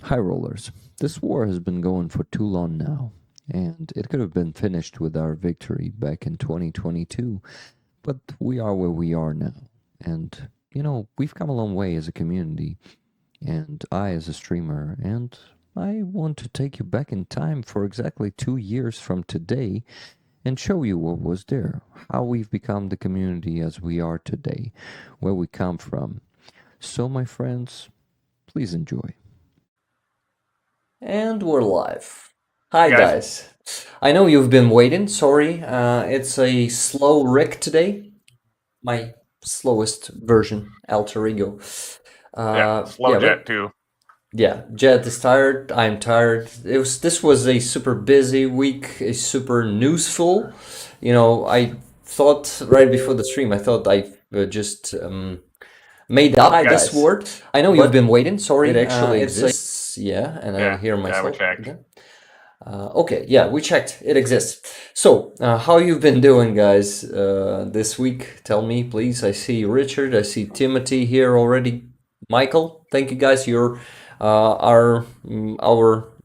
High rollers. This war has been going for too long now, and it could have been finished with our victory back in 2022, but we are where we are now. And, we've come a long way as a community, and I as a streamer, and I want to take you back in time for exactly 2 years from today and show you what was there, how we've become the community as we are today, where we come from. So, my friends, please enjoy. And we're live. Hi, Hey guys. guys. I know you've been waiting. Sorry, it's a slow Rick today. My slowest version, alter ego. Yeah, slow Yeah, jet but too. yeah, Jet is tired. I'm tired. This was a super busy week, a super newsful. I thought right before the stream, I thought I just made up Hi this guys. word. I know you've been waiting. Sorry, it actually It's a exists. Yeah, and I yeah, hear yeah, we myself checked. again. Okay, yeah, we checked. It exists. So, how you've been doing, guys, this week? Tell me, please. I see Richard. I see Timothy here already. Michael, thank you, guys. You're our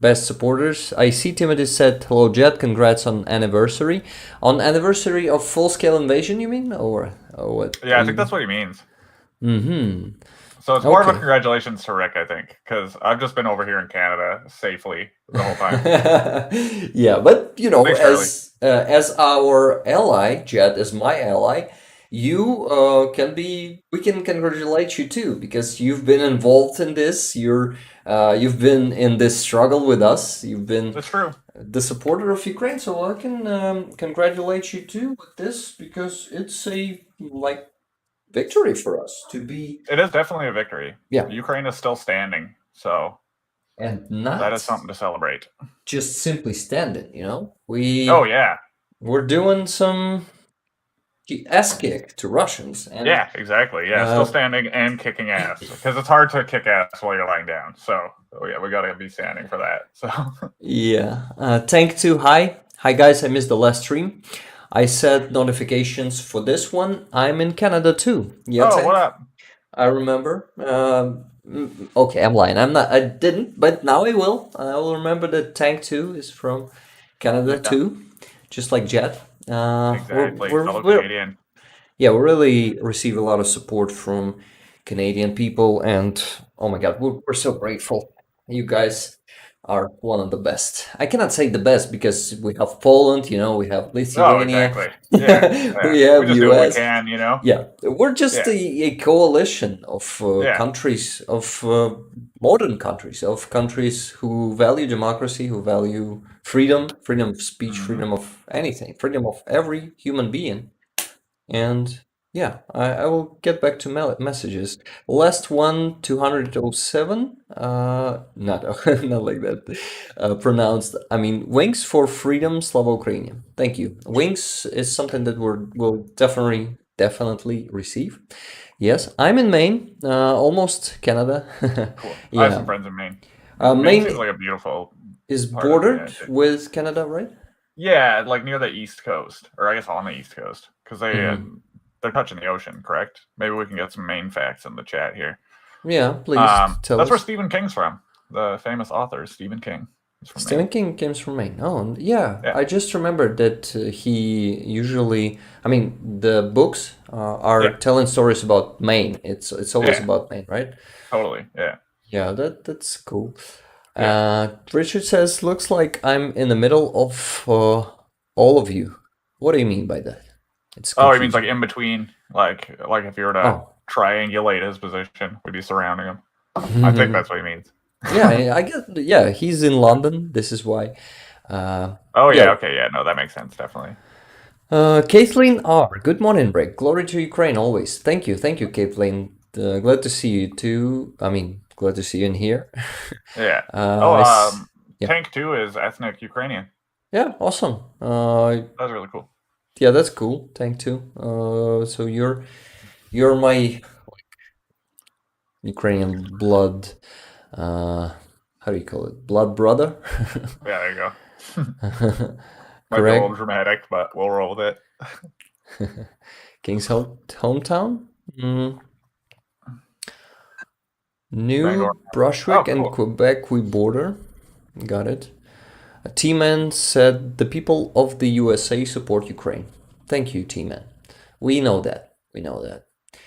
best supporters. I see Timothy said hello, Jet. Congrats on anniversary. On anniversary of full scale invasion, you mean, or what? Yeah, I think that's what he means. Mm-hmm. So it's more of a Okay. congratulations to Rick, I think, because I've just been over here in Canada safely the whole time. Yeah, but Thanks, Charlie. as our ally, Jet is my ally. You we can congratulate you too because you've been involved in this. You've been in this struggle with us. You've been It's true. the supporter of Ukraine, so I can congratulate you too with this because it's a like victory for us to be, It is definitely a victory. yeah, Ukraine is still standing, so and that is not something to celebrate. just simply standing. Oh yeah, We're doing some ass kick to Russians, and yeah, exactly. Yeah, still uh, standing and kicking ass because it's hard to kick ass while you're lying down. So yeah, we gotta be standing for that. So yeah, tank two. Hi guys. I missed the last stream. I set notifications for this one. I'm in Canada too. Yeah, oh, what tank. up? I remember. Okay, I'm lying. I'm not. I didn't, but now I will. I will remember that tank two is from Canada Yeah, too, just like Jet. exactly. Fellow Canadian. Yeah, we really receive a lot of support from Canadian people, and oh my God, we're so grateful. You guys are one of the best. I cannot say the best because we have Poland, we have Oh, Lithuania, exactly. Yeah, yeah. we We have just do what we US. can. Yeah, we're just Yeah, a coalition of yeah. countries, of modern countries who value democracy, who value freedom, freedom of speech, Hmm. freedom of anything, freedom of every human being. And yeah, I will get back to messages. Last one, 207. Not not like that. Pronounced. I mean, Wings for Freedom, Slava Ukrainian. Thank you. Wings is something that will definitely receive. Yes, I'm in Maine, almost Canada. Cool. I have some Yeah, friends in Maine. Maine seems Maine like a beautiful is part of the bordered United States. with Canada, right? Yeah, like near the East Coast, or I guess on the East Coast, because Hmm. they're touching the ocean, correct? Maybe we can get some Maine facts in the chat here. Yeah, please tell That's where us. Stephen King's from. The famous author Stephen King is from Maine. Stephen King comes from Maine. Oh, and yeah. Yeah, I just remembered that he usually, I mean, the books are yeah, telling stories about Maine. It's always yeah. about Maine, right? Totally. Yeah, Yeah, that's cool. yeah. Richard says, looks like I'm in the middle of all of you. What do you mean by that? It's Oh, he means like confusing. in between, like if you were to Oh. triangulate his position, we'd be surrounding him. I think that's what he means. Yeah, I guess. Yeah, he's in London. This is why. Uh, Oh yeah, yeah, okay, yeah, no, that makes sense, definitely. Kathleen R. Good morning, Rick. Glory to Ukraine always. Thank you, Kathleen. Glad to see you too. I mean, glad to see you in here. Yeah. Oh, Yeah, Tank 2 is ethnic Ukrainian. yeah, awesome. That's really cool. Yeah, that's cool. Thank you. So you're my Ukrainian blood. How do you call it? Blood brother. Yeah, there you go. Might be a little Correct. dramatic, but we'll roll with it. King's hometown. Mm, Bangor. New Oh, Brunswick and cool. Quebec we border. Got it. T-Man said the people of the USA support Ukraine. Thank you, T-Man. We know that. We know that.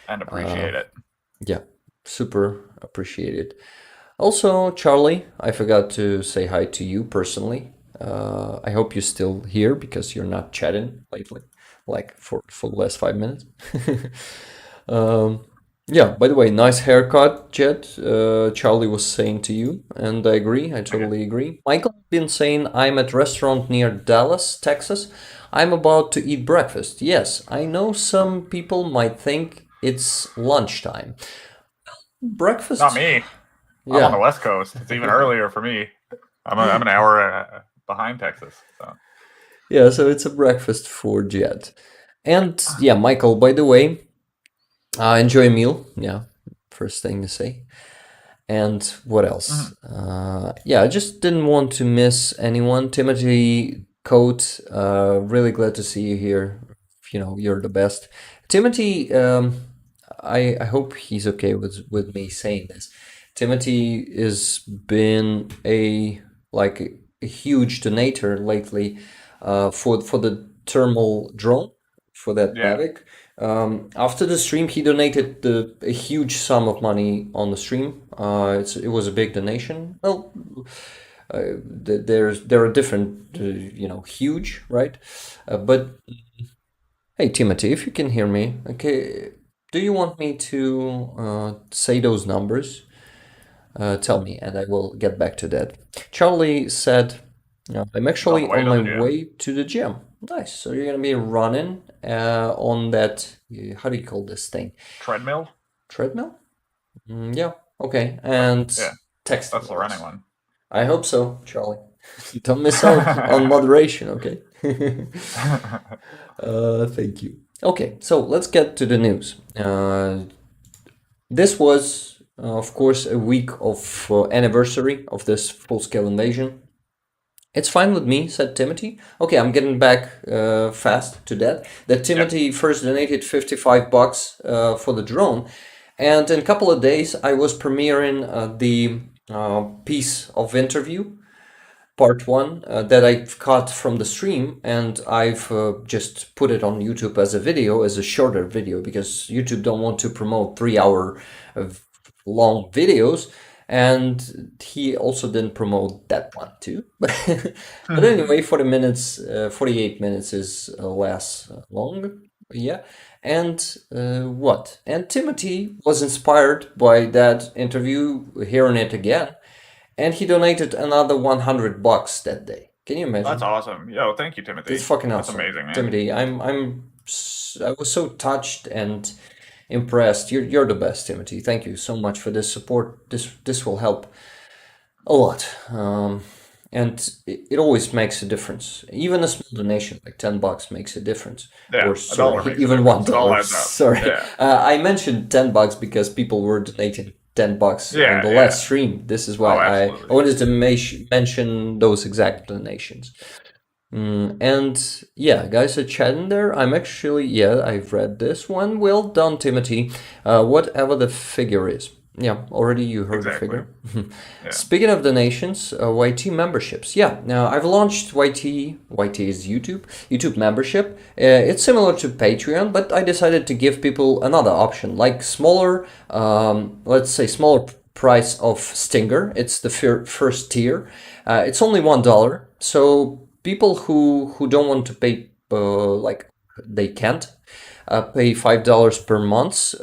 And appreciate it. Yeah, super appreciated. Also, Charlie, I forgot to say hi to you personally. I hope you're still here because you're not chatting lately, like for the last 5 minutes. um, yeah, by the way, nice haircut, Jet. Charlie was saying to you, and I agree. I totally agree. Michael been saying I'm at restaurant near Dallas, Texas. I'm about to eat breakfast. Yes, I know some people might think it's lunchtime. Not Breakfast, me. I'm on the yeah. West Coast. It's even earlier for me. I'm an hour behind Texas. So Yeah, so it's a breakfast for Jet. And yeah, Michael, by the way, enjoy a meal. Yeah, first thing to say. And what else? mhm. Yeah, I just didn't want to miss anyone. Timothy Coate, really glad to see you here. You know, you're the best. Timothy, I hope he's okay with me saying this. Timothy has been a huge donator lately for the thermal drone for that Yeah. Mavic. After the stream, he donated a huge sum of money on the stream. It was a big donation. Well, there are different, huge, right? But hey, Timothy, if you can hear me, okay, do you want me to say those numbers? Tell me, and I will get back to that. Charlie said, I'm He's on the actually way on to my the gym. way to the gym. Nice. So you're gonna be running on that, how do you call this thing? Treadmill. Treadmill? Yeah. Okay. Uh, And yeah, texting that's the running us. one. I hope so, Charlie. Don't miss out on moderation, okay? Thank you. Okay, so let's get to the news. This was, of course, a week of anniversary of this full-scale invasion. It's fine with me, said Timothy. Okay, I'm getting back fast to that. That Yep. Timothy first donated $55 for the drone, and in a couple of days I was premiering the piece of interview, part one, that I've cut from the stream, and I've just put it on YouTube as a video, as a shorter video, because YouTube don't want to promote 3 hour long videos. And he also didn't promote that one too. But anyway, 40 minutes, 48 minutes is less long. Yeah. And what? And Timothy was inspired by that interview, hearing it again, and he donated another $100 that day. Can you That's imagine? awesome. Yo, thank you, That's Timothy. fucking That's awesome, amazing, man. Timothy. I was so touched and impressed. You're the best, Timothy. Thank you so much for this support. This will help a lot. And it always makes a difference. Even a small donation, like $10, makes a difference. Yeah, Or a dollar sorry, makes a even one difference. It all dollar. adds up. Sorry, Yeah. I mentioned $10 because people were donating $10 on Yeah, the yeah. last stream. This is why Oh, I absolutely. wanted to mention those exact donations. And yeah, guys are chatting there. I'm actually, yeah, I've read this one. Well done, Timothy. Whatever the figure is. Yeah, already you heard the Exactly. figure. Yeah. Speaking of donations, YT memberships. Yeah, now I've launched YT. YT is YouTube membership. It's similar to Patreon, but I decided to give people another option, like smaller, let's say smaller price of Stinger. It's the first tier. It's only $1. So people who don't want to pay, like they can't pay $5 per month.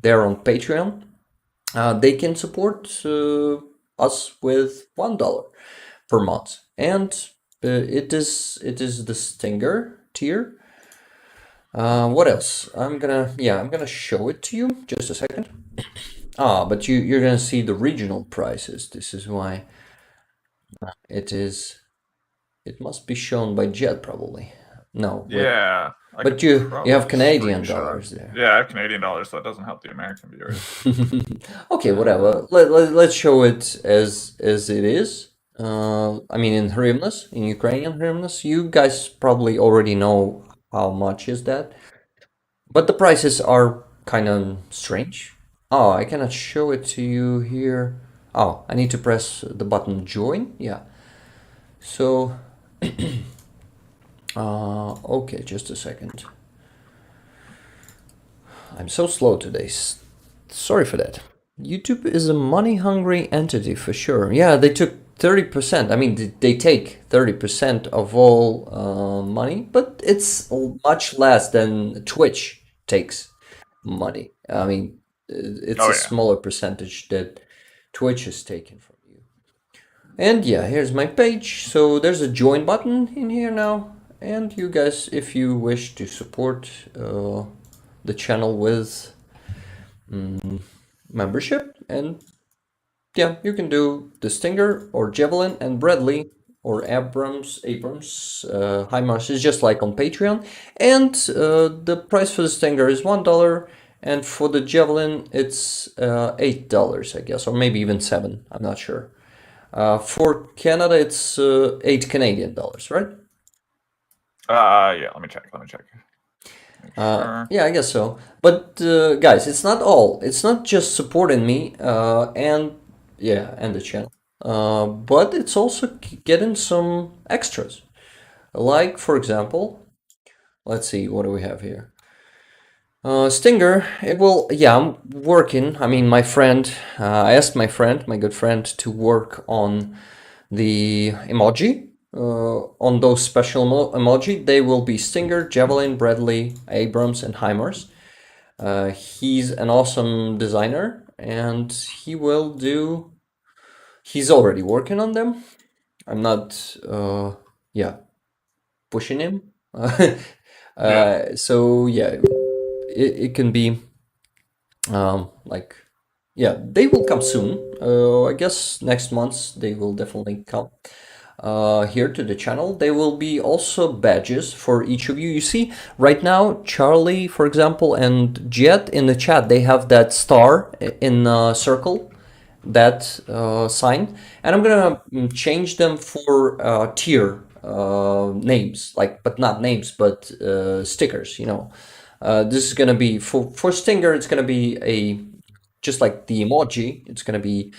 They're on Patreon. They can support us with $1 per month, and it is the Stinger tier. What else? I'm gonna show it to you. Just a second. But you're gonna see the regional prices. This is why it is. It must be shown by Jet probably. No, wait. Yeah. I But could you have probably Canadian screenshot. dollars there. Yeah, I have Canadian dollars, so it doesn't help the American viewers. Okay, Uh, whatever. Let's show it as it is. I mean, in hryvnias, in Ukrainian hryvnias. You guys probably already know how much is that, but the prices are kind of strange. Oh, I cannot show it to you here. Oh, I need to press the button join. Yeah. So, okay, just a second. I'm so slow today. Sorry for that. YouTube is a money-hungry entity for sure. Yeah, they took 30%. I mean, they take 30% of all money, but it's much less than Twitch takes money. I mean, it's Oh a yeah. smaller percentage that Twitch is taking from you. And yeah, here's my page. So there's a join button in here now. And you guys, if you wish to support the channel with membership, and yeah, you can do the Stinger or Javelin and Bradley or Abrams, HIMARS is just like on Patreon. And the price for the Stinger is $1, and for the Javelin it's $8, I guess, or maybe even 7. I'm not sure. For Canada, it's 8 Canadian dollars, right? Yeah. Let me check. Make sure. Yeah, I guess so. But guys, it's not all. It's not just supporting me and yeah, and the channel. But it's also getting some extras. Like, for example, let's see, what do we have here? Stinger, it will, yeah, I'm working. I mean, I asked my good friend, to work on the emoji, on those special emoji. They will be Stinger, Javelin, Bradley, Abrams, and HIMARS. He's an awesome designer, and he's already working on them. I'm not, yeah, pushing him. Yeah. So yeah, it can be like, yeah, they will come soon. I guess next month they will definitely come here to the channel. There will be also badges for each of you. You see, right now, Charlie, for example, and Jet in the chat, they have that star in a circle, that sign, and I'm gonna change them for tier names, like, but not names, but stickers. This is gonna be for Stinger. It's gonna be a just like the emoji. It's gonna be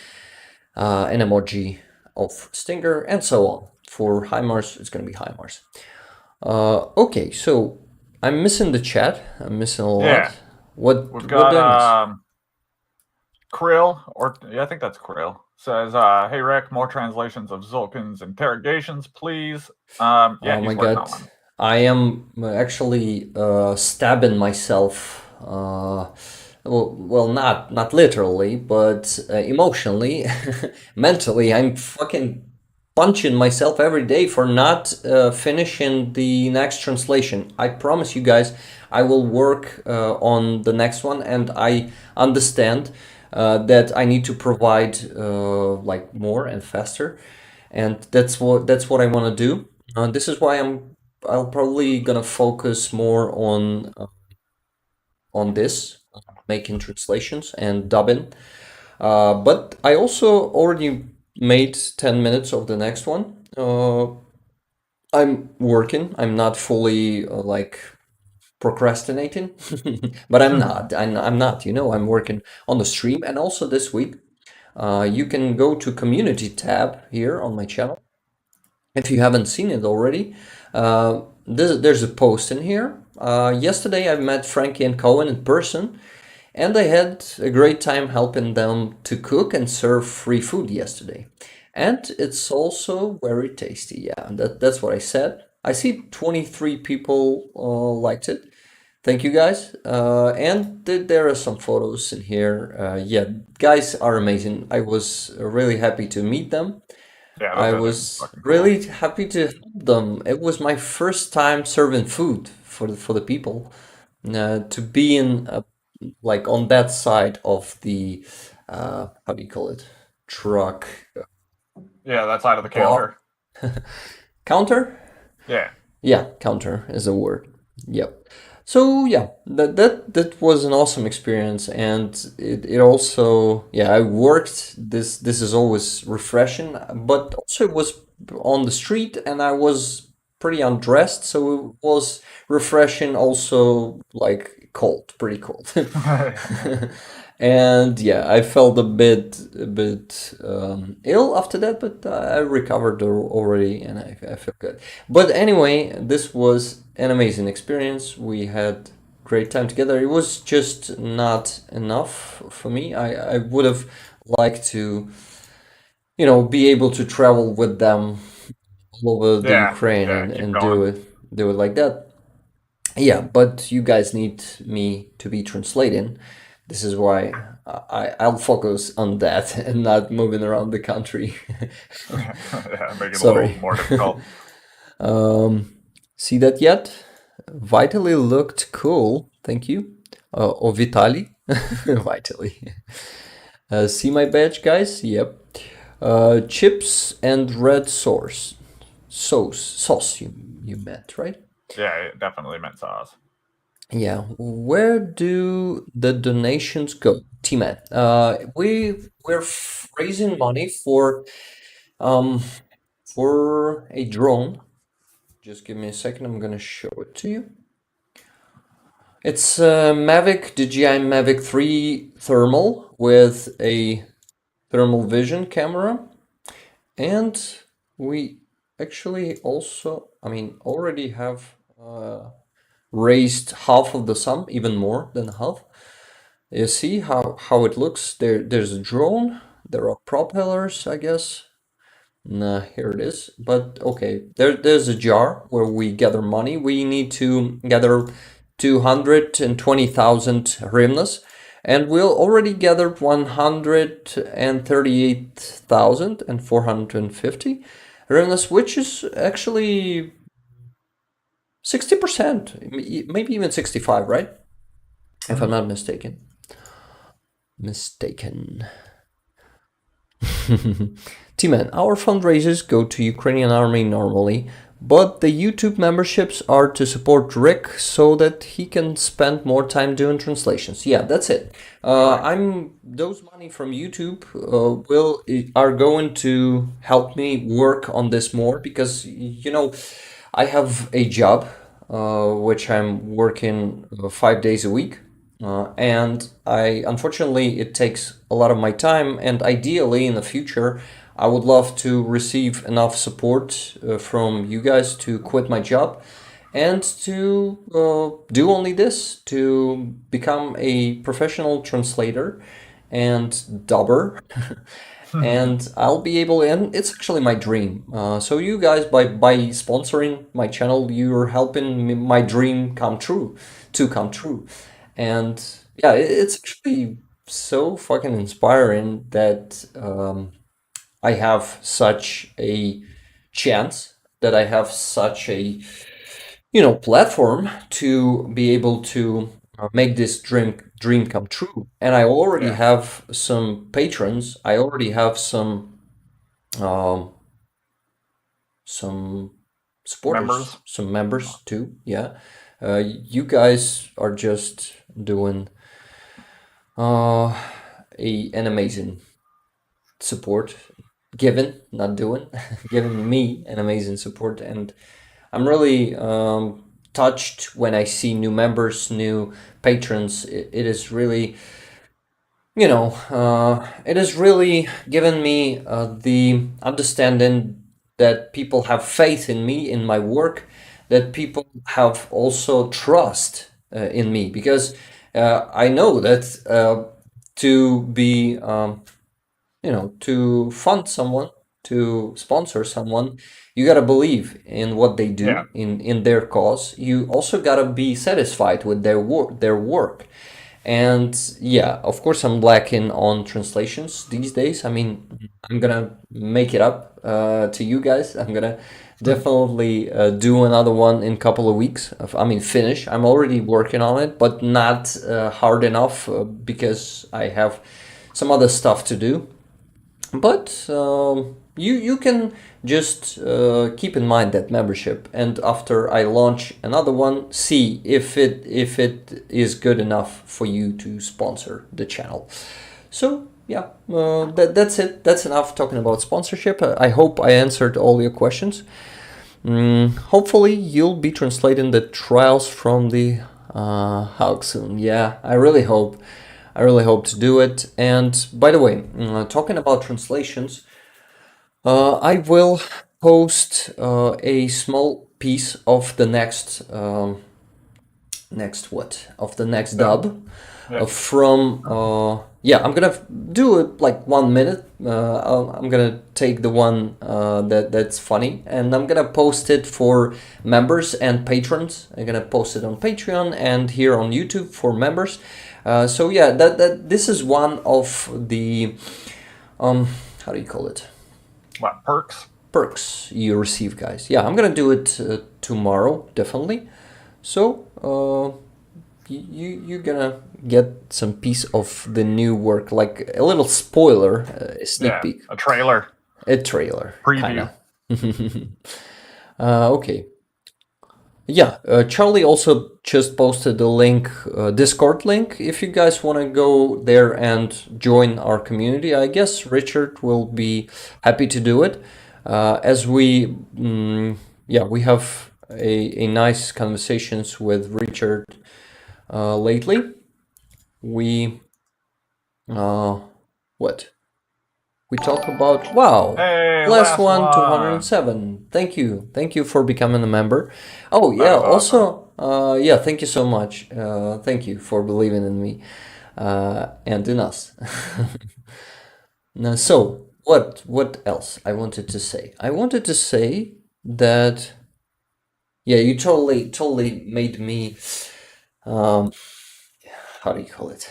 an emoji of Stinger, and so on. For HIMARS, it's gonna be HIMARS. Okay, so I'm missing the chat. I'm missing a lot. Yeah. What We've what did I miss? got Krill, or yeah, I think that's Krill. Says, "Hey Rick, more translations of Zulkin's interrogations, please." Yeah, Oh my he's working god. on one. I am actually stabbing myself. Well, not literally, but emotionally, mentally. I'm fucking punching myself every day for not finishing the next translation. I promise you guys, I will work on the next one, and I understand that I need to provide like more and faster, and that's what I want to do. This is why I'll probably gonna focus more on this, making translations and dubbing. But I also already made 10 minutes of the next one. I'm working. I'm not fully like procrastinating, but I'm not. I'm not. I'm working on the stream, and also this week, you can go to community tab here on my channel if you haven't seen it already. There's a post in here. Yesterday I met Frankie and Cohen in person, and I had a great time helping them to cook and serve free food yesterday. And it's also very tasty. Yeah, that's what I said. I see 23 people liked it. Thank you guys. And there are some photos in here. Yeah, guys are amazing. I was really happy to meet them. Yeah, I those guys are was fucking cool. really happy to help them. It was my first time serving food for the people. To be in like on that side of the how do you call it, truck Yeah, that side of the bar counter. counter. Yeah. Yeah, counter is a word. Yep. So yeah, that was an awesome experience, and it also, yeah, I worked. This is always refreshing, but also it was on the street, and I was pretty undressed, so it was refreshing. Also, like cold, pretty cold. And yeah, I felt a bit ill after that, but I recovered already, and I feel good. But anyway, this was an amazing experience. We had great time together. It was just not enough for me. I would have liked to, be able to travel with them all over the Yeah, Ukraine yeah. and, Keep and going. do it like that. Yeah, but you guys need me to be translating. This is why I'll focus on that and not moving around the country. Yeah, make it a little Sorry. more difficult. See that yet? Vitally looked cool. Thank you. Or Vitali. Vitally. See my badge, guys? Yep. Chips and red sauce. Sauce you meant, right? Yeah, it definitely meant sauce. Yeah, where do the donations go? T-Man, we're raising money um for a drone. Just give me a second. I'm gonna show it to you. It's a Mavic DJI Mavic 3 thermal with a thermal vision camera, and we actually also, already have raised half of the sum, even more than half. You see how it looks? There's a drone. There are propellers, I guess. Nah, here it is. But okay, there's a jar where we gather money. We need to gather 220,000 hryvnias, and we'll already gathered 138,450 hryvnias, which is actually 60%, maybe even 65, right? If I'm not mistaken. T-Man, our fundraisers go to Ukrainian army normally, but the YouTube memberships are to support Rick so that he can spend more time doing translations. Yeah, that's it. Those money from YouTube are going to help me work on this more because I have a job which I'm working 5 days a week. And unfortunately, it takes a lot of my time. And ideally, in the future, I would love to receive enough support from you guys to quit my job and to do only this, to become a professional translator and dubber. And I'll be able, and it's actually my dream. So you guys, by sponsoring my channel, you're helping my dream come true. And yeah, it's actually so fucking inspiring that I have such a chance, that I have such a platform to be able to make this dream come true. And I already Yeah, have some patrons. I already have um, some supporters, members. some members too. Yeah, you guys are just doing uh, an amazing support, not doing, giving me an amazing support, and I'm really touched when I see new members, new patrons. It is really, it has really given me the understanding that people have faith in me, in my work, that people have also trust in me, because I know that to be, to fund someone, to sponsor someone, you gotta believe in what they Yeah, do, in their cause. You also gotta be satisfied with their work. And yeah, of course, I'm lacking on translations these days. I'm gonna make it up to you guys. I'm gonna definitely do another one in a couple of weeks. Finish. I'm already working on it, but not hard enough because I have some other stuff to do. But you can just keep in mind that membership, and after I launch another one, see if it is good enough for you to sponsor the channel. So yeah, that's it. That's enough talking about sponsorship. I hope I answered all your questions. Hopefully you'll be translating the trials from the Haug soon. Yeah, I really hope. I really hope to do it. And by the way, talking about translations, I will post a small piece of the next Dub. dub Yeah. from yeah, I'm gonna do it like 1 minute. I'm gonna take the one that's funny, and I'm gonna post it for members and patrons. I'm gonna post it on Patreon and here on YouTube for members. So yeah, that this is one of the how do you call it, What, perks? perks you receive, guys. Yeah, I'm gonna do it tomorrow, definitely. So you're gonna get some piece of the new work, like a little spoiler, a sneak Yeah, peek, a trailer a trailer, preview. kinda. Okay. Yeah, Charlie also just posted a link, Discord link. If you guys want to go there and join our community, I guess Richard will be happy to do it. As we, yeah, we have a nice conversations with Richard lately. We, what? We talk about, wow, Hey, last last one, one. 207. Thank you for becoming a member. Oh yeah, That was awesome. also, yeah, thank you so much. Thank you for believing in me and in us. Now, so what else I wanted to say? I wanted to say that, yeah, you totally made me, how do you call it?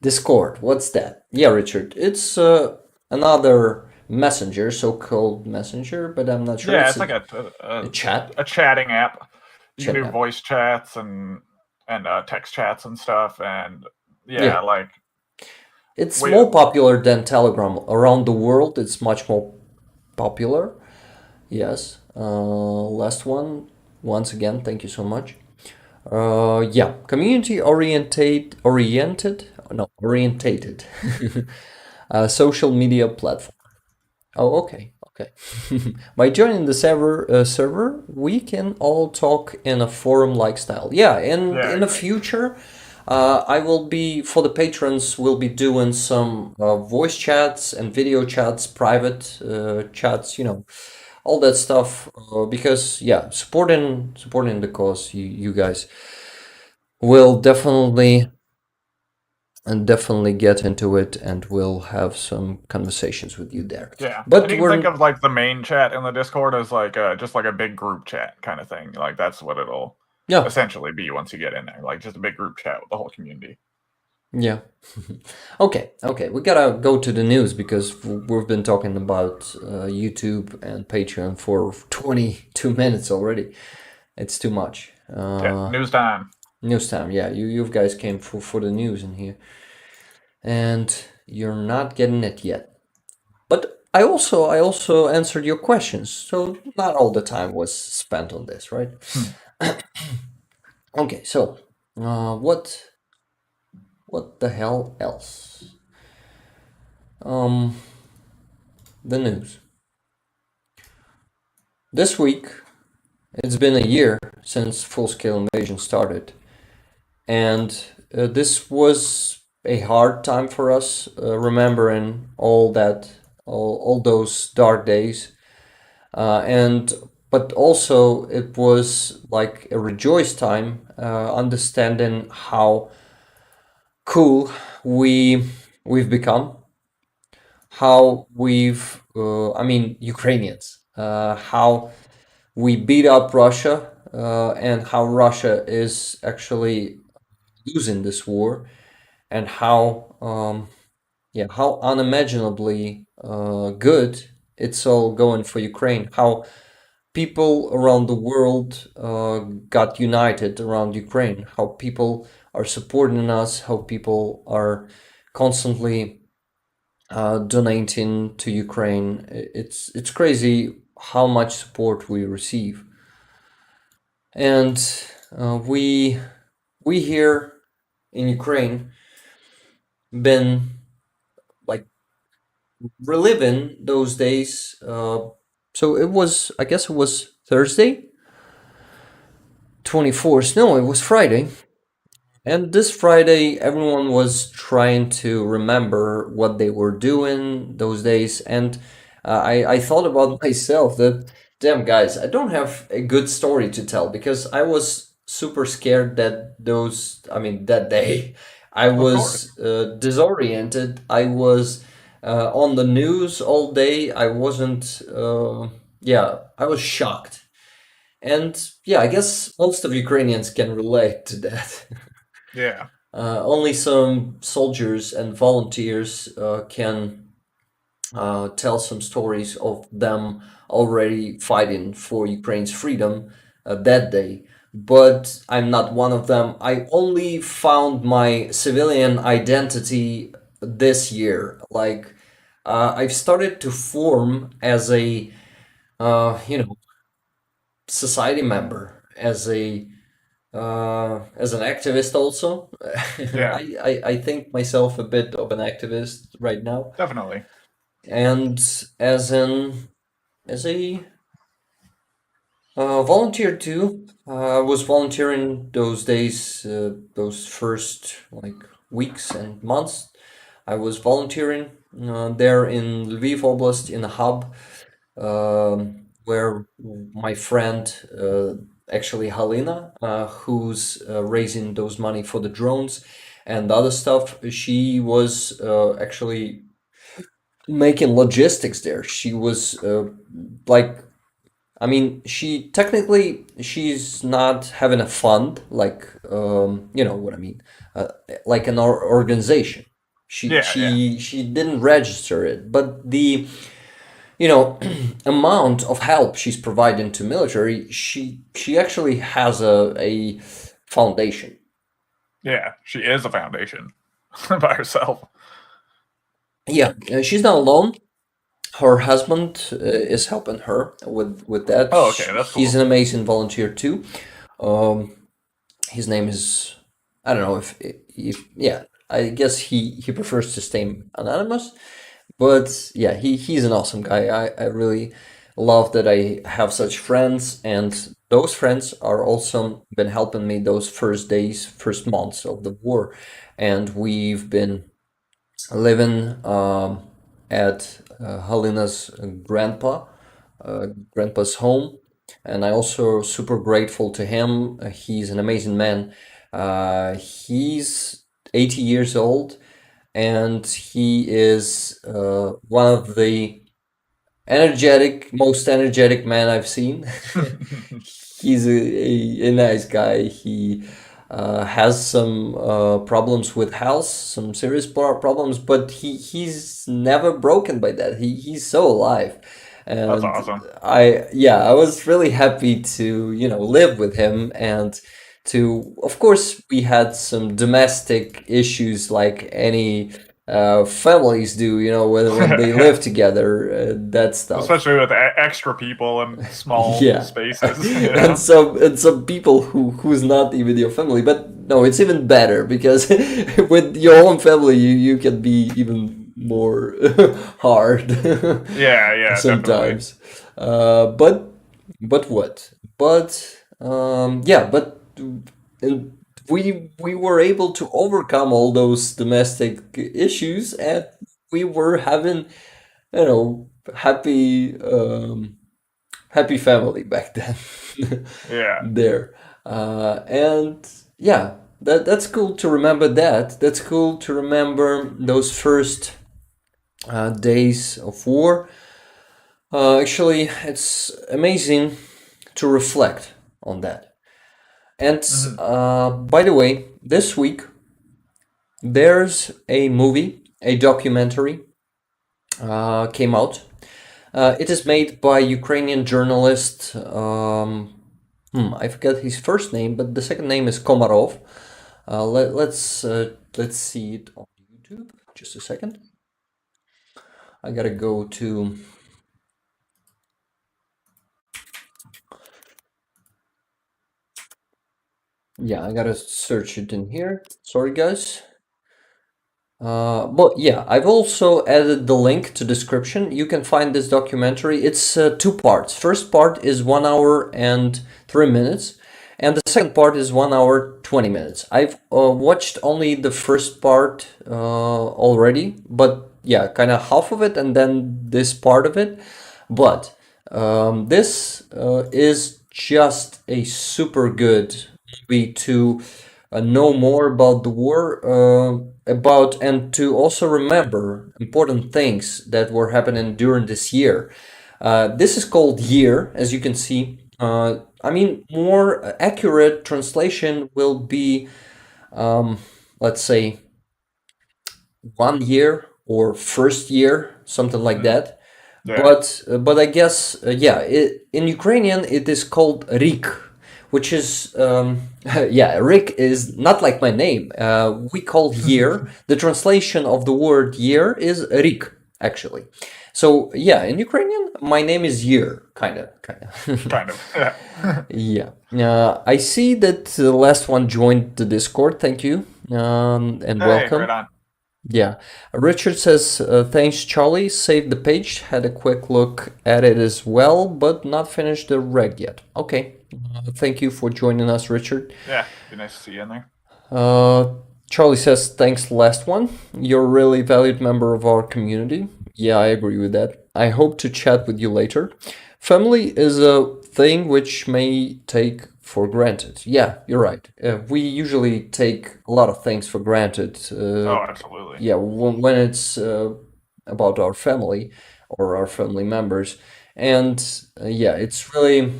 Discord. What's that? Yeah, Richard. It's another messenger, so-called messenger, but I'm not sure. Yeah, It's it's like a chat. a chatting app. You can Chat do app. voice chats and text chats and stuff, and yeah, Yeah. like It's we more popular than Telegram around the world. It's much more popular. Yes. Last one. Once again, thank you so much. Yeah, community orientated social media platform. Oh, okay, okay. By joining the server, we can all talk in a forum-like style. Yeah, and yeah, in the future, I will be, for the patrons, we'll be doing some voice chats and video chats, private chats, all that stuff. Because yeah, supporting the cause, you guys will definitely get into it, and we'll have some conversations with you there. yeah. But And you can think of like the main chat in the Discord as like just like a big group chat kind of thing. Like that's what it'll yeah, essentially be once you get in there. Like just a big group chat with the whole community. yeah. Okay, we gotta go to the news because we've been talking about YouTube and Patreon for 22 minutes already. It's too much. Yeah, news time. News time. Yeah, you guys came for the news in here, and you're not getting it yet. But I also answered your questions, so not all the time was spent on this, right? Okay, so what the hell else? The news. This week, it's been a year since full-scale invasion started, and this was a hard time for us, remembering all those dark days, but also it was like a rejoice time, understanding how cool we've become, how I mean, Ukrainians, how we beat up Russia, and how Russia is actually losing this war, and how unimaginably good it's all going for Ukraine, how people around the world got united around Ukraine, how people are supporting us, how people are constantly donating to Ukraine. It's crazy how much support we receive, and we here in Ukraine been like reliving those days. So it was, I guess it was Thursday, 24th. No, it was Friday. And this Friday, everyone was trying to remember what they were doing those days. And I thought about myself that, damn, guys, I don't have a good story to tell because I was super scared that day. I Of course. was disoriented. I was on the news all day. I was shocked. And yeah, I guess most of Ukrainians can relate to that. Yeah. Only some soldiers and volunteers can tell some stories of them already fighting for Ukraine's freedom that day. But I'm not one of them. I only found my civilian identity this year. Like, I've started to form as a, society member, as an activist also. Yeah. I think myself a bit of an activist right now, Definitely. and as a volunteer too. I was volunteering those days, those first like weeks and months. I was volunteering there in Lviv Oblast in a hub where my friend, actually Halina, who's raising those money for the drones and other stuff, she was actually making logistics there. She was like, I mean, she's not having a fund like, you know what I mean, uh, like an organization. Yeah. Yeah. She didn't register it, but the amount of help she's providing to military, she actually has a foundation. Yeah. She is a foundation by herself. Yeah, she's not alone. Her husband is helping her with that. Oh, okay. That's He's cool. an amazing volunteer too. Um, his name is, I don't know if yeah, I guess he prefers to stay anonymous. But yeah, he's an awesome guy. I really love that I have such friends, and those friends are also been helping me those first days, first months of the war, and we've been living at Halina's grandpa's home, and I also super grateful to him. He's an amazing man. He's 80 years old, and he is one of the most energetic man I've seen. He's a nice guy. He has some problems with health, some serious problems, but he's never broken by that. He's so alive. That's And awesome. I was really happy to, live with him and of course, we had some domestic issues like any families do, when they live together, that stuff. Especially with extra people and small Yeah, spaces. and some people who's not even your family, but no, it's even better because with your own family, you can be even more hard Yeah. Yeah. Definitely. sometimes. But what? And we were able to overcome all those domestic issues, and we were having, happy happy family back then Yeah. there. And yeah, that's cool to remember that. That's cool to remember those first days of war. Actually, it's amazing to reflect on that. And Hmm. by the way, this week there's a movie, a documentary came out. It is made by Ukrainian journalist. I forget his first name, but the second name is Komarov. Let's see it on YouTube. Just a second. I gotta go to. Yeah, I gotta search it in here. Sorry, guys. But yeah, I've also added the link to description. You can find this documentary. It's two parts. First part is 1 hour and 3 minutes, and the second part is 1 hour 20 minutes. I've watched only the first part already, but yeah, kind of half of it, and then this part of it. But this is just a super good movie to know more about the war, about and to also remember important things that were happening during this year. This is called Year, as you can see. I mean, more accurate translation will be, let's say, 1 year or first year, something like that. Yeah. But I guess yeah, in Ukrainian it is called Rik, which is yeah, Rik is not like my name. We call year. The translation of the word year is Rik, actually. So yeah, in Ukrainian, my name is Year, kind of. Kind of. Yeah. Yeah. I see that the last one joined the Discord. Thank you, and Hey, welcome. right on. Yeah. Richard says, thanks, Charlie. Saved the page. Had a quick look at it as well, but not finished the reg yet. Okay. Thank you for joining us, Richard. Yeah, be nice to see you in there. Charlie says, thanks, last one. You're a really valued member of our community. Yeah, I agree with that. I hope to chat with you later. Family is a thing which may take for granted. Yeah, you're right. We usually take a lot of things for granted. Oh, absolutely. Yeah, when it's about our family or our family members. And yeah, it's really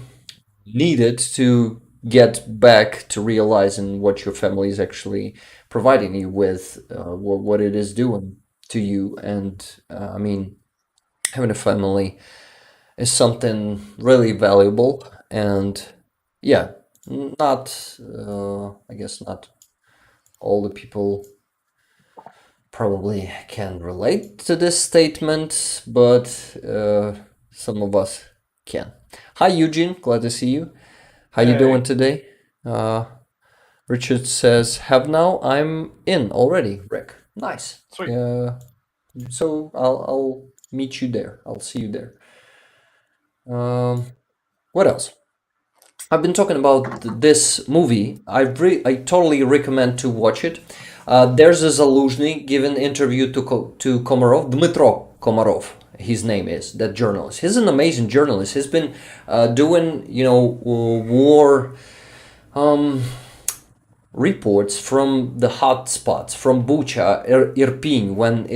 needed to get back to realizing what your family is actually providing you with, what it is doing to you. And I mean, having a family is something really valuable. And yeah, not, I guess, not all the people probably can relate to this statement, but some of us can. Hi, Eugene. Glad to see you. How you Hey. doing today? Richard says, "Have now. I'm in already, Rick. Nice. Sweet. So I'll meet you there. I'll see you there. What else? I've been talking about this movie. I totally recommend to watch it. There's a Zaluzhny giving interview to Komarov, Dmitro Komarov. His name is that journalist. He's an amazing journalist. He's been doing war reports from the hot spots, from Bucha, Irpin, when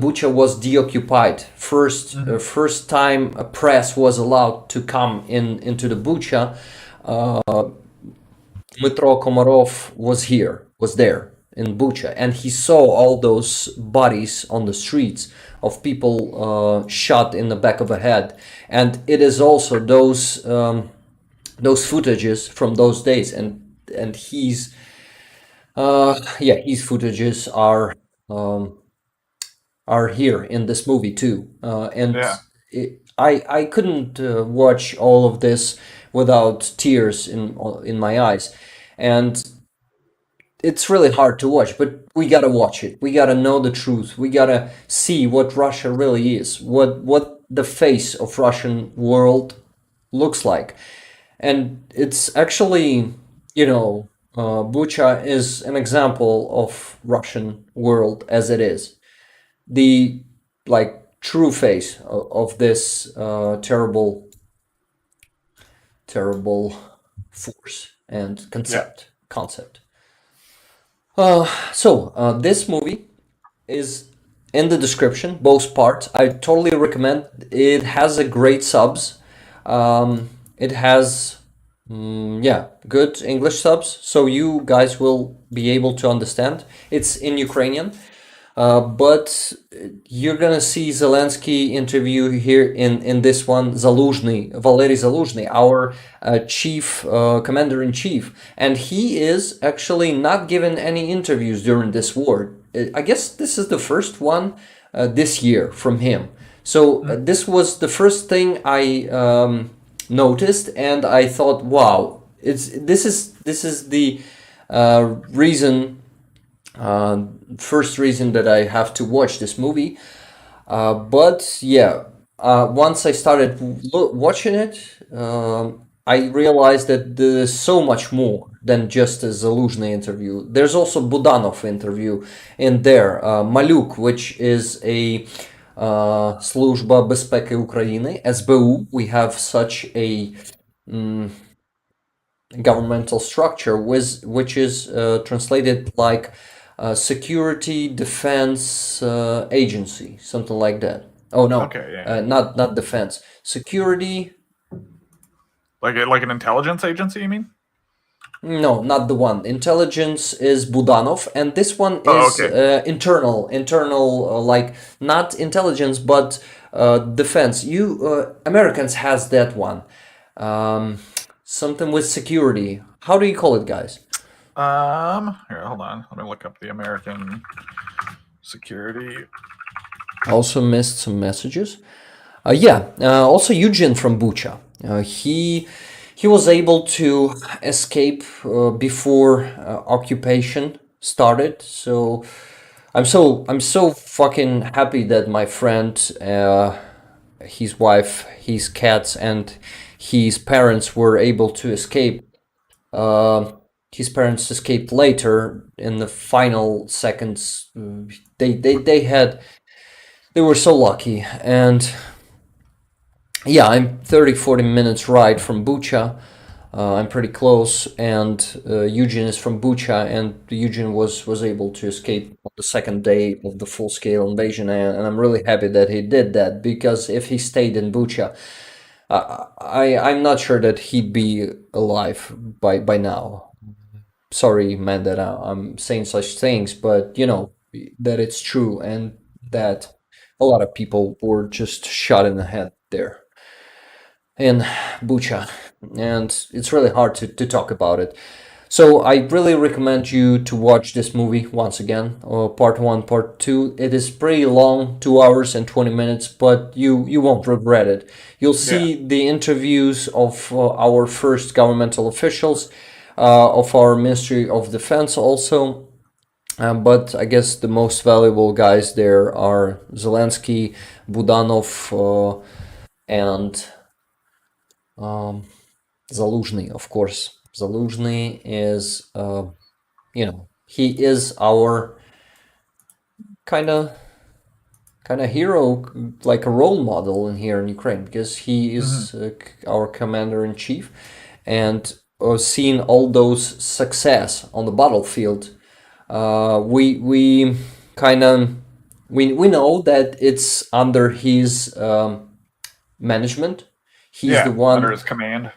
Bucha was deoccupied. First time a press was allowed to come into the Bucha. Dmitro Komarov was there in Bucha, and he saw all those bodies on the streets of people shot in the back of the head. And it is also those footages from those days, and his footages are here in this movie too. And Yeah. I couldn't watch all of this without tears in my eyes, and it's really hard to watch, but we gotta watch it. We gotta know the truth. We gotta see what Russia really is, what the face of Russian world looks like. And it's actually, Bucha is an example of Russian world as it is. The true face of this terrible force and concept. So this movie is in the description, both parts. I totally recommend. It has a great subs. It has good English subs, so you guys will be able to understand. It's in Ukrainian. But you're gonna see Zelensky interview here in this one, Valery Zaluzhny, our chief commander-in-chief, and he is actually not given any interviews during this war. I guess this is the first one this year from him. So this was the first thing I noticed, and I thought, wow, this is the reason. First reason that I have to watch this movie. But yeah, once I started watching it, I realized that there's so much more than just a Zaluzhny interview. There's also Budanov interview in there. Maluk, which is a Служба безпеки України, SBU. We have such a governmental structure, which is translated like security defense agency, something like that. Oh no, Okay, yeah. not defense, security. Like an intelligence agency, you mean? No, not the one. Intelligence is Budanov, and this one Oh, is okay. internal, like not intelligence but defense. You Americans has that one, something with security. How do you call it, guys? Here, hold on. Let me look up the American security. Also missed some messages. Also Eugene from Bucha. He was able to escape before occupation started. So I'm so fucking happy that my friend, his wife, his cats, and his parents were able to escape. His parents escaped later in the final seconds. They were so lucky. And yeah, I'm 30-40 minutes ride from Bucha. I'm pretty close, and Eugene is from Bucha, and Eugene was able to escape on the second day of the full-scale invasion, and I'm really happy that he did that, because if he stayed in Bucha, I'm not sure that he'd be alive by now. Sorry, man, that I'm saying such things, but you know that it's true, and that a lot of people were just shot in the head there in Bucha, and it's really hard to talk about it. So I really recommend you to watch this movie once again, part one, part two. It is pretty long, 2 hours and 20 minutes, but you won't regret it. You'll see the interviews of our first governmental officials, of our Ministry of Defense also. But I guess the most valuable guys there are Zelensky, Budanov, and Zaluzhny, of course. Zaluzhny is, he is our kind of hero, like a role model in here in Ukraine, because he is our commander in chief, and seeing all those success on the battlefield, we kind of we know that it's under his management. He's the one under his command.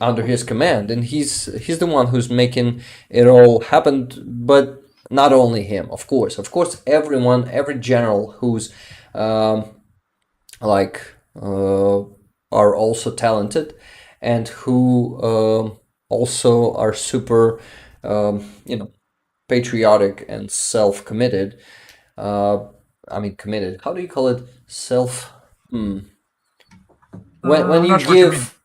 Under his command, and he's the one who's making it all happen. But not only him, of course, everyone, every general who's are also talented, and who also are super patriotic and self-committed. Committed, how do you call it? Self when you give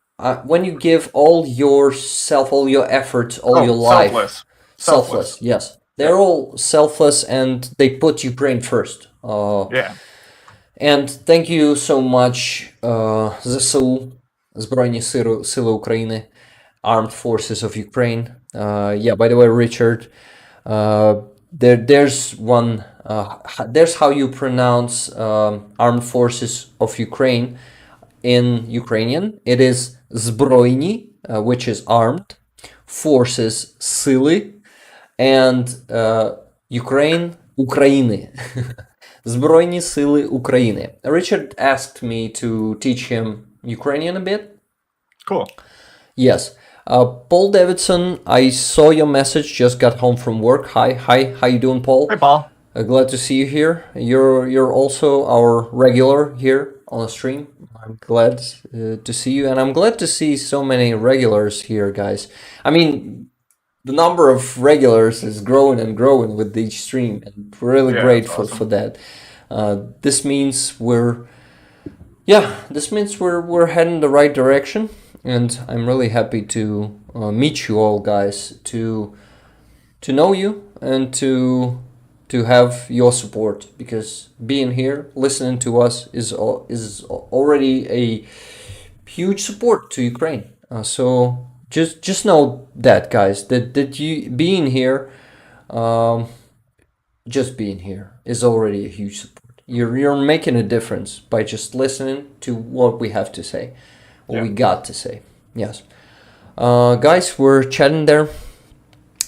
when you give all yourself, all your effort, all your life. Selfless, yes. They're all selfless, and they put Ukraine first. And thank you so much, ЗСУ, Збройні Сили України, Armed Forces of Ukraine. By the way, Richard, there's one, there's how you pronounce Armed Forces of Ukraine in Ukrainian. It is Збройні, which is armed, forces, сили, and Ukraine, України. Збройні Сили України. Richard asked me to teach him Ukrainian a bit. Cool. Yes. Paul Davidson, I saw your message, just got home from work. Hi, how you doing, Paul? Hey, Paul. Glad to see you here. You're also our regular here on the stream. I'm glad to see you, and I'm glad to see so many regulars here, guys. I mean, the number of regulars is growing and growing with each stream, and we're really grateful for that. This means we're heading the right direction, and I'm really happy to meet you all, guys, to know you, and to have your support, because being here, listening to us is already a huge support to Ukraine. So just know that, guys, that you being here, um, just being here is already a huge support. You're making a difference by just listening to what we have to say, what we got to say. Yes. Guys, we're chatting there.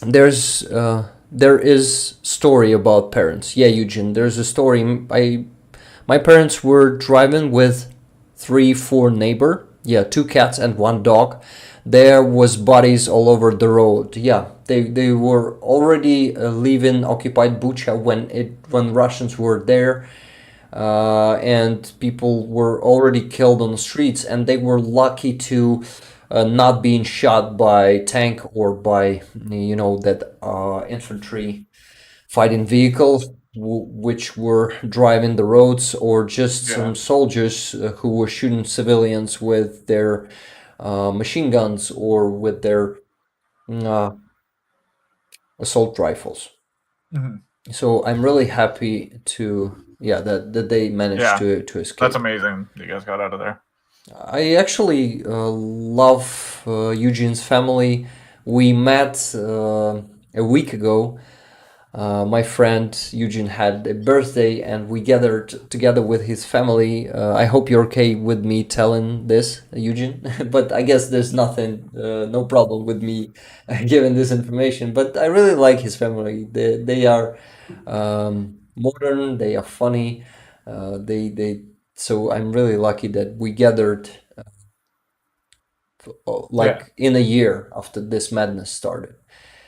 There is story about parents. Yeah, Eugene, there's a story. My parents were driving with 3, 4 neighbor. Yeah, 2 cats and 1 dog. There was bodies all over the road. Yeah, they were already leaving occupied Bucha when Russians were there, and people were already killed on the streets, and they were lucky to not being shot by tank or by that infantry fighting vehicles which were driving the roads, or just Yeah. some soldiers who were shooting civilians with their machine guns or with their uh, assault rifles. Mhm. So I'm really happy that they managed Yeah. to escape. That's amazing. You guys got out of there. I actually love Eugene's family. We met a week ago. My friend Eugene had a birthday, and we gathered together with his family. I hope you're okay with me telling this, Eugene, but I guess there's no problem with me giving this information. But I really like his family. They are modern. They are funny. So I'm really lucky that we gathered in a year after this madness started,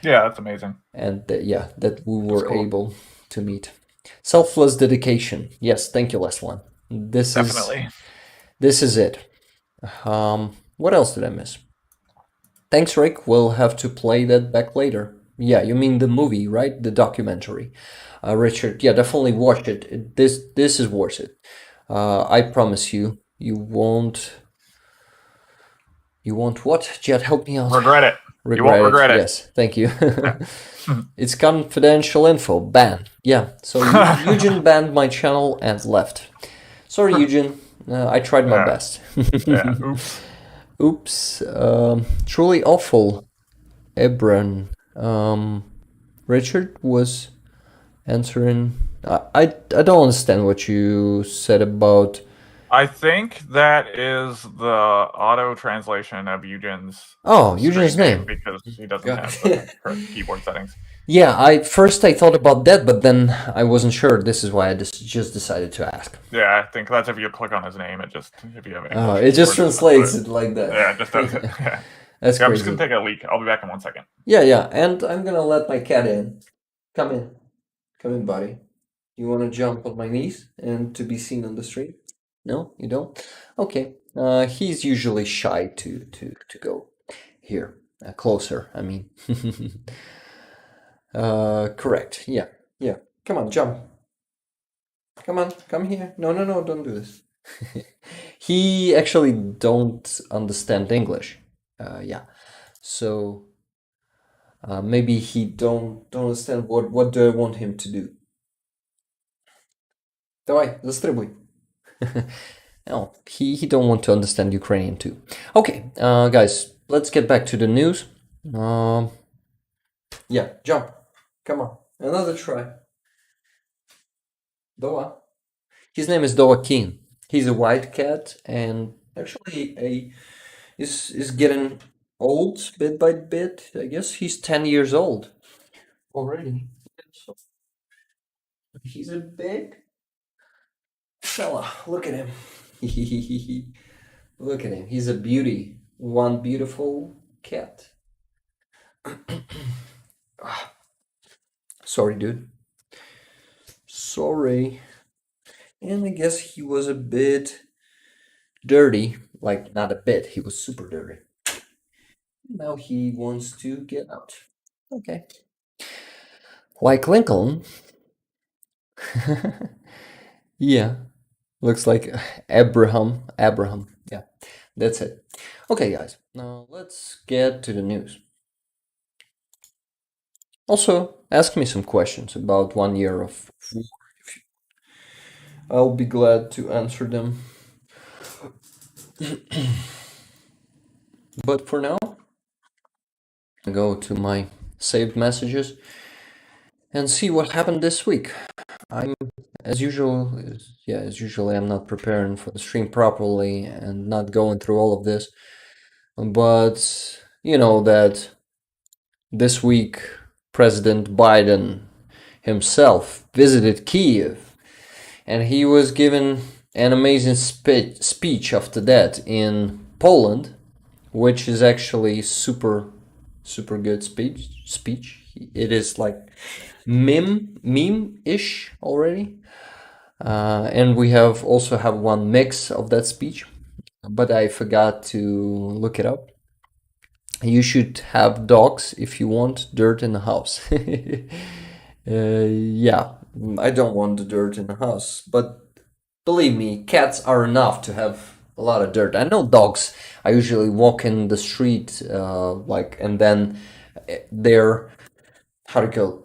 Yeah, that's amazing. and that we were cool. able to meet. Selfless dedication. Yes, thank you, Leslie. Definitely. This is it. What else did I miss? Thanks, Rick. We'll have to play that back later. Yeah, you mean the movie, right? The documentary. Richard, yeah, definitely watch it. This is worth it. I promise you, you won't what? Jed, help me out. Regret it. You won't regret it. Yes, thank you. It's confidential info. Ban. Yeah, so Eugene banned my channel and left. Sorry, Eugene. I tried my best. Yeah. Oops. Oops. Truly awful. Ebron. Richard was answering. I don't understand what you said about. I think that is the auto translation of Eugene's. Eugene's name, because he doesn't have the correct keyboard settings. Yeah, I thought about that, but then I wasn't sure. This is why I just decided to ask. Yeah, I think that's if you click on his name, if you have it just translates it like that. Yeah, it just does it. Yeah. That's crazy. I'm just gonna take a leak. I'll be back in 1 second. Yeah, and I'm gonna let my cat in. Come in, buddy. You wanna jump on my knees and to be seen on the street? No, you don't. Okay. He's usually shy to go here closer. I mean. Correct. Yeah. Come on, jump. Come on, come here. No, don't do this. He actually don't understand English. Yeah. So maybe he don't understand what do I want him to do. Давай, застрибуй. No, he don't want to understand Ukrainian too. Okay, guys, let's get back to the news. Yeah, jump. Come on, another try. Doa. His name is Doa King. He's a white cat, and actually is getting old bit by bit. I guess he's 10 years old already. So he's a big fella. Look at him. Look at him. He's a beauty. One beautiful cat. Sorry, dude. Sorry. And I guess he was a bit dirty. Like, not a bit, he was super dirty. Now he wants to get out. Okay. Like Lincoln. Yeah. Looks like Abraham. Yeah. That's it. Okay, guys. Now let's get to the news. Also, ask me some questions about 1 year of war. I'll be glad to answer them. But for now, I go to my saved messages and see what happened this week. I'm, as usual, I'm not preparing for the stream properly and not going through all of this. But you know that this week President Biden himself visited Kiev, and he was given an amazing speech after that in Poland, which is actually super good speech. It is like meme-ish already. And we also have one mix of that speech, but I forgot to look it up. You should have dogs if you want dirt in the house. Yeah, I don't want the dirt in the house, but believe me, cats are enough to have a lot of dirt. I know dogs. I usually walk in the street, and then their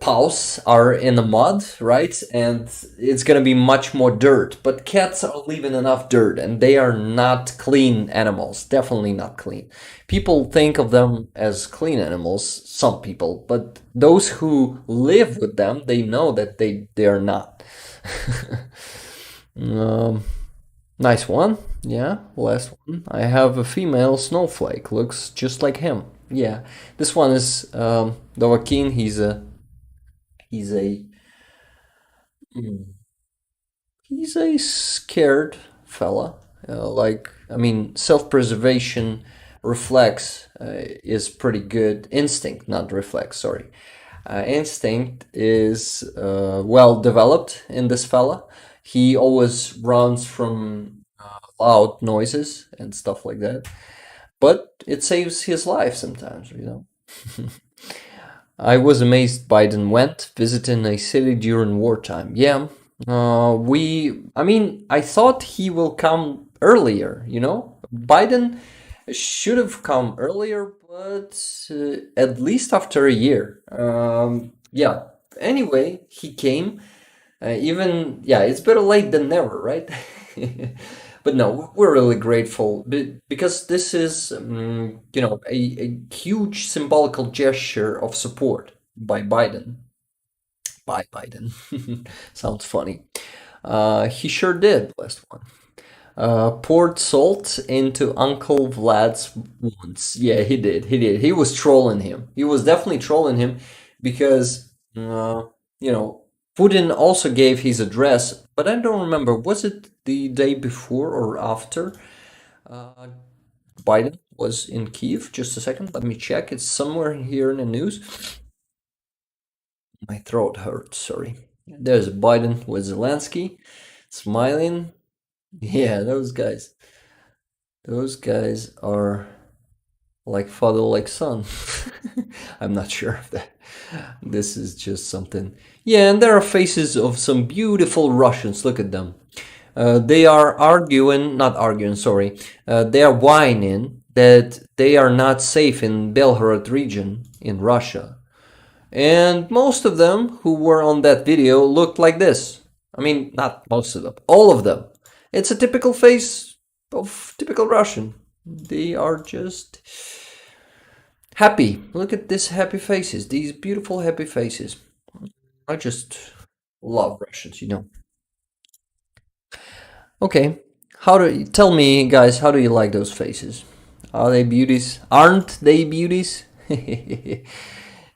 paws are in the mud, right? And it's gonna be much more dirt. But cats are leaving enough dirt, and they are not clean animals. Definitely not clean. People think of them as clean animals, some people, but those who live with them, they know that they are not. Nice one. Yeah, last one. I have a female snowflake. Looks just like him. Yeah, this one is Dovahkiin. He's a scared fella. Self-preservation reflex is pretty good. Instinct, not reflex. Sorry. Instinct is well developed in this fella. He always runs from loud noises and stuff like that. But it saves his life sometimes, you know. I was amazed Biden went visiting a city during wartime. Yeah, I thought he will come earlier, you know. Biden should have come earlier, but at least after a year. Yeah, anyway, he came. It's better late than never, right? But no, we're really grateful because this is, a huge symbolical gesture of support by Biden. By Biden. Sounds funny. He sure did, last one. Poured salt into Uncle Vlad's wounds. Yeah, he did. He was trolling him. He was definitely trolling him because, Putin also gave his address, but I don't remember. Was it the day before or after Biden was in Kiev? Just a second. Let me check. It's somewhere here in the news. My throat hurts. Sorry. There's Biden with Zelensky smiling. Yeah, those guys. Those guys are like father, like son. I'm not sure if that. This is just something. Yeah, and there are faces of some beautiful Russians. Look at them. They are not arguing, sorry. They are whining that they are not safe in Belgorod region in Russia. And most of them who were on that video looked like this. I mean, not most of them, all of them. It's a typical face of typical Russian. They are just happy. Look at these happy faces, these beautiful happy faces. I just love Russians, you know. Okay, tell me, guys, how do you like those faces? Are they beauties? Aren't they beauties?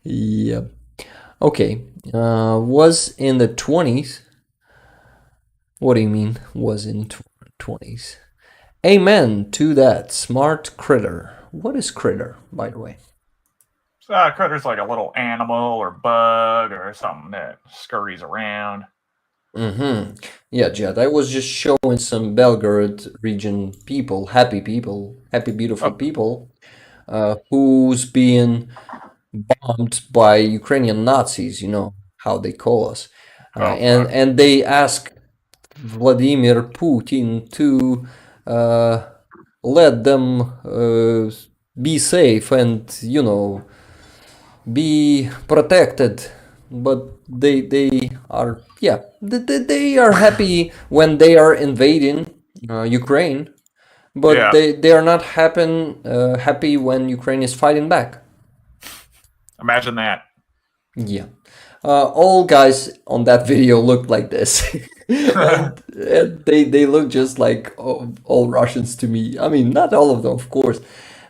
Yep. Okay, was in the 20s. What do you mean, was in 20s? Amen to that, smart critter. What is critter, by the way? Critter's like a little animal or bug or something that scurries around. Yeah, Jed, I was just showing some Belgorod region people, happy beautiful people, who's being bombed by Ukrainian Nazis, you know how they call us. And they ask Vladimir Putin to let them be safe and, you know, be protected. But they are happy when they are invading Ukraine. but Yeah. they are not happy when Ukraine is fighting back. Imagine that. Yeah. All guys on that video looked like this. And they look just like all Russians to me. I mean, not all of them, of course,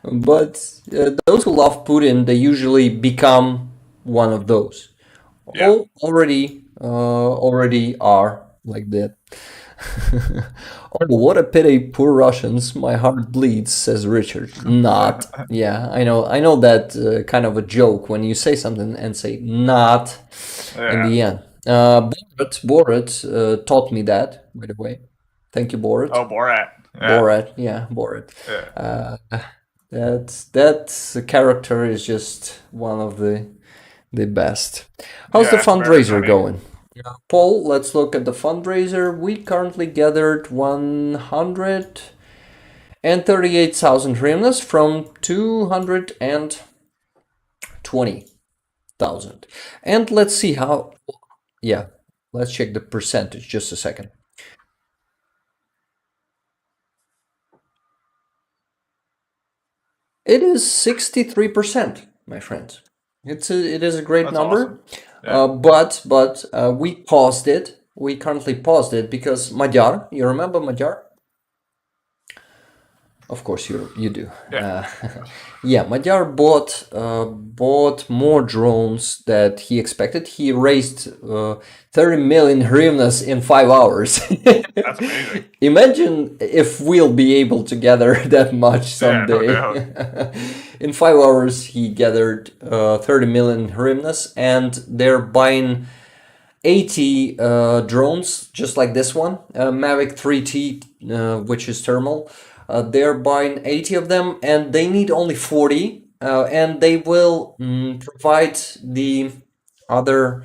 but those who love Putin, they usually become one of those. Yeah. All already are like that. Oh, what a pity, poor Russians. My heart bleeds, says Richard. Not. Yeah, I know that kind of a joke when you say something and say not in the end. Borat taught me that, by the way. Thank you, Borat. Oh, Borat. Yeah. Borat, yeah, Borat. Yeah. That character is just one of the best. How's the Yeah, it's very fundraiser funny. going? Paul, let's look at the fundraiser. We currently gathered 138,000 hryvnias from 220,000. And let's see how. Yeah, let's check the percentage. Just a second. It is 63%, my friends. It is a great That's number. awesome. But we paused it. We currently paused it because Magyar, you remember Magyar? Of course you do. Yeah. Yeah, Magyar bought more drones that he expected. He raised 30 million hryvnias in 5 hours. That's amazing. Imagine if we'll be able to gather that much someday. no In 5 hours, he gathered 30 million hryvnias, and they're buying 80 drones, just like this one, Mavic 3T, which is thermal. They're buying 80 of them, and they need only 40, and they will provide the other,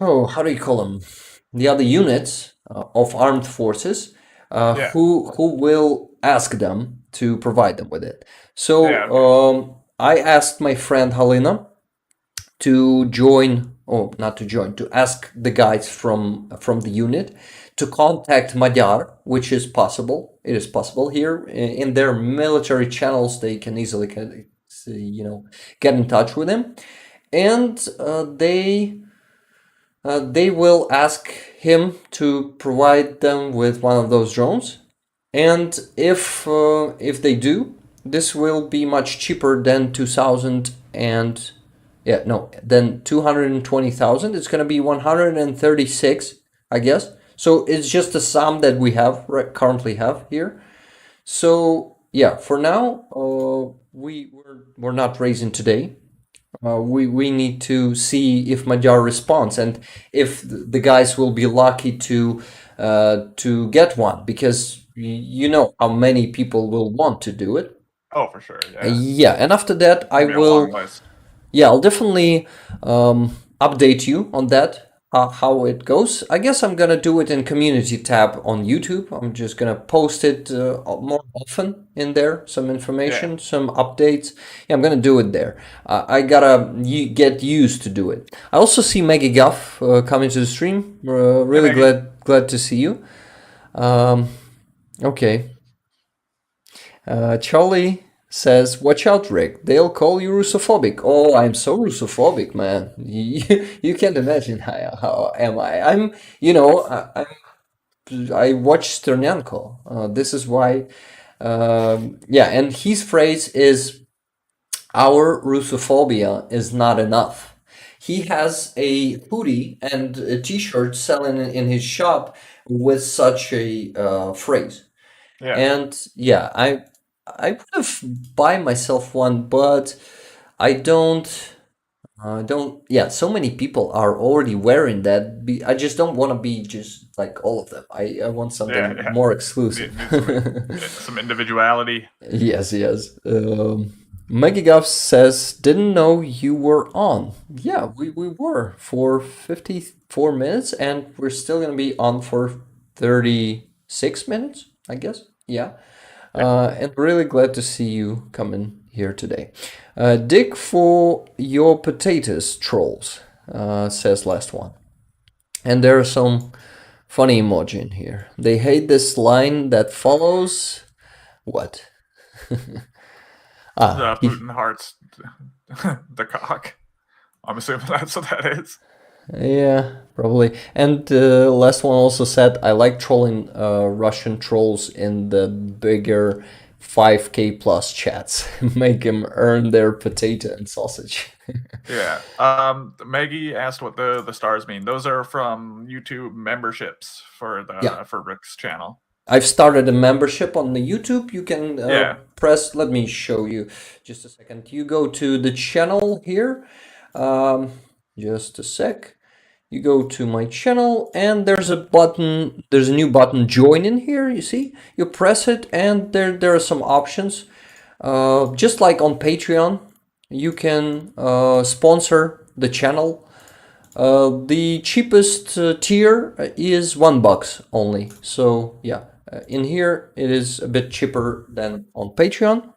how do you call them? The other units of armed forces Yeah. who will ask them to provide them with it. So Yeah, okay. I asked my friend Halina to join, or not to join, to ask the guys from the unit to contact Magyar, which is possible. It is possible here in their military channels. They can easily, get in touch with him, and they will ask him to provide them with one of those drones. And if they do, this will be much cheaper than 220,000. It's gonna be 136, I guess. So it's just the sum that we have currently have here. So yeah, for now, we're not raising today. We need to see if Magyar responds and if the guys will be lucky to get one, because you know how many people will want to do it. Oh, for sure. Yeah. Yeah, and after that I It'll be a long will. list. Yeah, I'll definitely update you on that, how it goes. I guess I'm gonna do it in community tab on YouTube. I'm just gonna post it more often in there, some information, some updates. Yeah, I'm gonna do it there. I gotta get used to do it. I also see Maggie Guff coming to the stream. Really Maggie. glad to see you. Okay. Charlie says, "Watch out, Rick. They'll call you Russophobic." Oh, I'm so Russophobic, man. You can't imagine how am I. I watch Sternyanko. This is why. Yeah, and his phrase is, "Our Russophobia is not enough." He has a hoodie and a T-shirt selling in his shop with such a phrase. Yeah. And yeah, I would have buy myself one, but I don't. Yeah, so many people are already wearing that. I just don't want to be just like all of them. I want something Yeah. more Need exclusive. some individuality. Yes. Maggie Guff says, "Didn't know you were on." Yeah, we were for 54 minutes, and we're still gonna be on for 36 minutes, I guess. Yeah. And really glad to see you coming here today. Dig for your potatoes, trolls, says last one. And there are some funny emoji in here. They hate this line that follows. What? The He, Putin hearts the cock. I'm assuming that's what that is. yeah, probably. And last one also said, I like trolling Russian trolls in the bigger 5K plus chats. Make them earn their potato and sausage. Yeah. Maggie asked what the stars mean. Those are from YouTube memberships for Yeah. for Rick's channel. I've started a membership on the YouTube. You can Yeah. press, let me show you just a second. You go to the channel here. Just a sec. You go to my channel and there's a button, there's a new button, join in here, you see? You press it and there are some options. Just like on Patreon, you can sponsor the channel. The cheapest tier is $1 only. So yeah, in here it is a bit cheaper than on Patreon.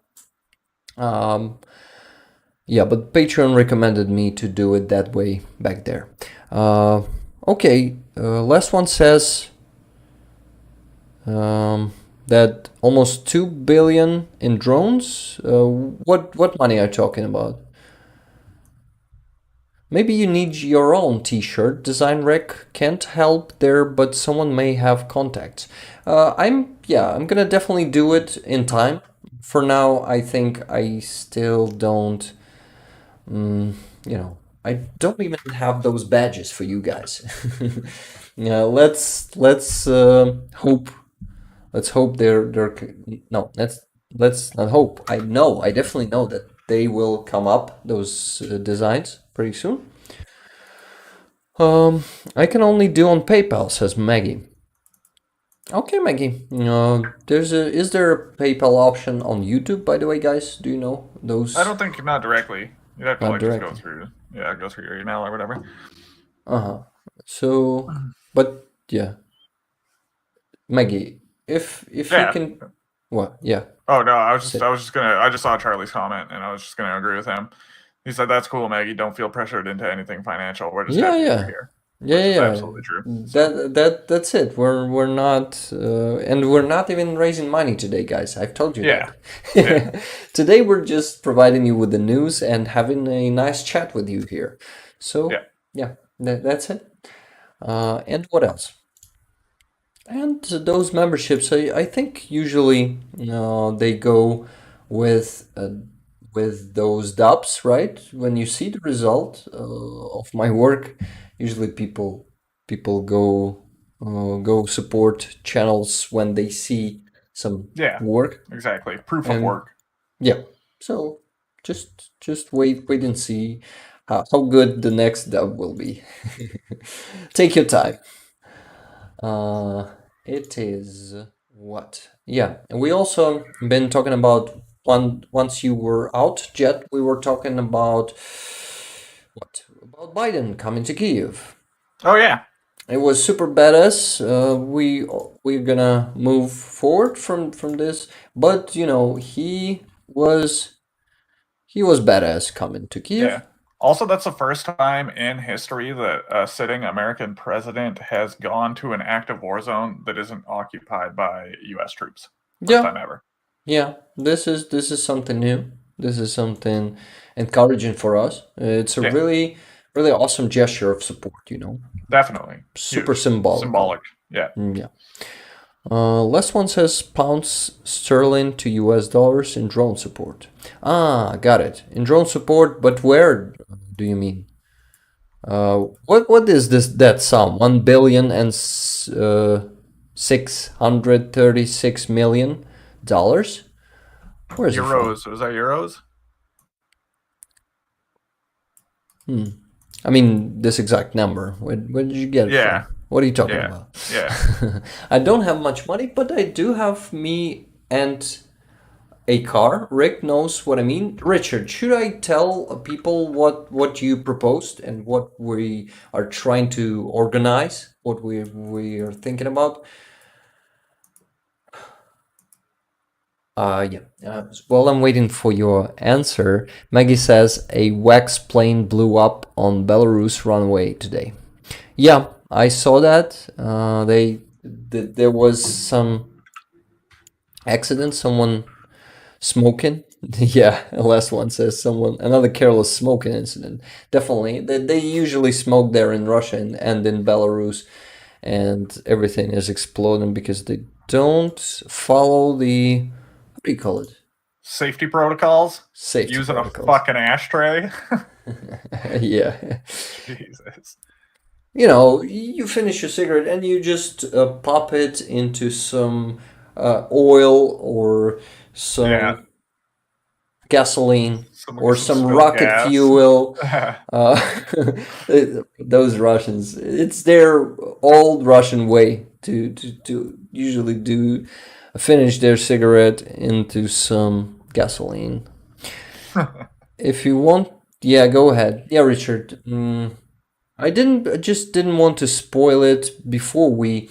Yeah, but Patreon recommended me to do it that way back there. Okay, last one says that almost 2 billion in drones. What money are you talking about? Maybe you need your own t-shirt. Design Rec can't help there, but someone may have contacts. I'm gonna definitely do it in time. For now, I think I still don't, I don't even have those badges for you guys. Yeah, let's hope. Let's hope no. Let's not hope. I definitely know that they will come up, those designs, pretty soon. I can only do on PayPal, says Maggie. Okay, Maggie. Is there a PayPal option on YouTube, by the way, guys? Do you know those? I don't think not directly. You'd have to Not like just go directly. through go through your email or whatever. So, but yeah, Maggie, if you Yeah. can, what? Yeah. Oh no, I was just saw Charlie's comment and I was just gonna agree with him. He said that's cool, Maggie. Don't feel pressured into anything financial. We're just happy you're here. Yeah, Which is yeah, absolutely true. that's it. We're not, and we're not even raising money today, guys. I've told you Yeah. that. Today we're just providing you with the news and having a nice chat with you here. So yeah, that's it. And what else? And those memberships, I think usually they go with those dubs, right? When you see the result of my work, usually people go support channels when they see some Yeah. work. Exactly. Proof of And work. yeah, so just wait and see how good the next dub will be. Take your time. It is what? Yeah, and we also been talking about once you were out, Jet. We were talking about what? About Biden coming to Kyiv. Oh yeah. It was super badass. We're gonna move forward from this, but he was badass coming to Kyiv. Yeah. Also, that's the first time in history that a sitting American president has gone to an active war zone that isn't occupied by U.S. troops. First time ever. Yeah, this is something new. This is something encouraging for us. It's a really awesome gesture of support, Definitely. Super Huge. symbolic. Yeah. Yeah. Last one says pounds sterling to US dollars in drone support. Got it. In drone support, but where do you mean? What is that sum? 1,636,000,000 Where is euros? Was that euros? I mean, this exact number. Where did you get it from? What are you talking about? Yeah. I don't have much money, but I do have me and a car. Rick knows what I mean. Richard, should I tell people what you proposed and what we are trying to organize, what we are thinking about? While I'm waiting for your answer, Maggie says a wax plane blew up on Belarus runway today. Yeah, I saw that. There was some accident, someone smoking. Yeah, the last one says another careless smoking incident. Definitely, they usually smoke there in Russia and in Belarus, and everything is exploding because they don't follow the, what do you call it? Safety protocols. Safety Using protocols. a fucking ashtray. Yeah. Jesus. You know, you finish your cigarette and you just pop it into some oil or some Yeah. gasoline or some spilled rocket gas. fuel. Those Russians, it's their old Russian way to usually finish their cigarette into some gasoline. If you want, yeah, go ahead. Yeah, Richard. I just didn't want to spoil it before we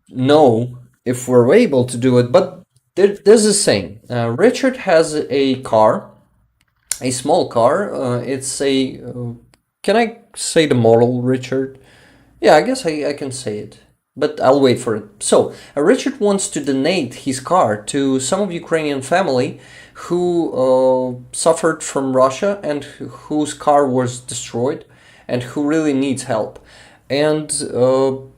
know if we're able to do it. But there's a saying. Richard has a car, a small car. It's a. Can I say the model, Richard? Yeah, I guess I can say it, but I'll wait for it. So, Richard wants to donate his car to some of Ukrainian family who suffered from Russia and whose car was destroyed and who really needs help. And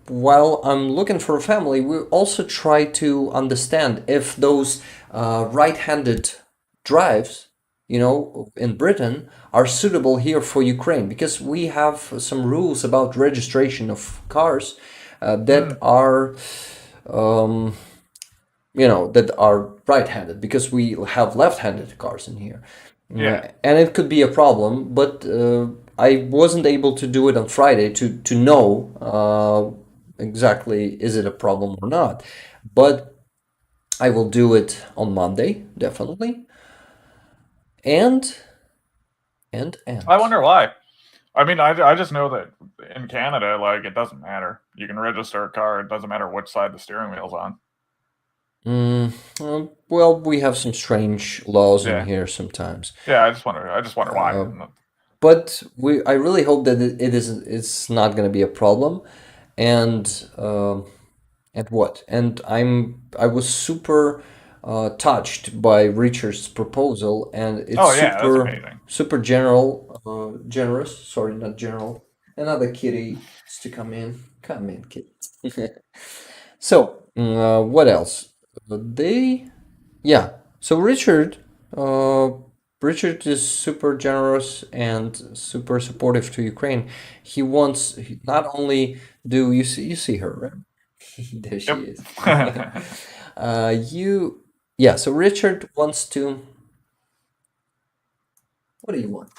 while I'm looking for a family, we also try to understand if those right-handed drives, you know, in Britain are suitable here for Ukraine, because we have some rules about registration of cars that are, you know, that are right-handed, because we have left-handed cars in here. Yeah. And it could be a problem, but I wasn't able to do it on Friday to know exactly is it a problem or not. But I will do it on Monday, definitely. And I wonder why. I mean, I just know that in Canada, like, it doesn't matter. You can register a car. It doesn't matter which side the steering wheel's on. well, we have some strange laws Yeah. in here sometimes. Yeah, I just wonder why. But I really hope that it's not going to be a problem. And what? And I was super touched by Richard's proposal, and it's Oh yeah, that's amazing. super generous. Sorry, not general. Another kitty is to come in. Come in, kitty. So, what else? Yeah. So Richard is super generous and super supportive to Ukraine. Not only do you see her, right? There she is. So Richard wants to. What do you want?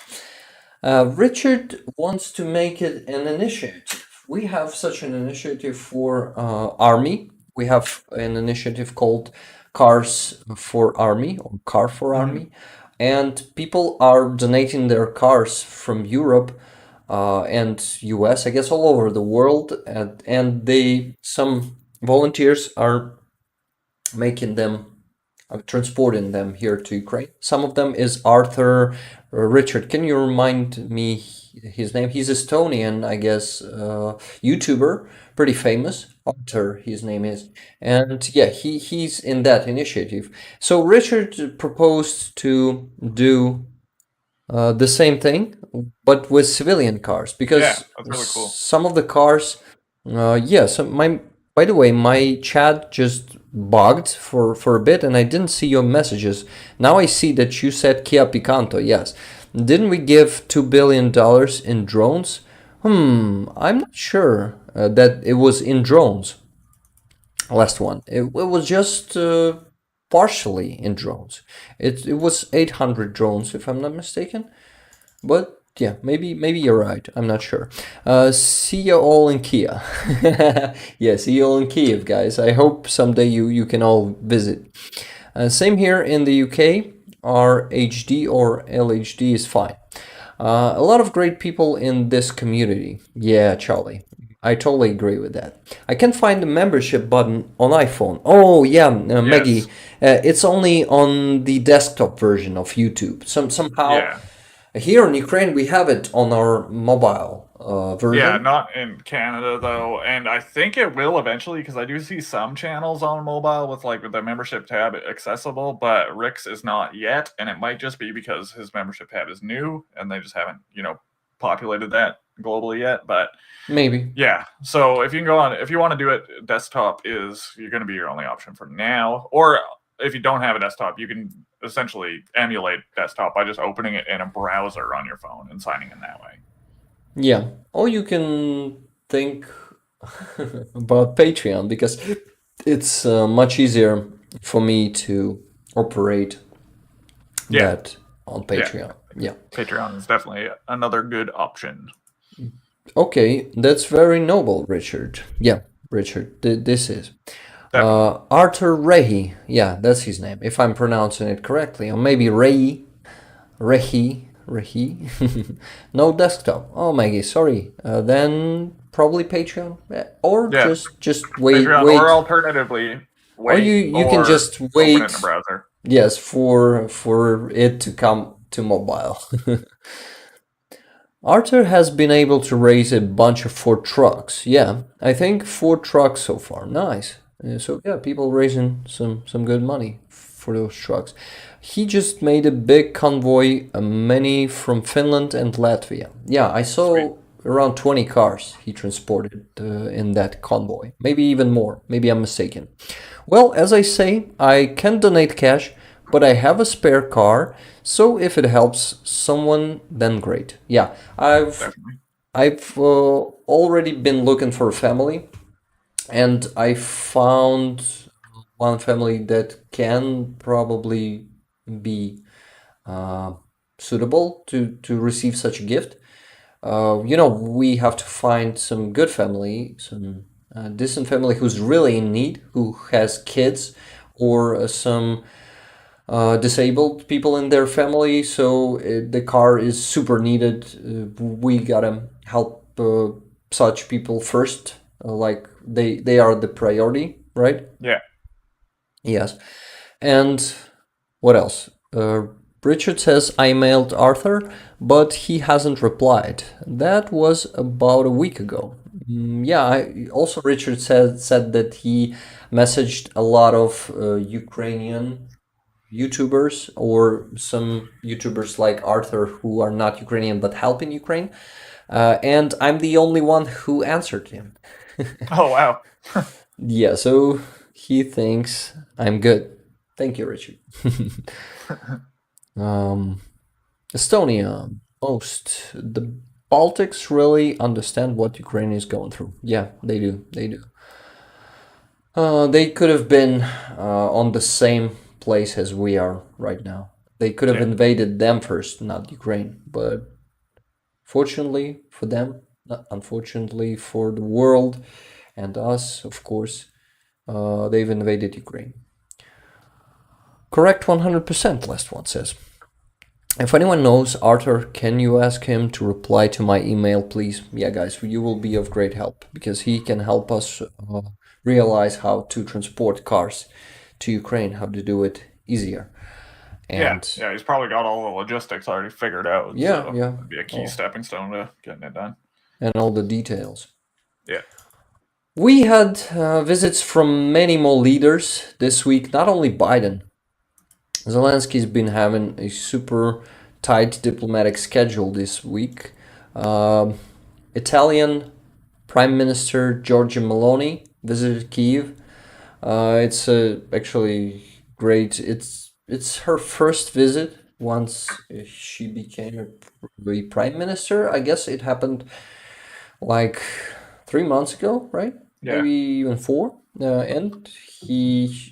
Richard wants to make it an initiative. We have such an initiative for Army. We have an initiative called Cars for Army or Car for Army, and people are donating their cars from Europe and US, I guess, all over the world, and some volunteers are making them, transporting them here to Ukraine. Some of them is Arthur. Richard, can you remind me his name? He's Estonian, I guess, YouTuber, pretty famous. Arthur, his name is, and yeah, he's in that initiative. So Richard proposed to do the same thing, but with civilian cars, because Yeah, that's really cool. some of the cars, by the way, my chat just bugged for a bit and I didn't see your messages. Now I see that you said Kia Picanto, yes. Didn't we give $2 billion in drones? I'm not sure that it was in drones. Last one. It was just partially in drones. It was 800 drones, if I'm not mistaken. But yeah, maybe you're right. I'm not sure. See you all in Kia. Yeah, see you all in Kiev, guys. I hope someday you can all visit. Same here in the UK. Our HD or LHD is fine. A lot of great people in this community. Yeah, Charlie. I totally agree with that. I can't find the membership button on iPhone. Oh yeah, Maggie. It's only on the desktop version of YouTube. Somehow. Yeah. Here in Ukraine, we have it on our mobile version. Yeah, not in Canada though, and I think it will eventually because I do see some channels on mobile with the membership tab accessible, but Rick's is not yet, and it might just be because his membership tab is new and they just haven't, populated that globally yet. But Maybe. yeah, so if you can go on, if you want to do it, desktop is you're going to be your only option for now. Or if you don't have a desktop, you can essentially emulate desktop by just opening it in a browser on your phone and signing in that way. Yeah. Or you can think about Patreon because it's much easier for me to operate Yeah. that on Patreon. Yeah. Patreon is definitely another good option. Okay, that's very noble, Richard. Yeah, Richard, this is. Definitely. Arthur Rehi. Yeah, that's his name, if I'm pronouncing it correctly. Or maybe Rehi. No desktop. Oh, Maggie, sorry. Then probably Patreon. Or Yeah. just wait. Patreon, wait. or alternatively, wait. you can or just open wait. it in a browser. Yes, for it to come to mobile. Arthur has been able to raise a bunch of Ford trucks. Yeah, I think 4 trucks so far. Nice. So yeah, people raising some good money for those trucks. He just made a big convoy, many from Finland and Latvia. Yeah, I saw Sweet. around 20 cars he transported in that convoy. Maybe even more. Maybe I'm mistaken. Well, as I say, I can donate cash, but I have a spare car, so if it helps someone, then great. Yeah, Definitely. I've already been looking for a family, and I found one family that can probably be suitable to receive such a gift. We have to find some good family, some decent family who's really in need, who has kids or some disabled people in their family. So the car is super needed. We gotta help such people first. Like they are the priority, right? Yeah. Yes. And what else? Richard says, I mailed Arthur, but he hasn't replied. That was about a week ago. Also Richard said that he messaged a lot of Ukrainian YouTubers or some YouTubers like Arthur who are not Ukrainian but help in Ukraine. And I'm the only one who answered him. Oh wow. Yeah, so he thinks I'm good. Thank you, Richard. Estonia, most. The Baltics really understand what Ukraine is going through. Yeah, they do. They do. They could have been on the same place as we are right now. They could have Yeah. invaded them first, not Ukraine. But fortunately for them, not unfortunately for the world and us, of course, they've invaded Ukraine. Correct 100%, last one says. If anyone knows Arthur, can you ask him to reply to my email, please? Yeah, guys, you will be of great help because he can help us realize how to transport cars to Ukraine, how to do it easier. And Yeah, he's probably got all the logistics already figured out. Yeah, so yeah. It'd be a key stepping stone to getting it done. and all the details. Yeah. We had visits from many more leaders this week, not only Biden. Zelensky's been having a super tight diplomatic schedule this week. Italian Prime Minister Giorgia Meloni visited Kyiv. It's actually great. It's her first visit once she became a prime minister. I guess it happened like 3 months ago, right? Yeah. Maybe even 4. And she's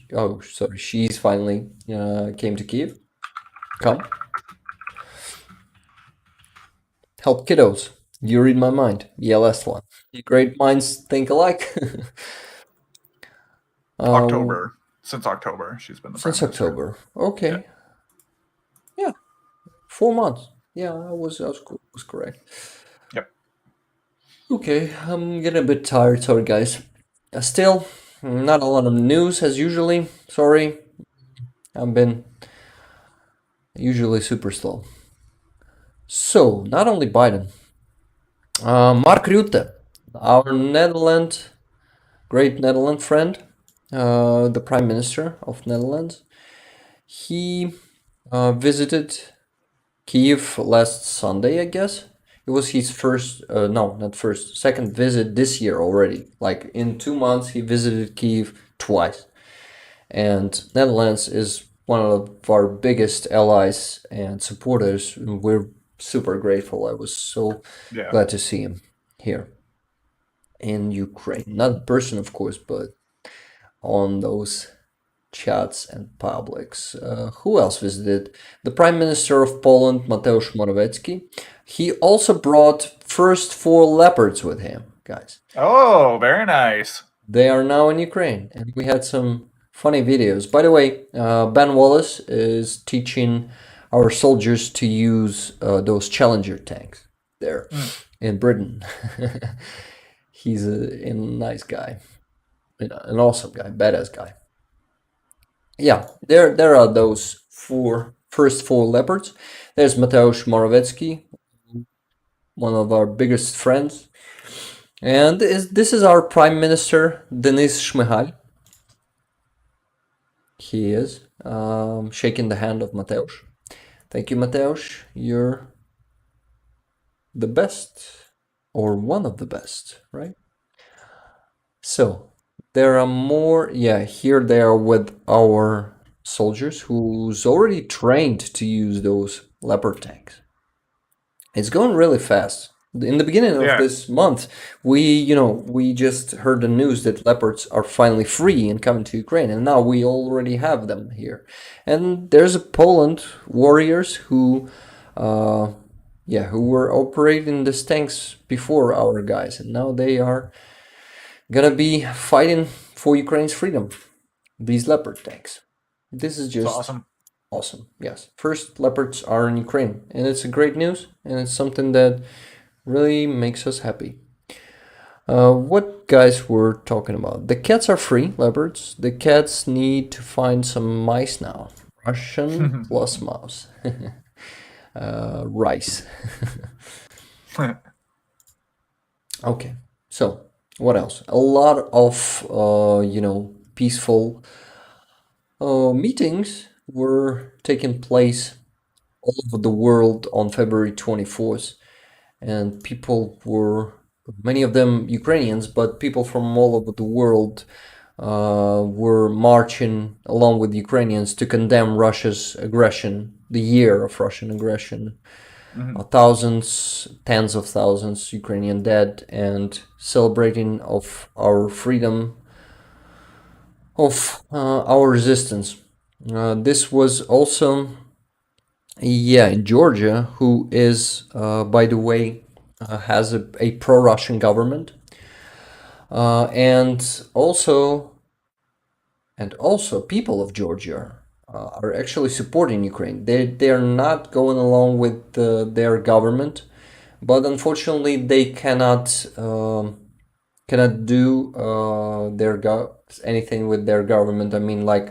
finally came to Kyiv. Come. Help kiddos. You read my mind. Yeah, last one. Great minds think alike. October. Since October, she's been the prime Since minister. October. Okay. Yeah. 4 months. Yeah, I was correct. Yep. Okay, I'm getting a bit tired. Sorry, guys. Still, not a lot of news as usually. Sorry. I've been usually super slow. So, not only Biden. Mark Rutte, our great Netherlands friend, the Prime Minister of Netherlands, he visited Kiev last Sunday, I guess. It was his first, no, not first, second visit this year already. Like in 2 months, he visited Kiev twice. And Netherlands is one of our biggest allies and supporters. We're super grateful. I was so Yeah. glad to see him here in Ukraine. Not in person, of course, but on those chats and publics. Who else visited? The Prime Minister of Poland, Mateusz Morawiecki. He also brought first 4 leopards with him, guys. Oh, very nice. They are now in Ukraine, and we had some funny videos. By the way, Ben Wallace is teaching our soldiers to use those Challenger tanks there in Britain. He's a nice guy, an awesome guy, badass guy. Yeah, there are those first 4 leopards. There's Mateusz Morawiecki, one of our biggest friends. And this is our Prime Minister, Denis Shmyhal. He is shaking the hand of Mateusz. Thank you, Mateusz. You're the best, or one of the best, right? So, there are more. Yeah, here they are with our soldiers who's already trained to use those leopard tanks. It's going really fast. In the beginning of Yeah. this month, we just heard the news that leopards are finally free and coming to Ukraine, and now we already have them here. And there's a Poland warriors who were operating these tanks before our guys, and now they are gonna be fighting for Ukraine's freedom. These leopard tanks. This is It's just awesome. awesome. Yes, first leopards are in Ukraine, and it's a great news, and it's something that really makes us happy. What guys were talking about? The cats are free, leopards. The cats need to find some mice now. Russian plus mouse. Rice. Okay, so what else? A lot of peaceful meetings were taking place all over the world on February 24th, and people were, many of them Ukrainians, but people from all over the world were marching along with Ukrainians to condemn Russia's aggression, the year of Russian aggression. Thousands, tens of thousands Ukrainian dead, and celebrating of our freedom, of our resistance. This was also, in Georgia, who is, by the way, has a pro-Russian government, and also people of Georgia are actually supporting Ukraine. They are not going along with their government, but unfortunately they cannot do anything with their government. I mean, like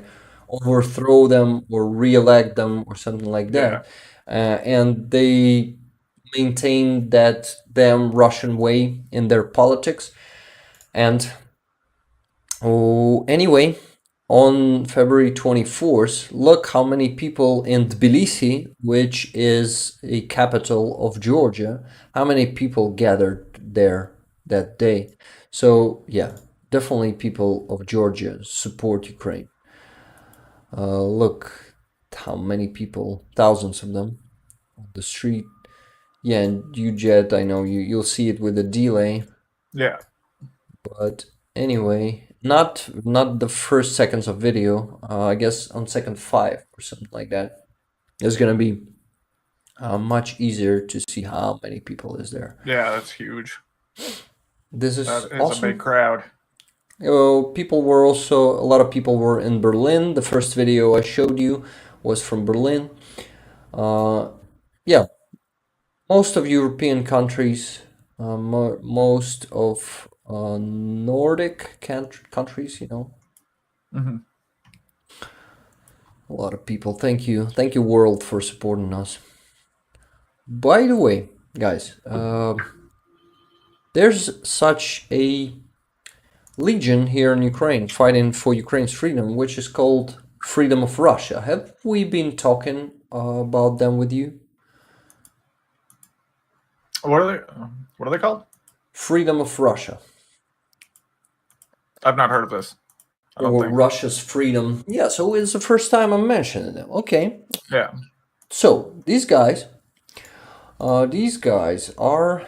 overthrow them or re-elect them or something like that. And they maintain that damn Russian way in their politics. And anyway, on February 24th, look how many people in Tbilisi, which is a capital of Georgia, how many people gathered there that day. So yeah, definitely people of Georgia support Ukraine. Look how many people, thousands of them on the street. Yeah, and UJet, I know you'll see it with a delay. Yeah. But anyway, not the first seconds of video. I guess on second 5 or something like that. It's gonna be much easier to see how many people is there. Yeah, that's huge. This is That is awesome. a big crowd. A lot of people were in Berlin. The first video I showed you was from Berlin. Yeah, most of European countries, most of Nordic countries, Mm-hmm. a lot of people. Thank you, world, for supporting us. By the way, guys, there's such a legion here in Ukraine fighting for Ukraine's freedom, which is called Freedom of Russia. Have we been talking about them with you? What are they? What are they called? Freedom of Russia. I've not heard of this. I don't Or think. Russia's freedom. Yeah, so it's the first time I'm mentioning them. Okay. Yeah. So these guys are.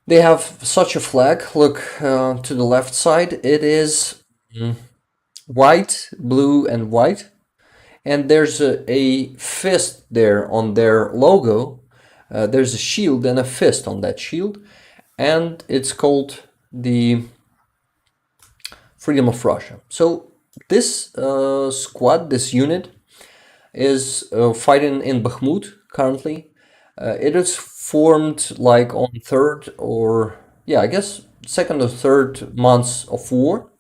They have such a flag. Look to the left side. It is white, blue, and white. And there's a fist there on their logo. There's a shield and a fist on that shield. And it's called the Freedom of Russia. So this squad, this unit, is fighting in Bakhmut currently. It is formed like on second or third months of war.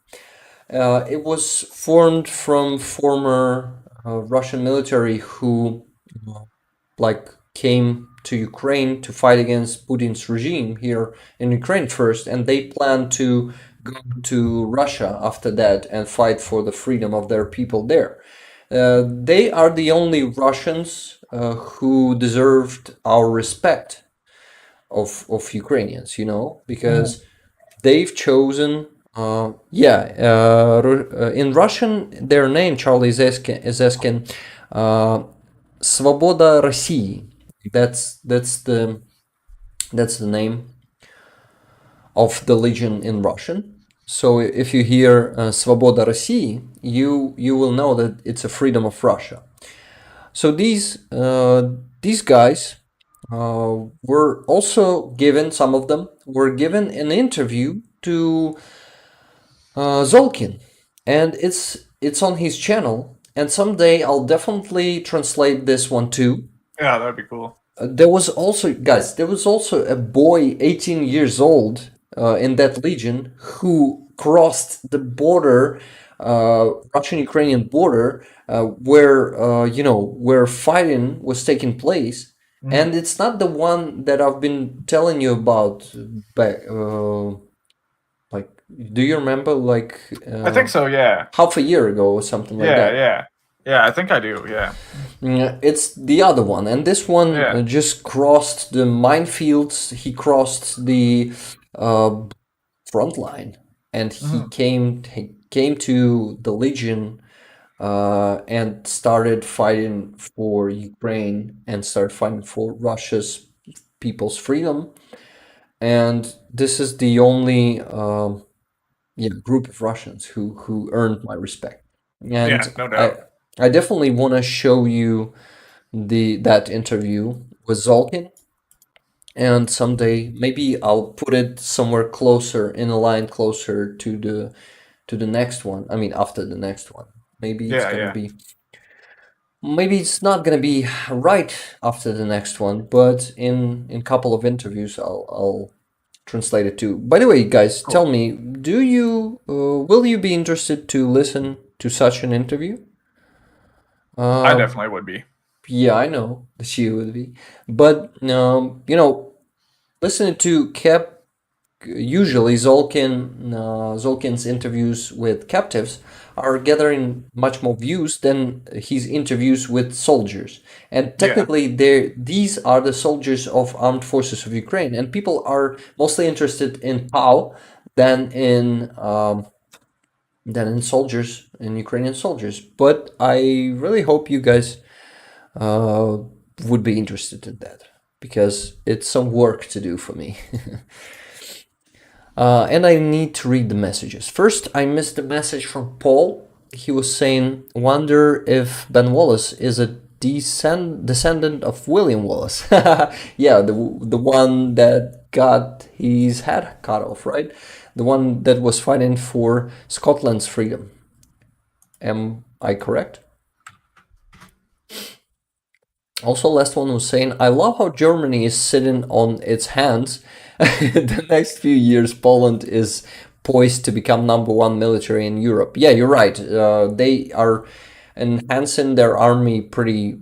It was formed from former Russian military who came to Ukraine to fight against Putin's regime here in Ukraine first, and they plan to go to Russia after that and fight for the freedom of their people there. They are the only Russians who deserved our respect of Ukrainians, because they've chosen, in Russian, their name, Charlie is asking, Svoboda России. That's the name of the legion in Russian. So if you hear Svoboda России, you will know that it's a freedom of Russia. So these guys were also given, some of them were given an interview to Zolkin, and it's on his channel. And someday I'll definitely translate this one too. Yeah, that'd be cool. There was also a boy 18 years old in that legion who crossed the border, Russian-Ukrainian border, where fighting was taking place. And it's not the one that I've been telling you about back. Do you remember? I think so. Yeah. Half a year ago or something like that. Yeah. I think I do. Yeah. It's the other one, and this one just crossed the minefields. He crossed the front line, and he came to the Legion and started fighting for Ukraine and started fighting for Russia's people's freedom. And this is the only group of Russians who earned my respect. And no doubt. I definitely want to show you that interview with Zolkin, and someday maybe I'll put it somewhere closer in a line closer to the next one. I mean, after the next one. Maybe it's gonna be. Maybe it's not gonna be right after the next one, but in a couple of interviews, I'll translate it too. By the way, guys, tell me, will you be interested to listen to such an interview? I definitely would be. Yeah, I know that you would be, but listening to usually Zolkin's interviews with captives are gathering much more views than his interviews with soldiers. And technically, these are the soldiers of armed forces of Ukraine, and people are mostly interested in POW than in soldiers, in Ukrainian soldiers. But I really hope you guys would be interested in that, because it's some work to do for me. And I need to read the messages. First, I missed a message from Paul. He was saying, wonder if Ben Wallace is a descendant of William Wallace. Yeah, the one that got his head cut off, right? The one that was fighting for Scotland's freedom. Am I correct? Also, last one was saying, I love how Germany is sitting on its hands. The next few years, Poland is poised to become #1 military in Europe. Yeah, you're right. They are enhancing their army pretty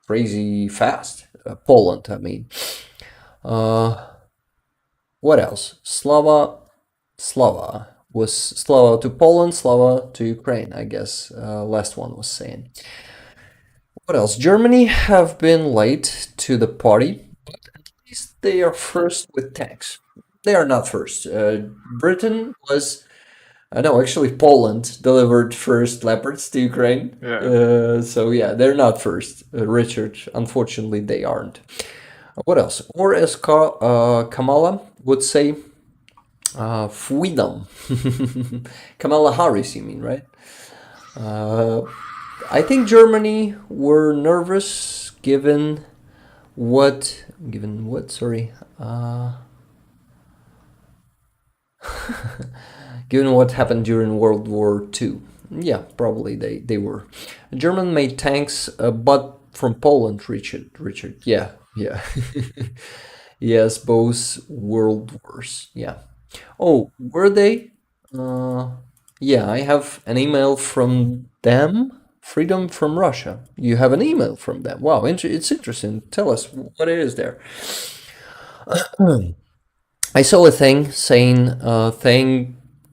crazy fast. Poland, I mean. What else? Slava was Slava to Poland, Slava to Ukraine, I guess. Last one was saying. What else? Germany have been late to the party, but at least they are first with tanks. They are not first. Britain was, no, actually Poland delivered first Leopards to Ukraine. Yeah. So yeah, they're not first. Richard, unfortunately, they aren't. What else? Or as Kamala would say, freedom. Kamala Harris, you mean, right? I think Germany were nervous given what, sorry, given what happened during World War II. Yeah, probably they were. German made tanks, but from Poland, Richard. Yeah. Yes, both world wars. Yeah. Oh, were they? Yeah, I have an email from them. Freedom from Russia. You have an email from them. Wow, it's interesting. Tell us what it is there. I saw a thing saying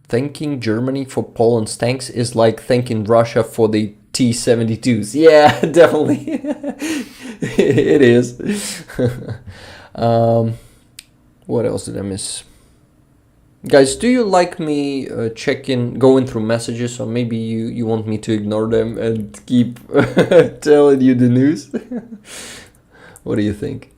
thanking Germany for Poland's tanks is like thanking Russia for the T-72s. Yeah, definitely. It is. What else did I miss? Guys, do you like me going through messages, or maybe you want me to ignore them and keep telling you the news? What do you think?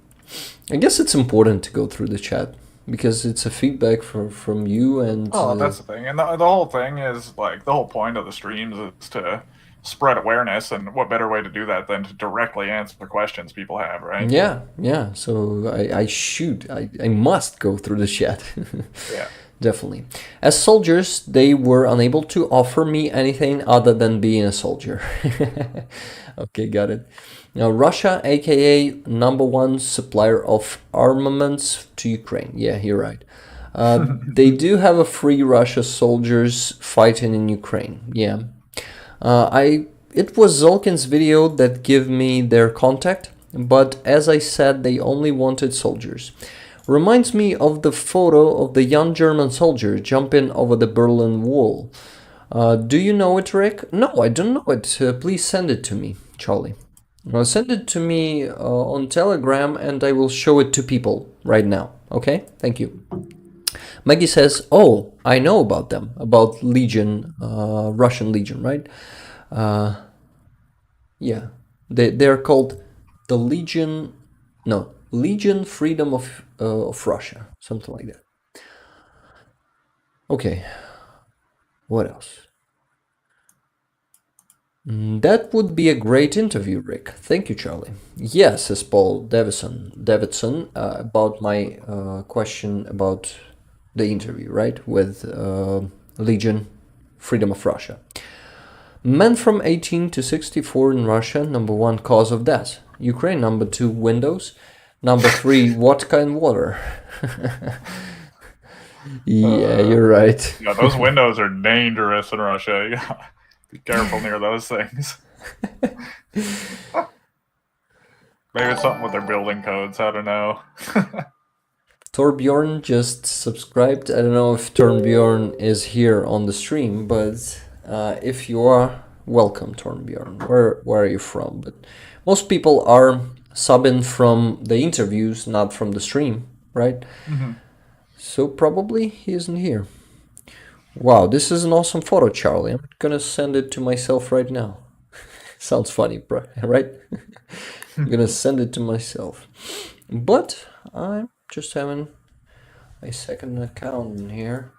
I guess it's important to go through the chat because it's a feedback from you and. Oh, that's the thing, and the whole thing is like the whole point of the streams is to spread awareness, and what better way to do that than to directly answer the questions people have, right? Yeah. So I must go through the chat. Yeah. Definitely. As soldiers, they were unable to offer me anything other than being a soldier. Okay, got it. Now, Russia, aka #1 supplier of armaments to Ukraine. Yeah, you're right. They do have a free Russia soldiers fighting in Ukraine. Yeah. It was Zolkin's video that gave me their contact, but as I said, they only wanted soldiers. Reminds me of the photo of the young German soldier jumping over the Berlin Wall. Do you know it, Rick? No, I don't know it. Please send it to me, Charlie. Send it to me on Telegram and I will show it to people right now. Okay? Thank you. Maggie says, oh, I know about them. About Legion, Russian Legion, right? Yeah. They're called the Legion... No, Legion Freedom of Russia. Something like that. Okay. What else? That would be a great interview, Rick. Thank you, Charlie. Yes, says Paul Davidson, about my question about the interview, right? With Legion, Freedom of Russia. Men from 18 to 64 in Russia, #1 cause of death. Ukraine, #2 windows. #3 vodka and water. Yeah, you're right. Yeah, those windows are dangerous in Russia. You gotta be careful near those things. Maybe it's something with their building codes. I don't know. Torbjorn just subscribed. I don't know if Torbjorn is here on the stream, but if you are, welcome, Torbjorn. Where are you from? But most people are subbing from the interviews, not from the stream, right? Mm-hmm. So probably he isn't here. Wow, this is an awesome photo, Charlie. I'm gonna send it to myself right now. Sounds funny, right? I'm gonna send it to myself. But I'm just having a second account in here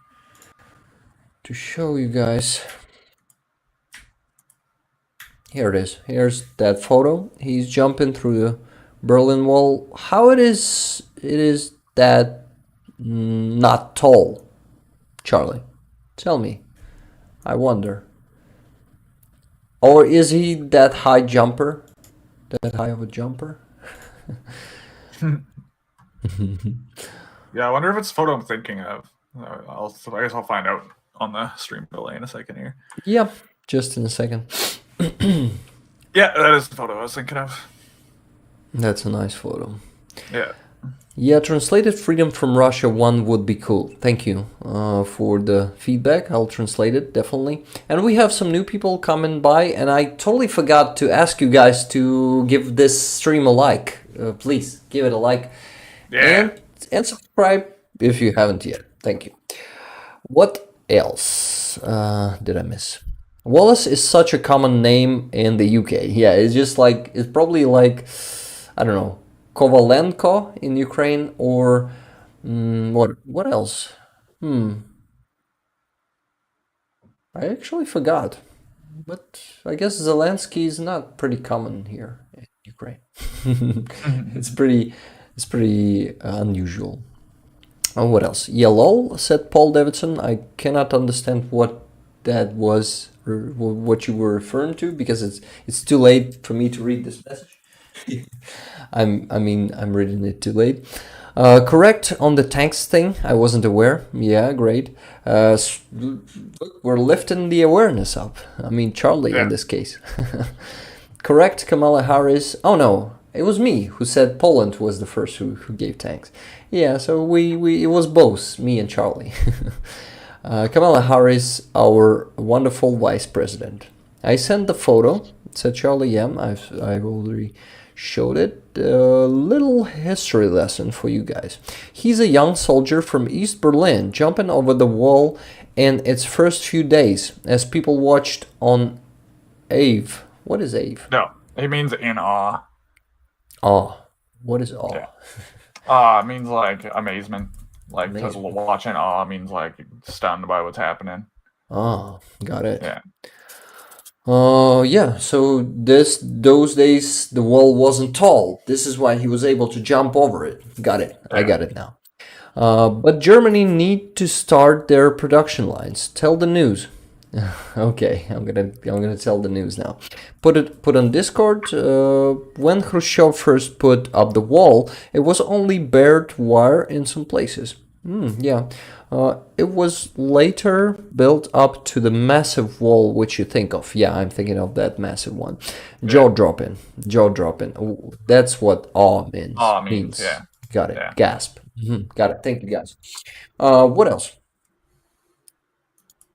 to show you guys. Here it is. Here's that photo. He's jumping through the Berlin Wall. How it is that not tall, Charlie? Tell me. I wonder. Or is he that high jumper? That high of a jumper? Yeah, I wonder if it's the photo I'm thinking of. I guess I'll find out on the stream delay in a second here. Yeah, just in a second. Yeah, that is the photo I was thinking of. That's a nice photo. Yeah. Yeah, translated Freedom from Russia 1 would be cool. Thank you for the feedback. I'll translate it, definitely. And we have some new people coming by, and I totally forgot to ask you guys to give this stream a like. Please, give it a like. Yeah. And subscribe if you haven't yet. Thank you. What else did I miss? Wallace is such a common name in the UK. Yeah, it's just like, it's probably like, I don't know, Kovalenko in Ukraine, or what else? I actually forgot. But I guess Zelensky is not pretty common here in Ukraine. It's pretty unusual. Oh, what else? Yellow, said Paul Davidson. I cannot understand what that was, or what you were referring to, because it's too late for me to read this message. I'm reading it too late. Correct on the tanks thing. I wasn't aware. Yeah, great. Look, we're lifting the awareness up. I mean, Charlie in this case. Correct, Kamala Harris. Oh no, it was me who said Poland was the first who gave tanks. Yeah, so we it was both me and Charlie. Kamala Harris, our wonderful vice president. I sent the photo, said Charlie. Yeah, I've already showed it. A little history lesson for you guys. He's a young soldier from East Berlin jumping over the wall in its first few days as people watched on AVE. What is AVE? No, it means in awe. Awe. What is awe? Yeah. It means like amazement. Like, because watching awe means like stunned by what's happening. Oh, got it. Yeah. Yeah, so those days the wall wasn't tall. This is why he was able to jump over it. Got it. I got it now. But Germany need to start their production lines. Tell the news. Okay, I'm gonna tell the news now. Put on Discord. When Khrushchev first put up the wall, it was only bared wire in some places. Yeah. It was later built up to the massive wall which you think of. Yeah, I'm thinking of that massive one. Jaw-dropping. Jaw-dropping. Ooh, that's what awe means. Awe means, yeah. Got it. Yeah. Gasp. Got it. Thank you, guys. What else?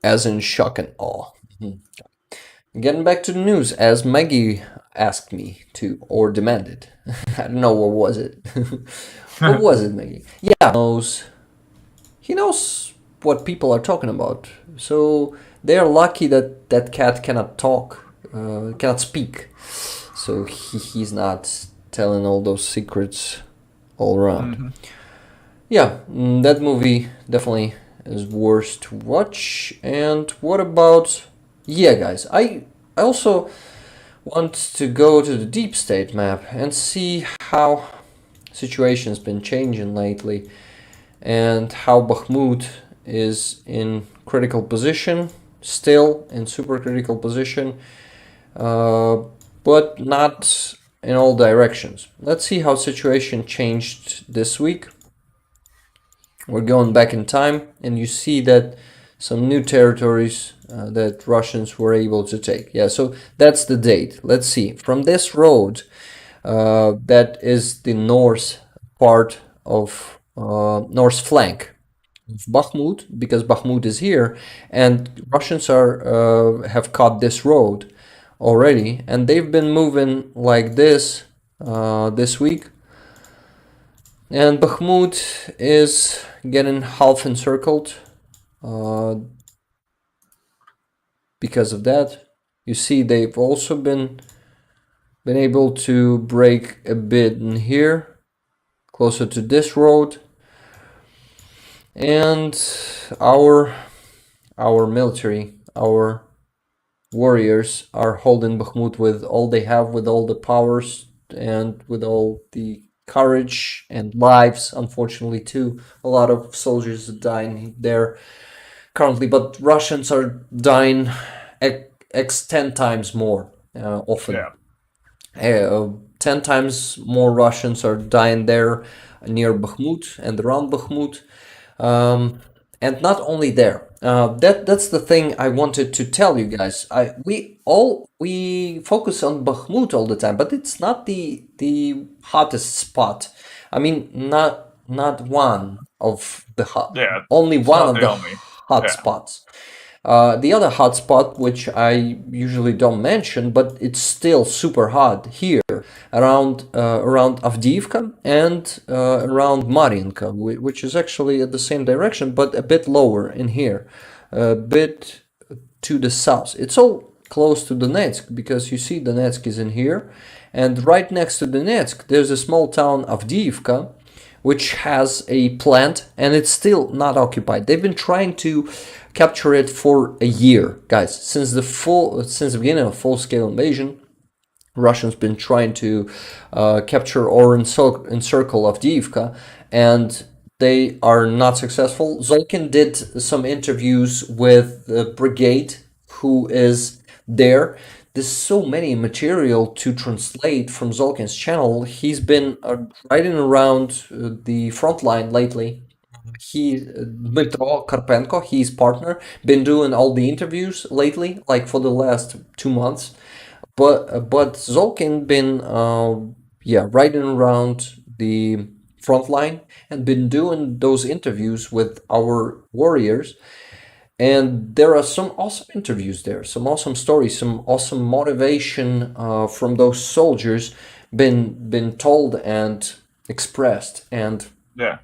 As in shock and awe. Getting back to the news, as Maggie asked me to, or demanded. I don't know, what was it? What was it, Maggie? Yeah, he knows what people are talking about. So they are lucky that that cat cannot talk, cannot speak. So he's not telling all those secrets all around. Yeah, that movie definitely is worth to watch. And what about... Yeah, guys, I also want to go to the deep state map and see how situation's been changing lately, and how Bakhmut is in critical position, still in super critical position, but not in all directions. Let's see how situation changed this week. We're going back in time, and you see that some new territories that Russians were able to take. Yeah, so that's the date. Let's see. From this road, that is the north part of north flank of Bakhmut, because Bakhmut is here, and Russians are have caught this road already, and they've been moving like this this week. And Bakhmut is getting half encircled because of that. You see, they've also been able to break a bit in here, closer to this road. And our military, our warriors are holding Bakhmut with all they have, with all the powers and with all the courage and lives, unfortunately too. A lot of soldiers are dying there currently, but Russians are dying x 10 times more often. Yeah. 10 times more Russians are dying there near Bakhmut and around Bakhmut. And not only there. That's the thing I wanted to tell you guys. We focus on Bakhmut all the time, but it's not the hottest spot I mean, not one of the Yeah, only it's one not of the the only. hot Yeah. spots. The other hot spot, which I usually don't mention, but it's still super hot here, around Avdiivka and around Mariinka, which is actually at the same direction, but a bit lower in here, a bit to the south. It's all close to Donetsk because you see Donetsk is in here, and right next to Donetsk there's a small town Avdiivka, which has a plant and it's still not occupied. They've been trying to capture it for a year, guys, since the beginning of full-scale invasion. Russians been trying to capture or encircle Avdiivka, and they are not successful. Zolkin did some interviews with the brigade who is there. There's so many material to translate from Zolkin's channel. He's been riding around the front line lately. Dmitro Karpenko, his partner, been doing all the interviews lately, like for the last 2 months. But Zolkin been riding around the front line and been doing those interviews with our warriors. And there are some awesome interviews there, some awesome stories, some awesome motivation from those soldiers been told and expressed. And Yeah.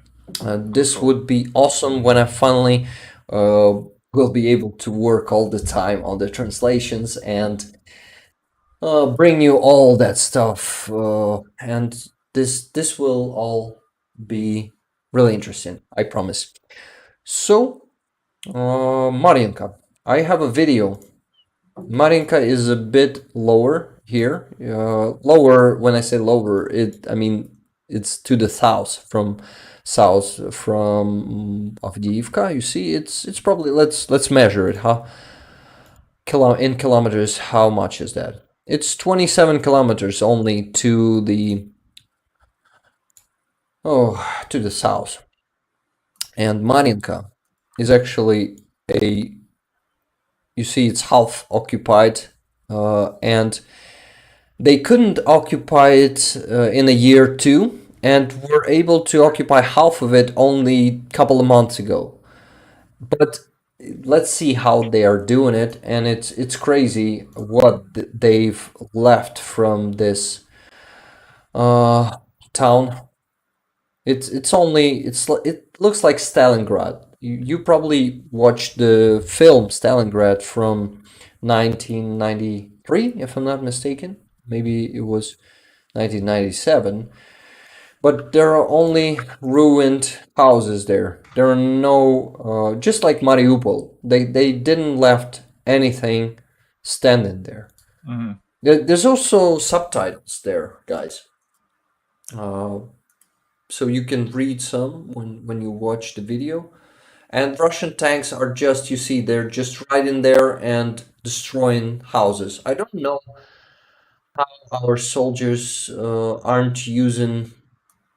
this would be awesome when I finally will be able to work all the time on the translations and bring you all that stuff. And this will all be really interesting, I promise. So, Mariinka, I have a video. Mariinka is a bit lower here. Lower, when I say lower, I mean it's to the south from Avdiivka. You see, it's probably, let's measure it, huh? In kilometers, how much is that? It's 27 kilometers only to the south. And Mariinka is actually you see, it's half occupied, and they couldn't occupy it in a year too, and were able to occupy half of it only a couple of months ago. But let's see how they are doing it, and it's crazy what they've left from this town. It looks like Stalingrad. You probably watched the film Stalingrad from 1993, if I'm not mistaken. Maybe it was 1997. But there are only ruined houses there. There are no, just like Mariupol, they didn't left anything standing there. Hmm. There's also subtitles there, guys. So you can read some when you watch the video. And Russian tanks are just, you see, they're just right in there and destroying houses. I don't know how our soldiers aren't using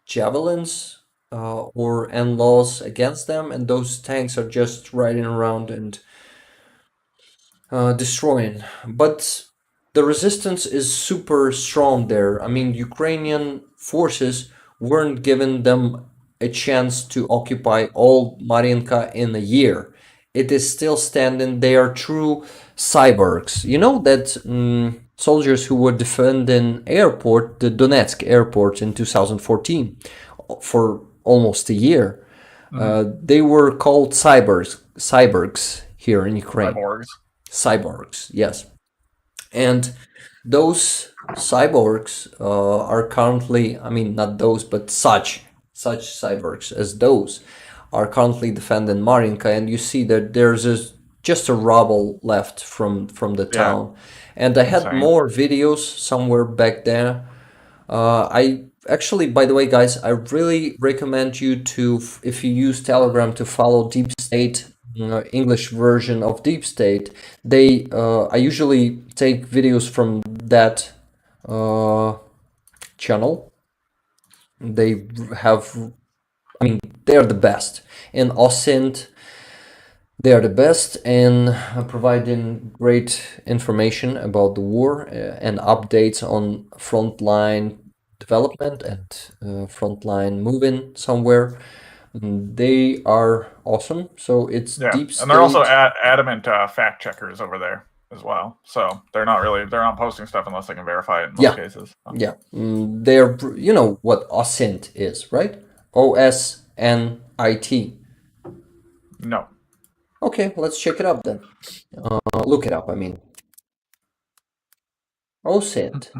javelins or NLAWs against them, and those tanks are just riding around and destroying. But the resistance is super strong there. I mean, Ukrainian forces weren't given them a chance to occupy all Mariinka in a year. It is still standing. They are true cyborgs. You know that soldiers who were defending airport, the Donetsk airport in 2014, for almost a year, they were called cyborgs here in Ukraine. Cyborgs. Cyborgs, yes. And those cyborgs are currently, I mean, not those, but such cyborgs as those are currently defending Mariinka, and you see that there's just a rubble left from the town. And I had Insane. more videos somewhere back there. I actually, by the way, guys, I really recommend you to, if you use Telegram, to follow Deep State, English version of Deep State. I usually take videos from that channel. They have, I mean, they're the best in OSINT. They are the best in providing great information about the war and updates on frontline development and frontline moving somewhere. They are awesome. So it's Yeah, deep and they're also state. adamant fact checkers over there as well. So they're not posting stuff unless they can verify it in most Yeah. cases. So, Yeah, they're, you know what OSINT is, right? OSNIT. no. Okay, let's check it up then. Look it up, I mean. OSINT.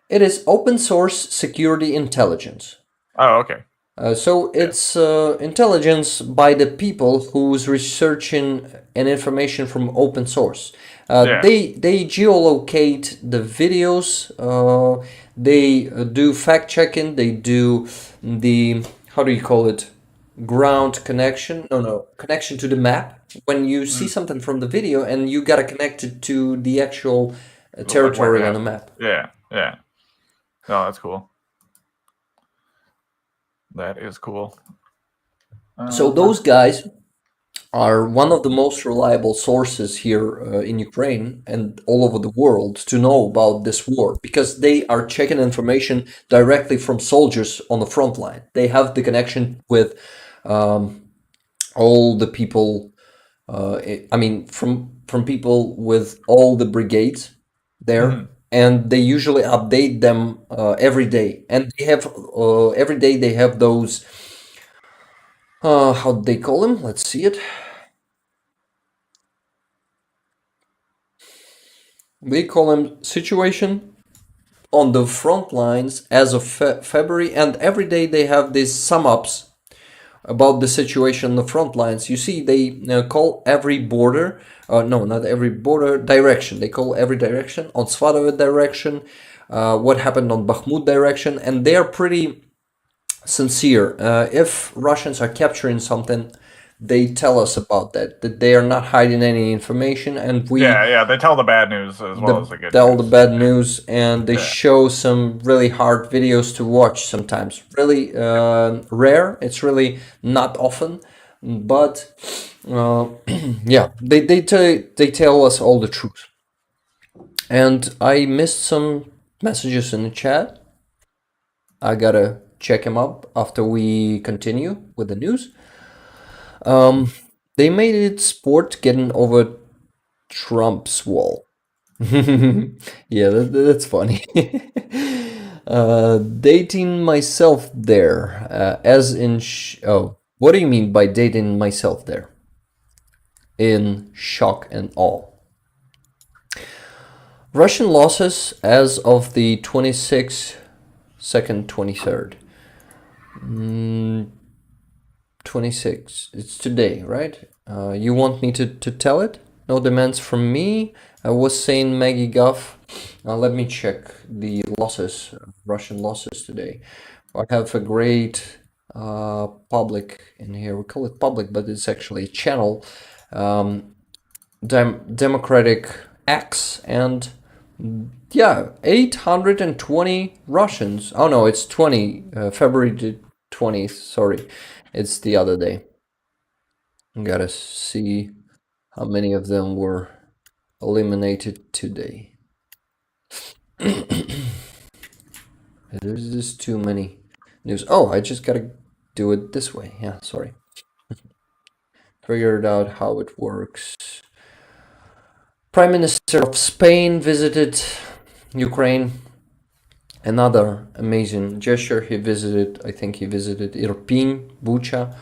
It is open source security intelligence. Oh, okay. So it's intelligence by the people who's researching an information from open source. Yeah. They geolocate the videos. They do fact checking. They do the, how do you call it, ground connection? No, connection to the map. When you see something from the video and you gotta connect it to the actual territory on the map. Yeah. No, that's cool. That is cool. So those guys are one of the most reliable sources here in Ukraine and all over the world to know about this war, because they are checking information directly from soldiers on the front line. They have the connection with all the people. I mean, from people with all the brigades there, and they usually update them every day. And they have every day they have those. How do they call them? Let's see it. They call them situation on the front lines as of February, and every day they have these sum ups about the situation on the front lines. You see, they call every border, no, not every border, direction. They call every direction on Svatove direction, what happened on Bakhmut direction, and they are pretty sincere. If Russians are capturing something, they tell us about that they are not hiding any information, and we they tell the bad news as well as the good tell news. the bad news, and they show some really hard videos to watch sometimes. Really rare. It's really not often, but yeah, they tell us all the truth. And I missed some messages in the chat. I gotta check them up after we continue with the news. They made it sport getting over Trump's wall. Yeah, that's funny. Dating myself there, as in what do you mean by dating myself there? In shock and awe. Russian losses as of the 26th, 2nd, 23rd. 26. It's today, right? You want me to tell it? No demands from me. I was saying Maggie Guff. Let me check the losses, Russian losses today. I have a great public in here. We call it public, but it's actually a channel. Democratic X, and yeah, 820 Russians. Oh no, it's 20. February 20th. Sorry, it's the other day. Gotta see how many of them were eliminated today. There's just too many news. Oh, I just gotta do it this way. Yeah, sorry. Figured out how it works. Prime Minister of Spain visited Ukraine. Another amazing gesture. I think he visited Irpin, Bucha,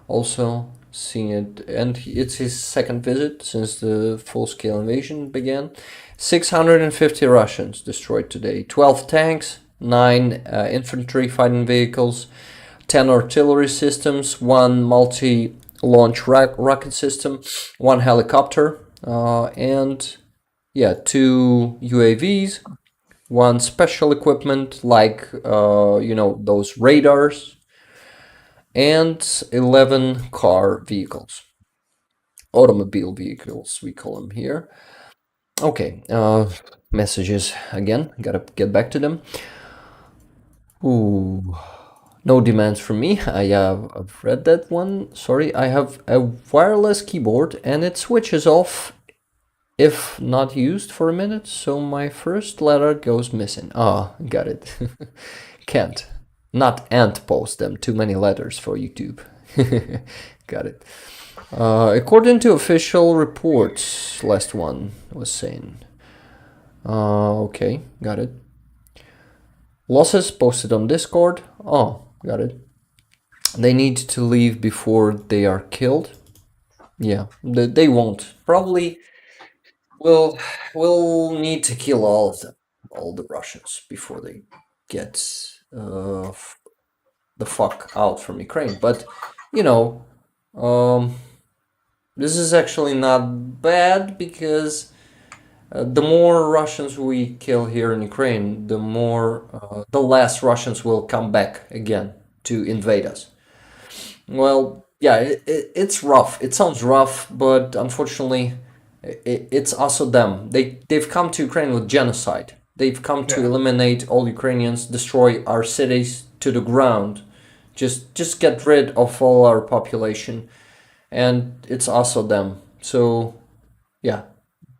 also. Seeing it, and it's his second visit since the full-scale invasion began. 650 Russians destroyed today. 12 tanks, 9 infantry fighting vehicles, 10 artillery systems, 1 multi-launch rocket system, 1 helicopter, and yeah, 2 UAVs, 1 special equipment like those radars, and 11 car vehicles, automobile vehicles, we call them here. Okay, messages again, gotta get back to them. Ooh, no demands from me. I've read that one. Sorry, I have a wireless keyboard and it switches off if not used for a minute, so my first letter goes missing. Ah, got it. Can't. Not and post them. Too many letters for YouTube. Got it. According to official reports, last one was saying. Okay, got it. Losses posted on Discord. Oh, got it. They need to leave before they are killed. Yeah, they won't. Probably we'll need to kill all of them, all the Russians, before they get the fuck out from Ukraine. But, you know, this is actually not bad because the more Russians we kill here in Ukraine, the less Russians will come back again to invade us. Well, yeah, it's rough. It sounds rough, but unfortunately, it's also them. They've come to Ukraine with genocide. They've come to eliminate all Ukrainians, destroy our cities to the ground, just get rid of all our population, and it's also them. So, yeah,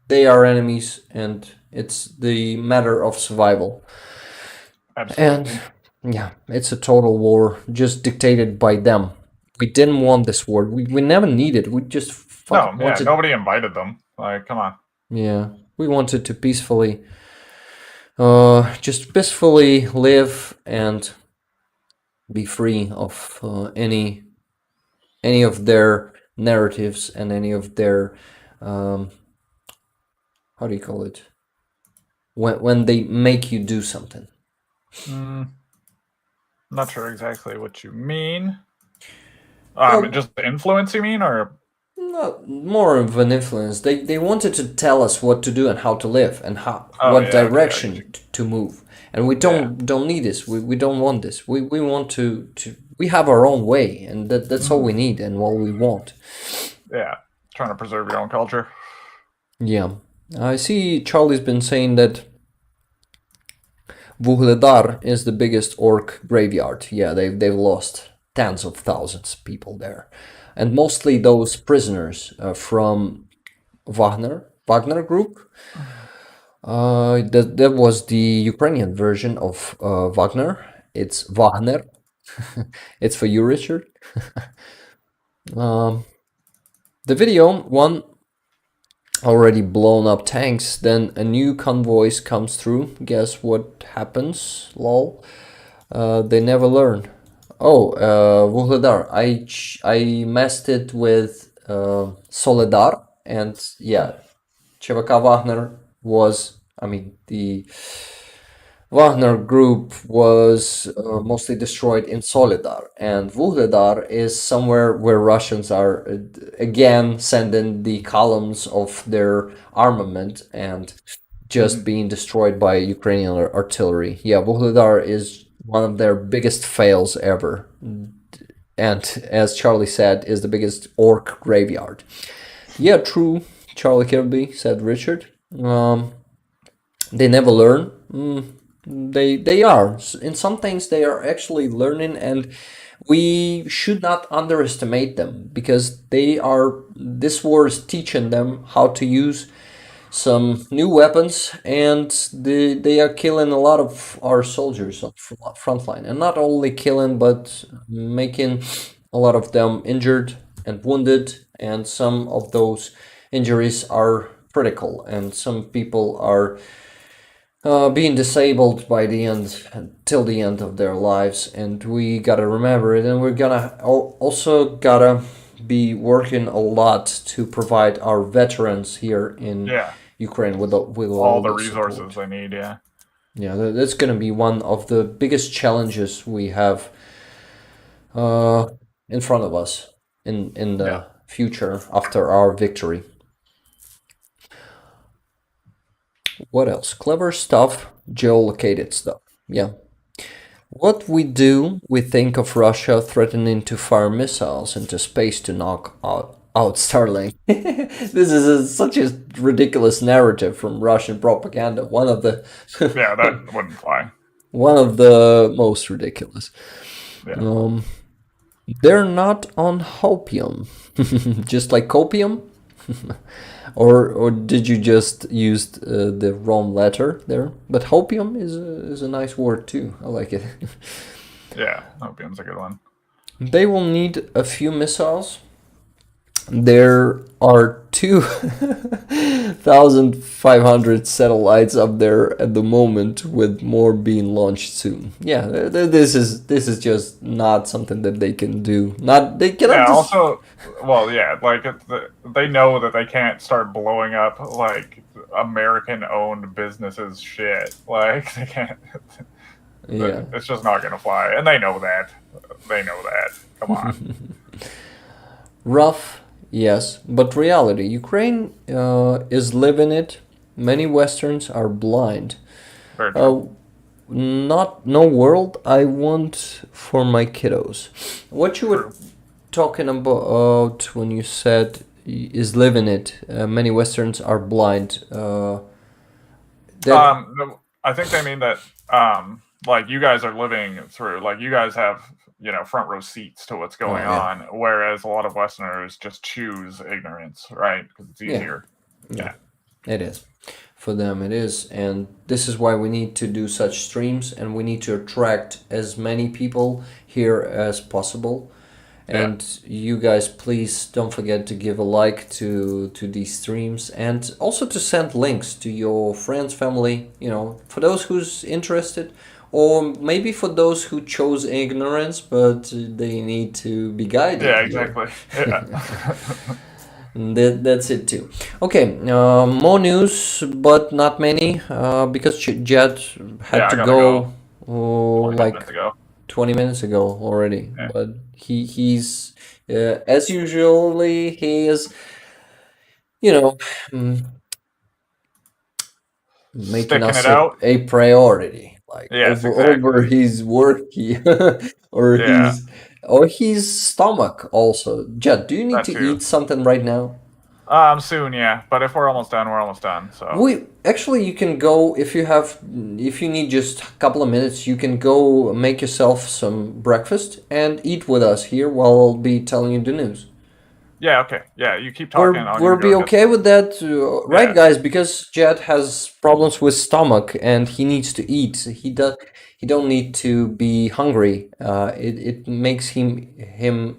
they are enemies, and it's the matter of survival. Absolutely. And yeah, it's a total war, just dictated by them. We didn't want this war. We never needed. We just fucking wanted. Nobody invited them. Like, come on. Yeah, we wanted to peacefully, just peacefully live and be free of any of their narratives and any of their how do you call it? When they make you do something. Not sure exactly what you mean. Well- Just the influence, you mean, or Not more of an influence. They wanted to tell us what to do and how to live and how Oh, what yeah, okay, direction to move. And we don't need this. We don't want this. We want to we have our own way, and that's all we need and all we want. trying to preserve your own culture. Yeah. I see Charlie's been saying that Vuhledar is the biggest orc graveyard. Yeah, they've lost tens of thousands of people there. And mostly those prisoners from Wagner Group. That was the Ukrainian version of Wagner. It's Wagner. It's for you, Richard. The video, one already blown up tanks, then a new convoy comes through. Guess what happens? Lol. They never learn. Oh, Vuhledar. I messed it with Soledar, and yeah, ЧВК Wagner was, the Wagner group was mostly destroyed in Soledar, and Vuhledar is somewhere where Russians are again sending the columns of their armament and just being destroyed by Ukrainian artillery. Yeah, Vuhledar is one of their biggest fails ever, and as Charlie said, is the biggest orc graveyard. Yeah, true, Charlie Kirby, said Richard. They never learn. They are. In some things they are actually learning, and we should not underestimate them, because this war is teaching them how to use some new weapons, and they are killing a lot of our soldiers on front line, and not only killing but making a lot of them injured and wounded, and some of those injuries are critical, and some people are being disabled by the end, till the end of their lives, and we gotta remember it, and we're gonna also gotta be working a lot to provide our veterans here in Ukraine with all the resources support. they need. Yeah, that's gonna be one of the biggest challenges we have in front of us in the future after our victory. What else? Clever stuff, geolocated stuff. Yeah. What we do, we think of Russia threatening to fire missiles into space to knock out Starlink. This is such a ridiculous narrative from Russian propaganda. One of the That wouldn't fly. one of the most ridiculous. Yeah. They're not on hopium, just like copium. Or did you just use the wrong letter there? But hopium is a nice word too. I like it. Yeah, opium's a good one. They will need a few missiles. There are 2,500 satellites up there at the moment, with more being launched soon. Yeah, this is just not something that they can do. They cannot. Yeah. just- Also, well, yeah, like they know that they can't start blowing up like American-owned businesses shit. Like they can't. Yeah. It's just not gonna fly, and they know that. They know that. Come on. Rough, yes, but reality. Ukraine is living it. Many Westerns are blind. Very true. No world I want for my kiddos. What you were talking about when you said is living it. Many Westerns are blind. No, I think they mean that like you guys are living through, like you guys have front row seats to what's going yeah. on, whereas a lot of Westerners just choose ignorance, right? Because it's easier. Yeah. It is. For them it is, and this is why we need to do such streams, and we need to attract as many people here as possible. And you guys, please don't forget to give a like to these streams, and also to send links to your friends, family, for those who's interested, or maybe for those who chose ignorance, but they need to be guided. Yeah, here. exactly. Yeah. That's it too. Okay, more news, but not many, because Jed had I to gotta go, 20 like minutes ago. 20 minutes ago already. Yeah. But he's as usually he is, mm, making Sticking us it out. a priority, like Yes, over exactly. his work, or Yeah. his stomach also. Jed, do you need That to too. eat something right now? Soon, yeah. But if we're almost done, we're almost done. So You can go if you need just a couple of minutes. You can go make yourself some breakfast and eat with us here while I'll be telling you the news. yeah, okay, yeah. You keep talking. We'll be okay with that, right, Yeah. guys? Because Jed has problems with stomach and he needs to eat. He don't need to be hungry. It makes him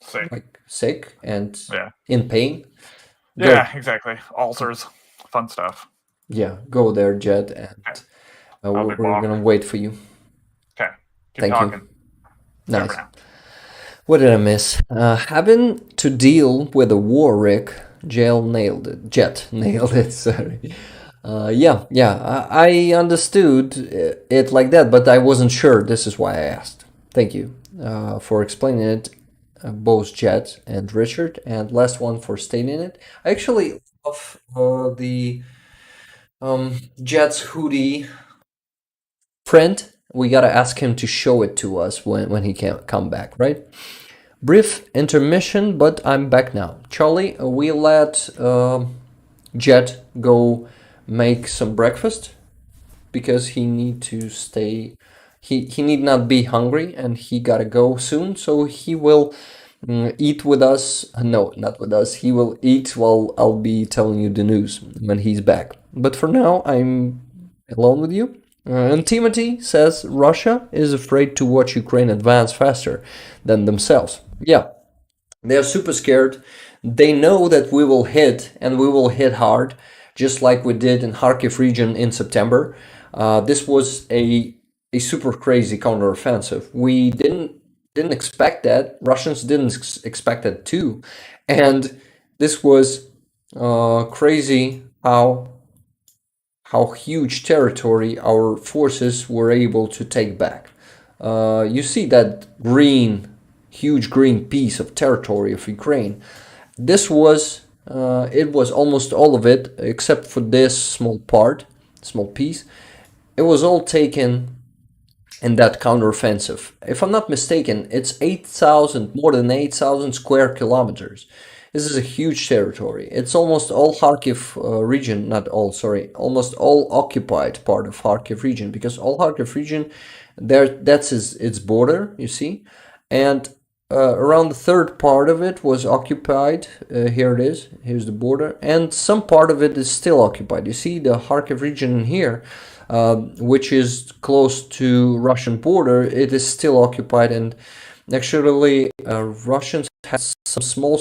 Sick. like sick and Yeah. in pain. Go. Yeah, exactly. Ulcers, fun stuff. Yeah, go there, Jed, and I'll be we're back. gonna wait for you. Okay, keep Thank you. talking. Bye Nice. for now. What did I miss? Having to deal with a war, Rick. Jet nailed it. Sorry. I understood it like that, but I wasn't sure. This is why I asked. Thank you for explaining it, both Jet and Richard, and last one for stating it. I actually love the Jet's hoodie print. We gotta ask him to show it to us when he can come back, right? Brief intermission, but I'm back now. Charlie, we let Jet go make some breakfast because he need to stay. He need not be hungry, and he gotta go soon. So he will eat with us. No, not with us. He will eat while I'll be telling you the news when he's back. But for now, I'm alone with you. And Timothy says Russia is afraid to watch Ukraine advance faster than themselves. Yeah, they're super scared. They know that we will hit, and we will hit hard, just like we did in Kharkiv region in September. This was a super crazy counteroffensive. We didn't expect that. Russians didn't expect that too, and this was crazy how huge territory our forces were able to take back. You see that huge green piece of territory of Ukraine. This was it was almost all of it, except for this small piece. It was all taken in that counteroffensive. If I'm not mistaken, it's more than 8,000 square kilometers. This is a huge territory. It's almost all Kharkiv region, almost all occupied part of Kharkiv region, because all Kharkiv region, that's its border, you see, and around the third part of it was occupied. Here it is. Here's the border, and some part of it is still occupied. You see the Kharkiv region here, which is close to Russian border. It is still occupied, and actually, Russians had some small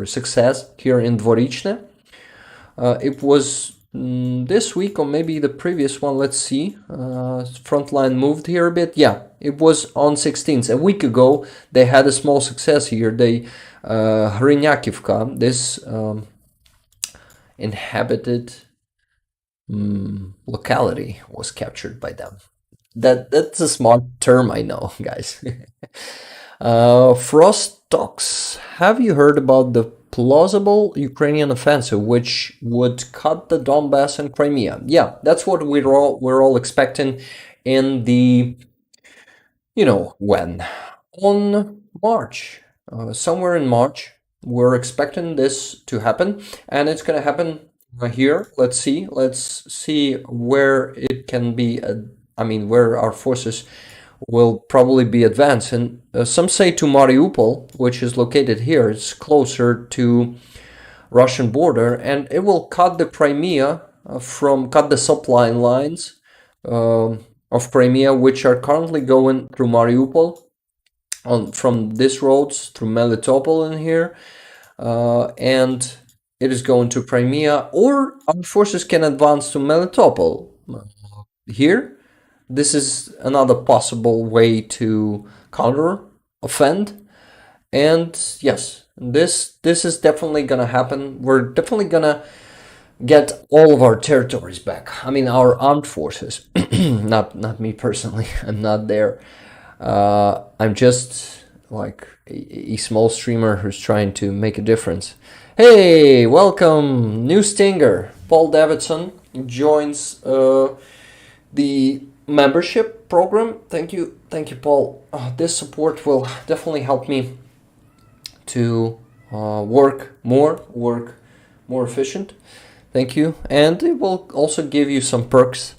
success here in Dvorichne. It was this week or maybe the previous one. Let's see. Front line moved here a bit. Yeah, it was on 16th. A week ago, they had a small success here. They Hrynyakivka, this inhabited locality, was captured by them. That's a smart term, I know, guys. Frost talks. Have you heard about the plausible Ukrainian offensive, which would cut the Donbass and Crimea? Yeah, that's what we're all expecting in the, when? On March, somewhere in March, we're expecting this to happen, and it's gonna happen here. Let's see where it can be. Where our forces will probably be advancing. Some say to Mariupol, which is located here. It's closer to Russian border, and it will cut the Crimea cut the supply lines of Crimea, which are currently going through Mariupol, from these roads through Melitopol in here, and it is going to Crimea, or our forces can advance to Melitopol here. This is another possible way to counter-offend, and yes, this is definitely gonna happen. We're definitely gonna get all of our territories back. Our armed forces, not me personally. I'm not there. I'm just like a small streamer who's trying to make a difference. Hey, welcome, new Stinger. Paul Davidson joins the membership program. Thank you, Paul. This support will definitely help me to work more efficient. Thank you, and it will also give you some perks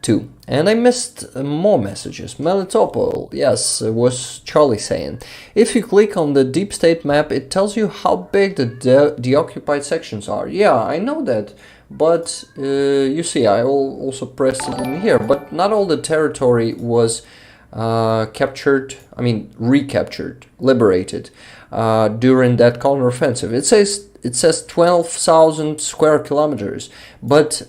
too. And I missed more messages. Melitopol, yes, was Charlie saying. If you click on the deep state map, it tells you how big the occupied sections are. Yeah, I know that. But you see, I also pressed it in here. But not all the territory was captured, recaptured, liberated during that counteroffensive. It says 12,000 square kilometers. But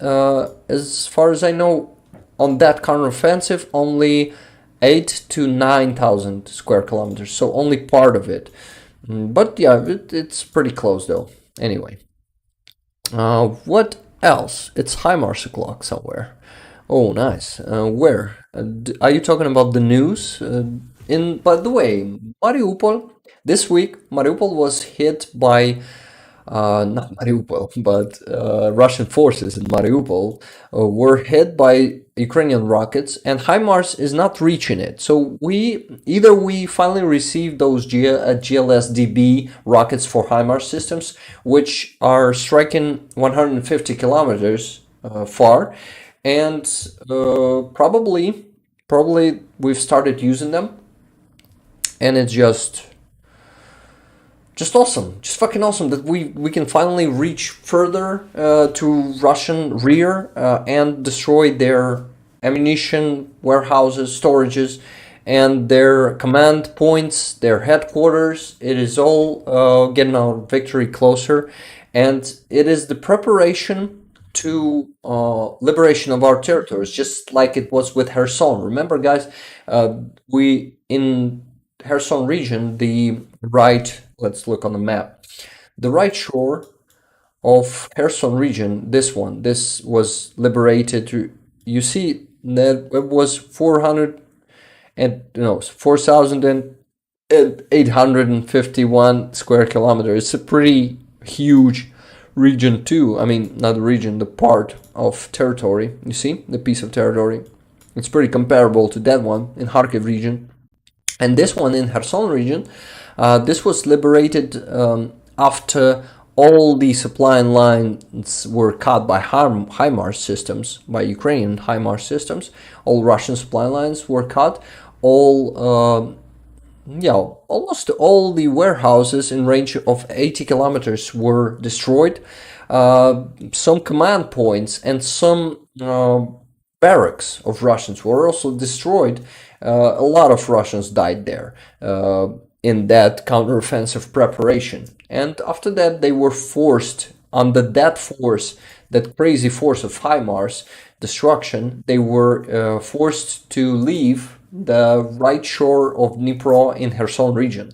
as far as I know, on that counteroffensive, only 8 to 9,000 square kilometers. So only part of it. But yeah, it's pretty close though. Anyway. What else? It's HIMARS o'clock somewhere. Oh, nice. Where? Are you talking about the news? By the way, Mariupol, this week, Mariupol was hit by, not Mariupol, but Russian forces in Mariupol were hit by Ukrainian rockets, and HIMARS is not reaching it. So we finally received those GLSDB rockets for HIMARS systems, which are striking 150 kilometers far, and probably we've started using them, and it's just awesome, just fucking awesome that we can finally reach further to Russian rear and destroy their ammunition warehouses, storages, and their command points, their headquarters. It is all getting our victory closer, and it is the preparation to liberation of our territories, just like it was with Kherson. Remember, guys, we in Kherson region, let's look on the map. The right shore of Kherson region, this was liberated. You see that it was 4,851 square kilometers. It's a pretty huge region too. Not the region, the part of territory. You see the piece of territory. It's pretty comparable to that one in Kharkiv region. And this one in Kherson region, this was liberated after all the supply lines were cut by HIMARS systems, by Ukrainian HIMARS systems. All Russian supply lines were cut. All yeah, almost all the warehouses in range of 80 kilometers were destroyed. Some command points and some barracks of Russians were also destroyed. A lot of Russians died there in that counteroffensive preparation. And after that, they were forced, under that force, that crazy force of HIMARS destruction, they were forced to leave the right shore of Dnipro in Kherson region.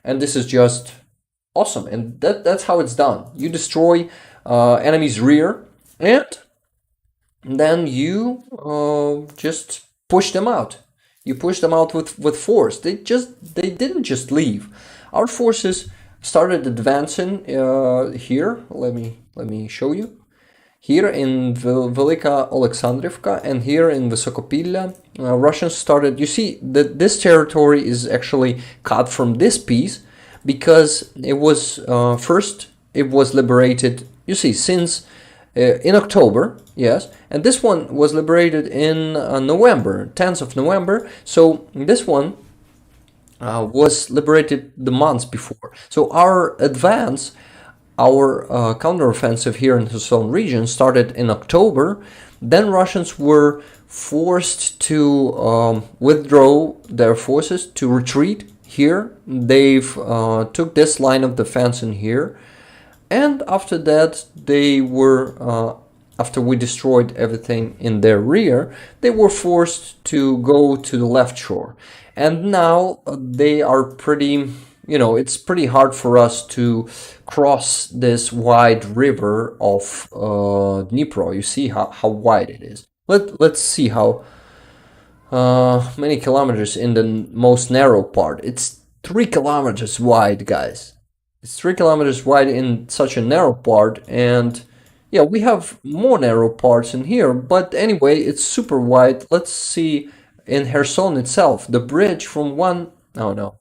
And this is just awesome. And that's how it's done. You destroy enemy's rear, and then you just push them out. You push them out with force. They didn't just leave. Our forces started advancing here. Let me show you. Here in Velika Alexandrivka and here in Vysokopilya, Russians started. You see that this territory is actually cut from this piece because it was first it was liberated. You see, since in October, yes, and this one was liberated in November, 10th of November. So this one was liberated the months before. So our advance, our counteroffensive here in Kherson region started in October. Then Russians were forced to withdraw their forces, to retreat here. They've took this line of defense in here. And after that, they were, after we destroyed everything in their rear, they were forced to go to the left shore. And now they are pretty, it's pretty hard for us to cross this wide river of Dnipro. You see how wide it is. Let's see how many kilometers in the most narrow part. It's 3 kilometers wide, guys. It's 3 kilometers wide in such a narrow part, and yeah, we have more narrow parts in here, but anyway, it's super wide. Let's see in Kherson itself, the bridge from one, oh no,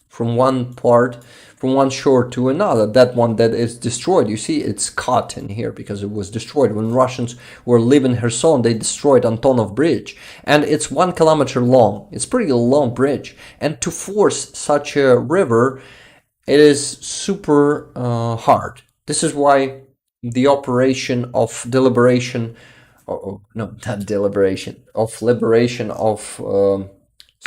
from one part, from one shore to another, that one that is destroyed. You see, it's cut in here because it was destroyed. When Russians were leaving Kherson, they destroyed Antonov Bridge, and it's 1 kilometer long. It's pretty long bridge, and to force such a river, it is super hard. This is why the operation of deliberation, no, not deliberation, of liberation of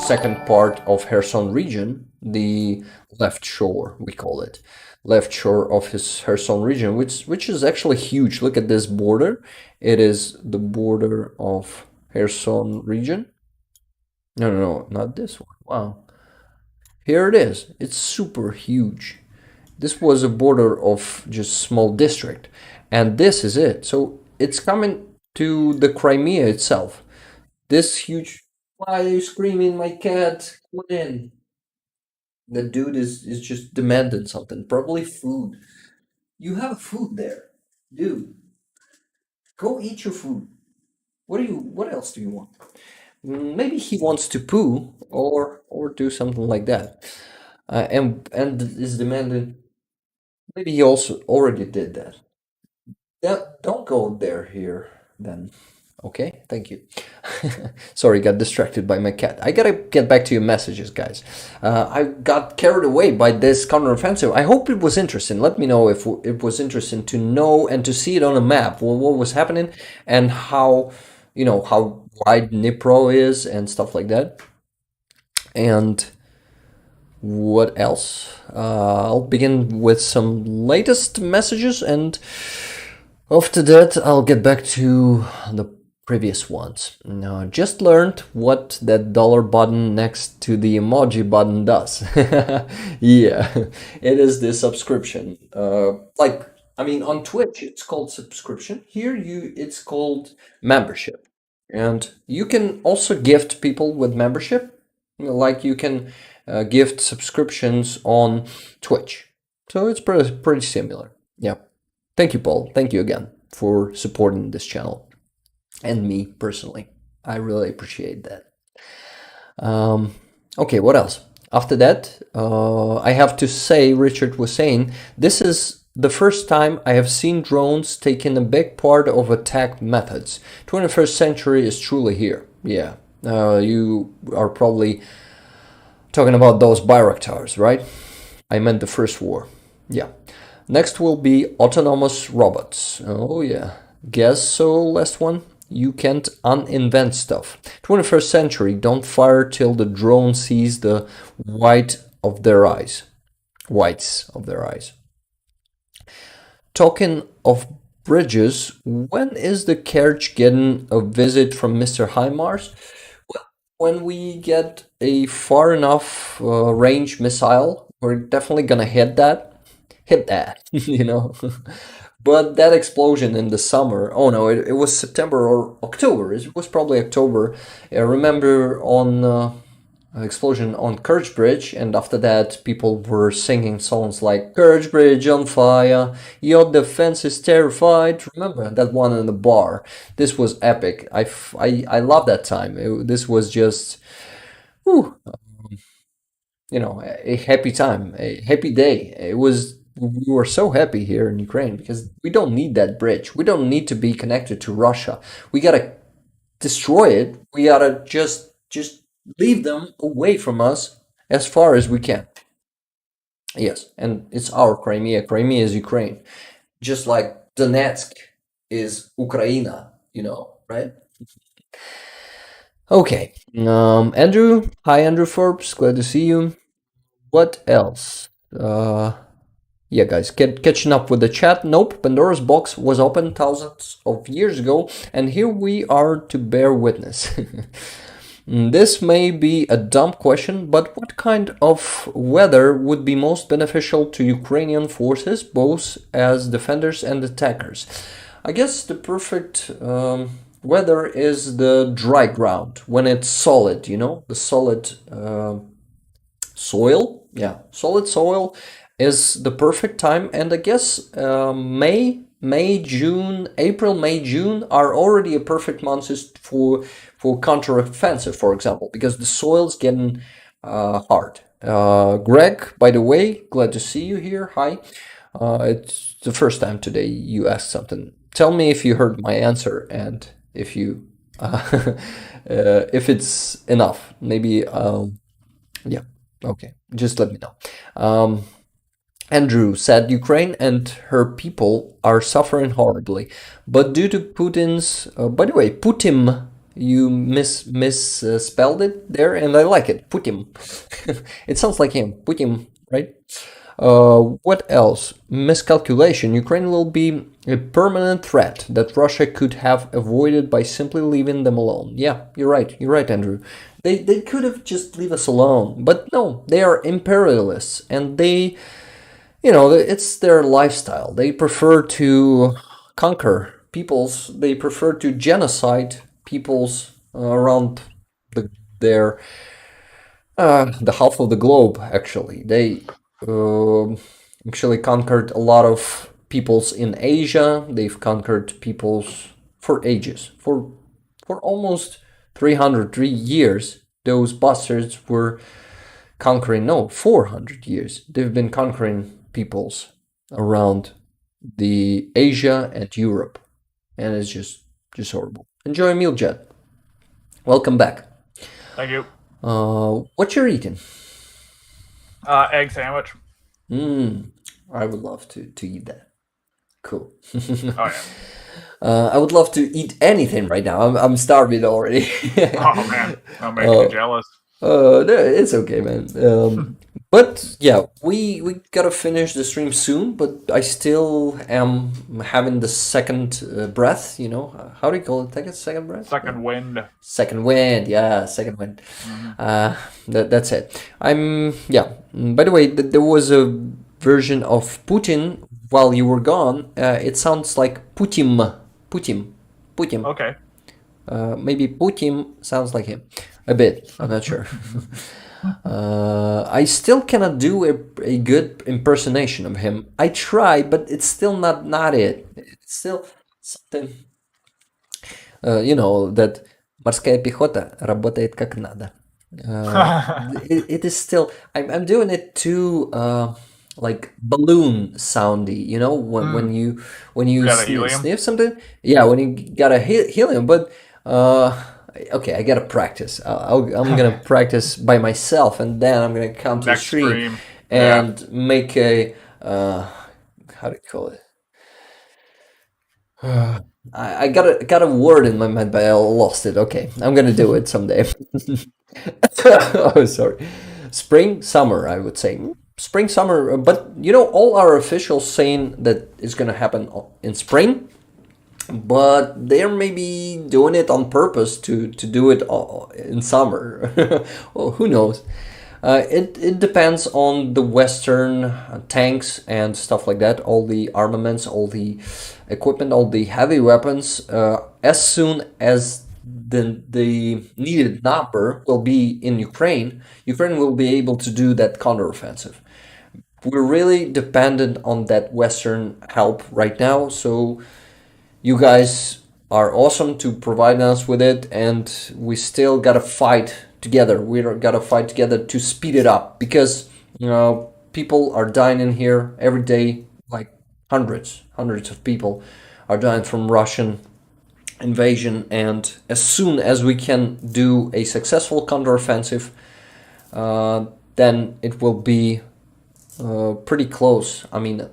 second part of Kherson region, the left shore, we call it, left shore of his Kherson region, which is actually huge. Look at this border. It is the border of Kherson region. No, not this one. Wow. Here it is. It's super huge. This was a border of just small district, and this is it. So it's coming to the Crimea itself. This huge. Why are you screaming, my cat? Come in. The dude is just demanding something. Probably food. You have food there, dude. Go eat your food. What else do you want? Maybe he wants to poo or do something like that. And is demanding. Maybe he also already did that. Don't go there here then. Okay, thank you. Sorry, got distracted by my cat. I gotta get back to your messages, guys. I got carried away by this counteroffensive. I hope it was interesting. Let me know if it was interesting to know and to see it on a map, what was happening and how, how wide Dnipro is and stuff like that. And what else? I'll begin with some latest messages, and after that I'll get back to the previous ones. Now, just learned what that dollar button next to the emoji button does. Yeah, it is the subscription. On Twitch it's called subscription. Here it's called membership. And you can also gift people with membership. Like you can gift subscriptions on Twitch. So it's pretty similar. Yeah. Thank you, Paul. Thank you again for supporting this channel and me personally. I really appreciate that. Okay, what else? After that, I have to say, Richard was saying, this is the first time I have seen drones taking a big part of attack methods. 21st century is truly here. Yeah, you are probably talking about those Bayraktars, right? I meant the first war. Yeah. Next will be autonomous robots. Oh yeah. Guess so, last one. You can't uninvent stuff. 21st century, don't fire till the drone sees the whites of their eyes. Talking of bridges, when is the carriage getting a visit from Mr. HIMARS? Well, when we get a far enough range missile, we're definitely gonna hit that, you know. But that explosion in the summer, oh no, it was September or October. It was probably October. I remember on an explosion on Courage Bridge, and after that, people were singing songs like Courage Bridge on fire, your defense is terrified. Remember that one in the bar? This was epic. I love that time. This was just, whew, you know, a happy time, a happy day. It was. We were so happy here in Ukraine because we don't need that bridge. We don't need to be connected to Russia. We gotta destroy it. We gotta just leave them away from us as far as we can. Yes, and it's our Crimea. Crimea is Ukraine, just like Donetsk is Ukraina. You know, right? Okay. Andrew. Hi, Andrew Forbes. Glad to see you. What else? Yeah, guys, catching up with the chat. Nope, Pandora's box was opened thousands of years ago, and here we are to bear witness. This may be a dumb question, but what kind of weather would be most beneficial to Ukrainian forces, both as defenders and attackers? I guess the perfect weather is the dry ground, when it's solid, you know, the solid soil. Yeah, solid soil is the perfect time, and I guess April, May, June are already a perfect months for counteroffensive, for example, because the soil's getting hard. Greg, by the way, glad to see you here. Hi. It's the first time today you asked something. Tell me if you heard my answer and if you if it's enough. Maybe yeah. Okay, just let me know. Andrew said Ukraine and her people are suffering horribly, but due to Putin's, by the way, Putin, you misspelled it there, and I like it, Putin. It sounds like him, Putin, right? What else? Miscalculation. Ukraine will be a permanent threat that Russia could have avoided by simply leaving them alone. Yeah, you're right, Andrew. They could have just leave us alone, but no, they are imperialists, and they, you know, it's their lifestyle. They prefer to conquer peoples. They prefer to genocide peoples around the half of the globe. Actually, they actually conquered a lot of peoples in Asia. They've conquered peoples for ages, for almost 303 years. Those bastards were conquering. No, 400 years. They've been conquering peoples around the Asia and Europe, and it's just horrible. Enjoy a meal, Jet. Welcome back. Thank you. What you're eating? Egg sandwich. I would love to eat that. Cool. Oh yeah. I would love to eat anything right now. I'm starving already. Oh man, I'm making you jealous. It's okay, man. But yeah, we gotta finish the stream soon. But I still am having the second breath. You know, how do you call it? Take a second breath. Second wind. Second wind, yeah, second wind. That's it. By the way, there was a version of Putin while you were gone. It sounds like Putin. Okay. Maybe Putin sounds like him a bit. I'm not sure. I still cannot do a good impersonation of him. I try, but it's still not it. It's still something. You know that морская пехота работает как надо. It is still. I'm doing it too. Like balloon soundy, you know, when you Got a helium? sniff something. Yeah, when you got a helium, but Okay, I gotta practice. I'm gonna practice by myself, and then I'm gonna come to the Next stream stream. Yeah. and make a how do you call it? I got a word in my mind, but I lost it. Okay, I'm gonna do it someday. Oh, sorry. Spring, summer, I would say. Spring, summer, but you know, all our officials saying that it's gonna happen in spring, but they're maybe doing it on purpose to do it in summer. Well, who knows? It depends on the Western tanks and stuff like that, all the armaments, all the equipment, all the heavy weapons. As soon as the needed number will be in Ukraine, Ukraine will be able to do that counteroffensive. We're really dependent on that Western help right now, so you guys are awesome to provide us with it, and we still gotta fight together. We gotta fight together to speed it up because people are dying in here every day, like hundreds of people are dying from Russian invasion. And as soon as we can do a successful counteroffensive, then it will be pretty close. I mean,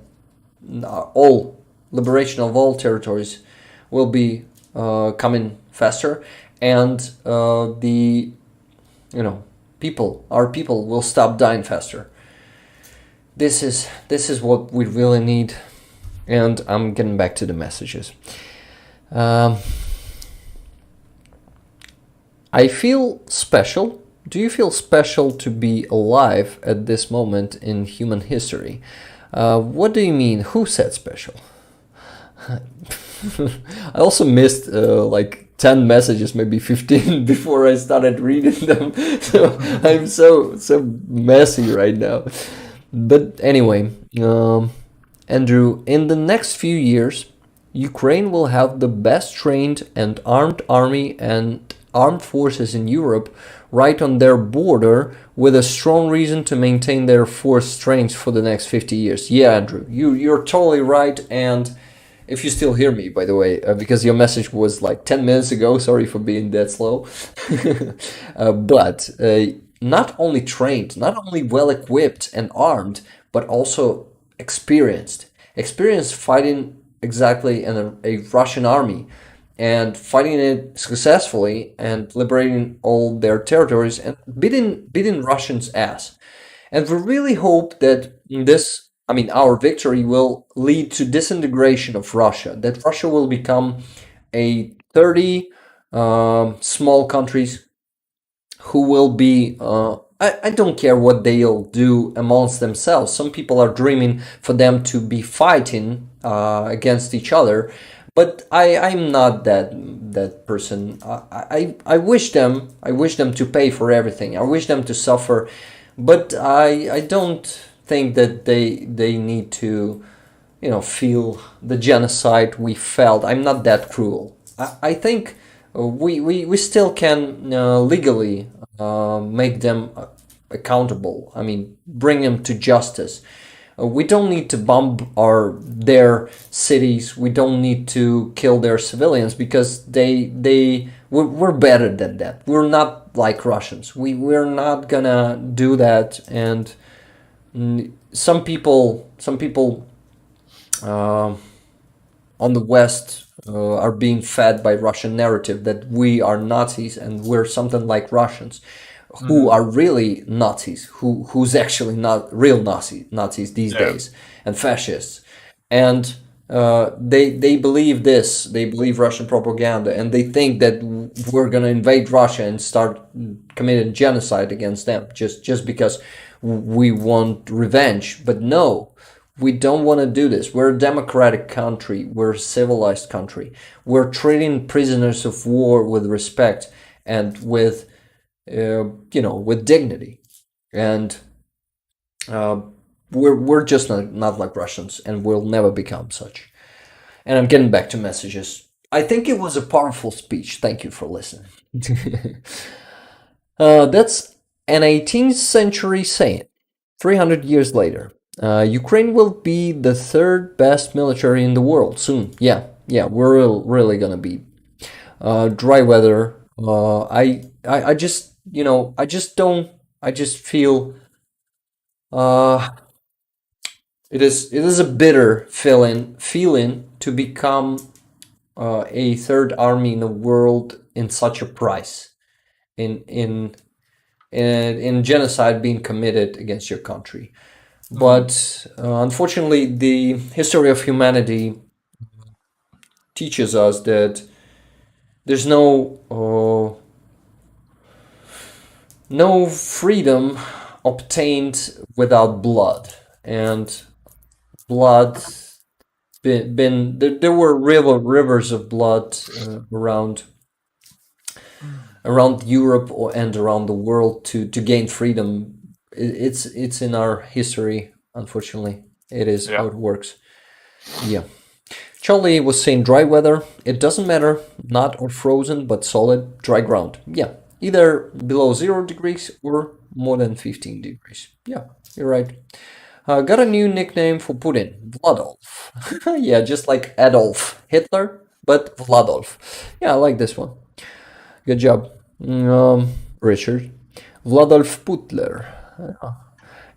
all liberation of all territories will be coming faster, and the our people will stop dying faster. This is what we really need, and I'm getting back to the messages. I feel special. Do you feel special to be alive at this moment in human history? What do you mean? Who said special? I also missed like 10 messages, maybe 15 before I started reading them. So I'm so messy right now. But anyway, Andrew, in the next few years, Ukraine will have the best trained and armed army and armed forces in Europe right on their border, with a strong reason to maintain their force strength for the next 50 years. Yeah, Andrew, you're totally right. And if you still hear me, by the way, because your message was like 10 minutes ago, sorry for being that slow. But not only trained, not only well equipped and armed, but also experienced. Experienced fighting exactly in a Russian army and fighting it successfully and liberating all their territories and beating Russians' ass. And we really hope that our victory will lead to disintegration of Russia, that Russia will become a 30 small countries who will be, I don't care what they'll do amongst themselves. Some people are dreaming for them to be fighting against each other, but I'm not that person. I wish them to pay for everything. I wish them to suffer, but I don't think that they need to feel the genocide we felt. I'm not that cruel. I think we still can legally make them accountable. I mean, bring them to justice. We don't need to bomb their cities. We don't need to kill their civilians because we're better than that. We're not like Russians. We're not gonna do that. And some people on the West are being fed by Russian narrative that we are Nazis and we're something like Russians, who are really Nazis, who's actually not real Nazis these days, and fascists. And they believe this. They believe Russian propaganda, and they think that we're gonna invade Russia and start committing genocide against them just because we want revenge. But no, we don't want to do this. We're a democratic country. We're a civilized country. We're treating prisoners of war with respect and with with dignity. And we're just not like Russians, and we'll never become such. And I'm getting back to messages. I think it was a powerful speech. Thank you for listening. That's an 18th century saying. 300 years later, Ukraine will be the third best military in the world soon. Yeah, we're really gonna be. Dry weather I just, I just don't, I just feel uh, it is a bitter feeling to become a third army in the world in such a price, in in in genocide being committed against your country. But unfortunately, the history of humanity teaches us that there's no freedom obtained without blood, and blood there were rivers of blood around Europe and around the world to gain freedom. It's in our history, unfortunately. It is how Yeah. it works. Yeah. Charlie was saying dry weather. It doesn't matter, not or frozen, but solid, dry ground. Yeah. Either below 0 degrees or more than 15 degrees. Yeah, you're right. Got a new nickname for Putin, Vladolf. Yeah, just like Adolf Hitler, but Vladolf. Yeah, I like this one. Good job, Richard. Vladolf Putler.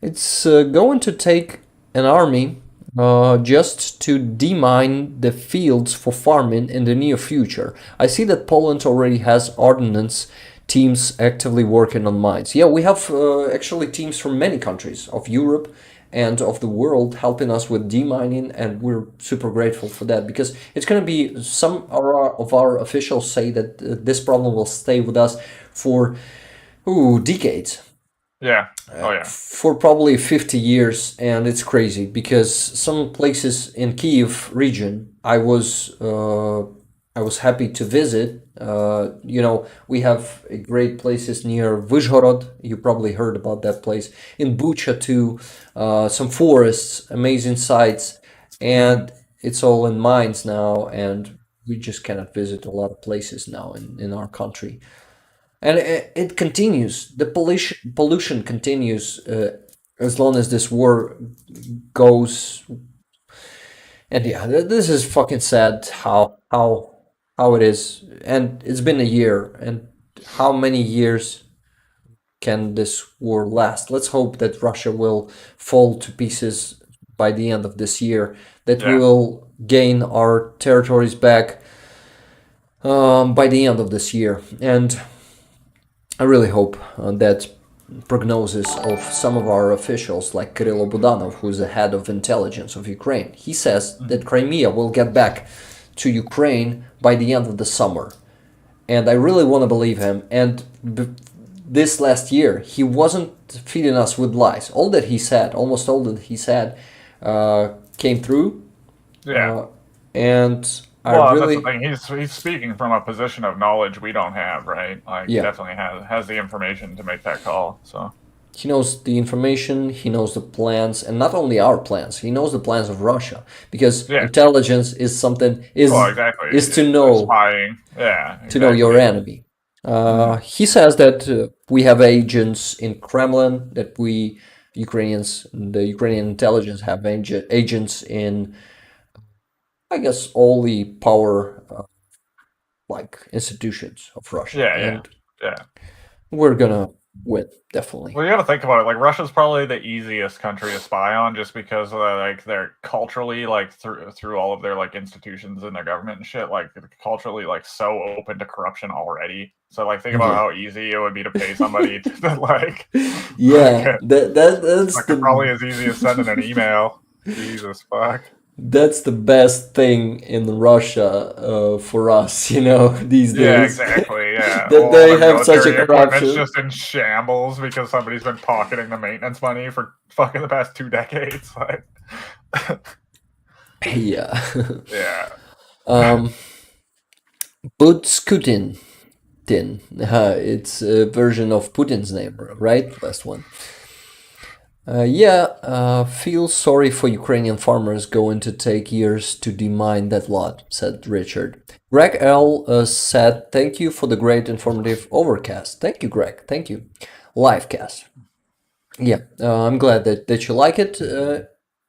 It's going to take an army just to demine the fields for farming in the near future. I see that Poland already has ordnance teams actively working on mines. Yeah, we have actually teams from many countries of Europe and of the world helping us with demining, and we're super grateful for that because it's going to be some of our officials say that this problem will stay with us for decades. Yeah. Oh yeah. For probably 50 years, and it's crazy because some places in Kiev region I was happy to visit. We have great places near Vyzhhorod. You probably heard about that place. In Bucha too, some forests, amazing sights, and it's all in mines now, and we just cannot visit a lot of places now in our country. And it continues. The pollution continues as long as this war goes. And yeah, this is fucking sad how it is. And it's been a year. And how many years can this war last? Let's hope that Russia will fall to pieces by the end of this year. That we Yeah. will gain our territories back by the end of this year. And I really hope that prognosis of some of our officials, like Kirill Budanov, who is the head of intelligence of Ukraine. He says that Crimea will get back to Ukraine by the end of the summer. And I really want to believe him. And this last year, he wasn't feeding us with lies. Almost all that he said, came through. Yeah. And I Well, really. that's the thing. He's speaking from a position of knowledge we don't have, right? Like, he Yeah. definitely has the information to make that call. So He knows the information, he knows the plans, and not only our plans, he knows the plans of Russia. Because Yeah. intelligence is something well, exactly. is to know spying. Yeah. to know your exactly. enemy. He says that we have agents in Kremlin, that we Ukrainians, the Ukrainian intelligence have agents in, I guess, all the power like institutions of Russia. Yeah, yeah. And Yeah. we're gonna win, definitely. Well, you got to think about it. Like, Russia's probably the easiest country to spy on, just because like they're culturally, like through all of their like institutions and their government and shit, like culturally like so open to corruption already. So like think about Yeah. how easy it would be to pay somebody to like Yeah, that's like probably as easy as sending an email. Jesus fuck. That's the best thing in Russia for us, these days. Yeah, exactly. Yeah, That all they the have such a military equipment's corruption. just in shambles because somebody's been pocketing the maintenance money for fucking the past 2 decades. Like, Yeah. yeah. Butskutin. It's a version of Putin's name, right? Last one. Feel sorry for Ukrainian farmers going to take years to demine that lot, said Richard. Greg L. Said, thank you for the great informative overcast. Thank you, Greg. Thank you. Livecast. Yeah, I'm glad that you like it.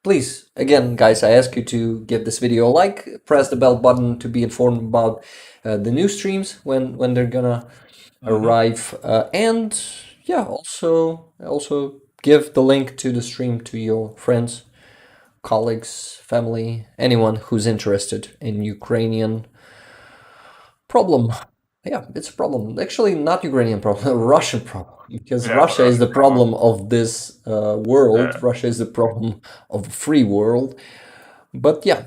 please, again, guys, I ask you to give this video a like, press the bell button to be informed about the new streams when they're gonna arrive, and yeah, also give the link to the stream to your friends, colleagues, family, anyone who's interested in Ukrainian problem. Yeah, it's a problem. Actually, not Ukrainian problem, a Russian problem. Because Yeah, Russia is the Russian problem. problem of this world. Yeah. Russia is the problem of the free world. But yeah,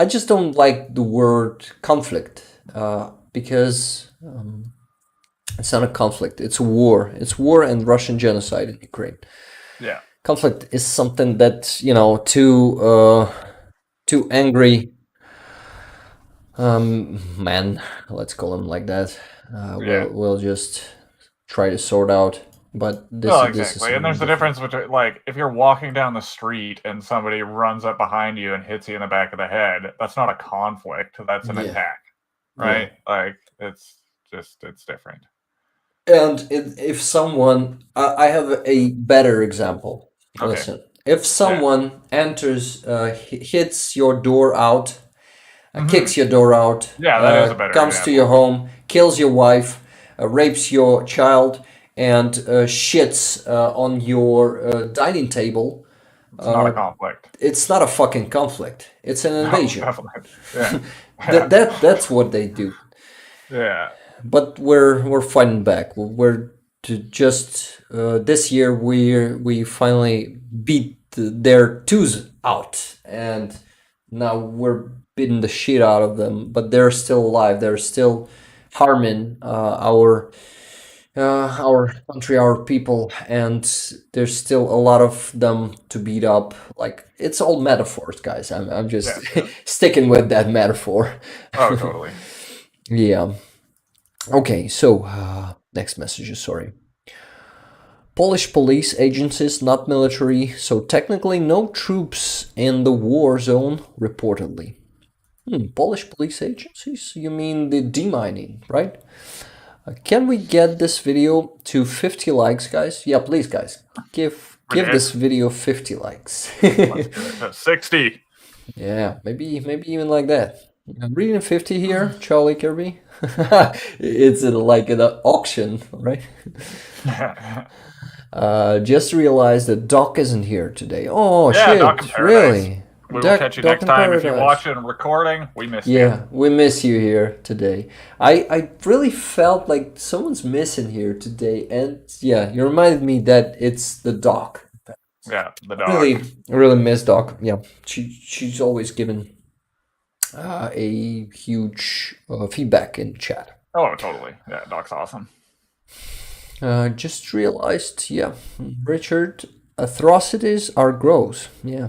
I just don't like the word conflict because it's not a conflict. It's a war. It's war and Russian genocide in Ukraine. Yeah. Conflict is something that, two angry men, let's call them like that, will just try to sort out. But this No, is exactly. And something there's a different. difference between, like, if you're walking down the street and somebody runs up behind you and hits you in the back of the head, that's not a conflict. That's an Yeah. attack, Yeah. right? Like, it's different. And if someone, I have a better example. Okay. Listen, if someone enters, hits your door out, kicks your door out, Yeah, that is a better comes to your home, kills your wife, rapes your child, and shits on your dining table, It's not a conflict. it's not a fucking conflict. It's an invasion. Definitely. Yeah. That's what they do. Yeah. But we're fighting back. We're just this year we finally beat their twos out, and now we're beating the shit out of them. But they're still alive. They're still harming our country, our people, and there's still a lot of them to beat up. Like, it's all metaphors, guys. I'm just sticking with that metaphor. Oh, totally. Yeah. Okay, so next messages, sorry. Polish police agencies, not military, so technically no troops in the war zone, reportedly. Polish police agencies? You mean the demining, right? Can we get this video to 50 likes, guys? Yeah, please, guys. Give this video 50 likes. 60. Yeah, maybe even like that. I'm reading 50 here, Charlie Kirby. It's like an auction, right? Just realized that Doc isn't here today. Oh, Yeah, shit, Doc in Paradise. really? We will Doc- catch you Doc next in time. If you're Paradise. watching recording, we missed you. Yeah, we miss you here today. I really felt like someone's missing here today, and yeah, you reminded me that it's the Doc. Yeah, the dog. Really miss Doc. Yeah, she's always given a huge feedback in chat. Oh, totally. Yeah, Doc's awesome. Just realized, yeah, Richard, atrocities are gross. Yeah.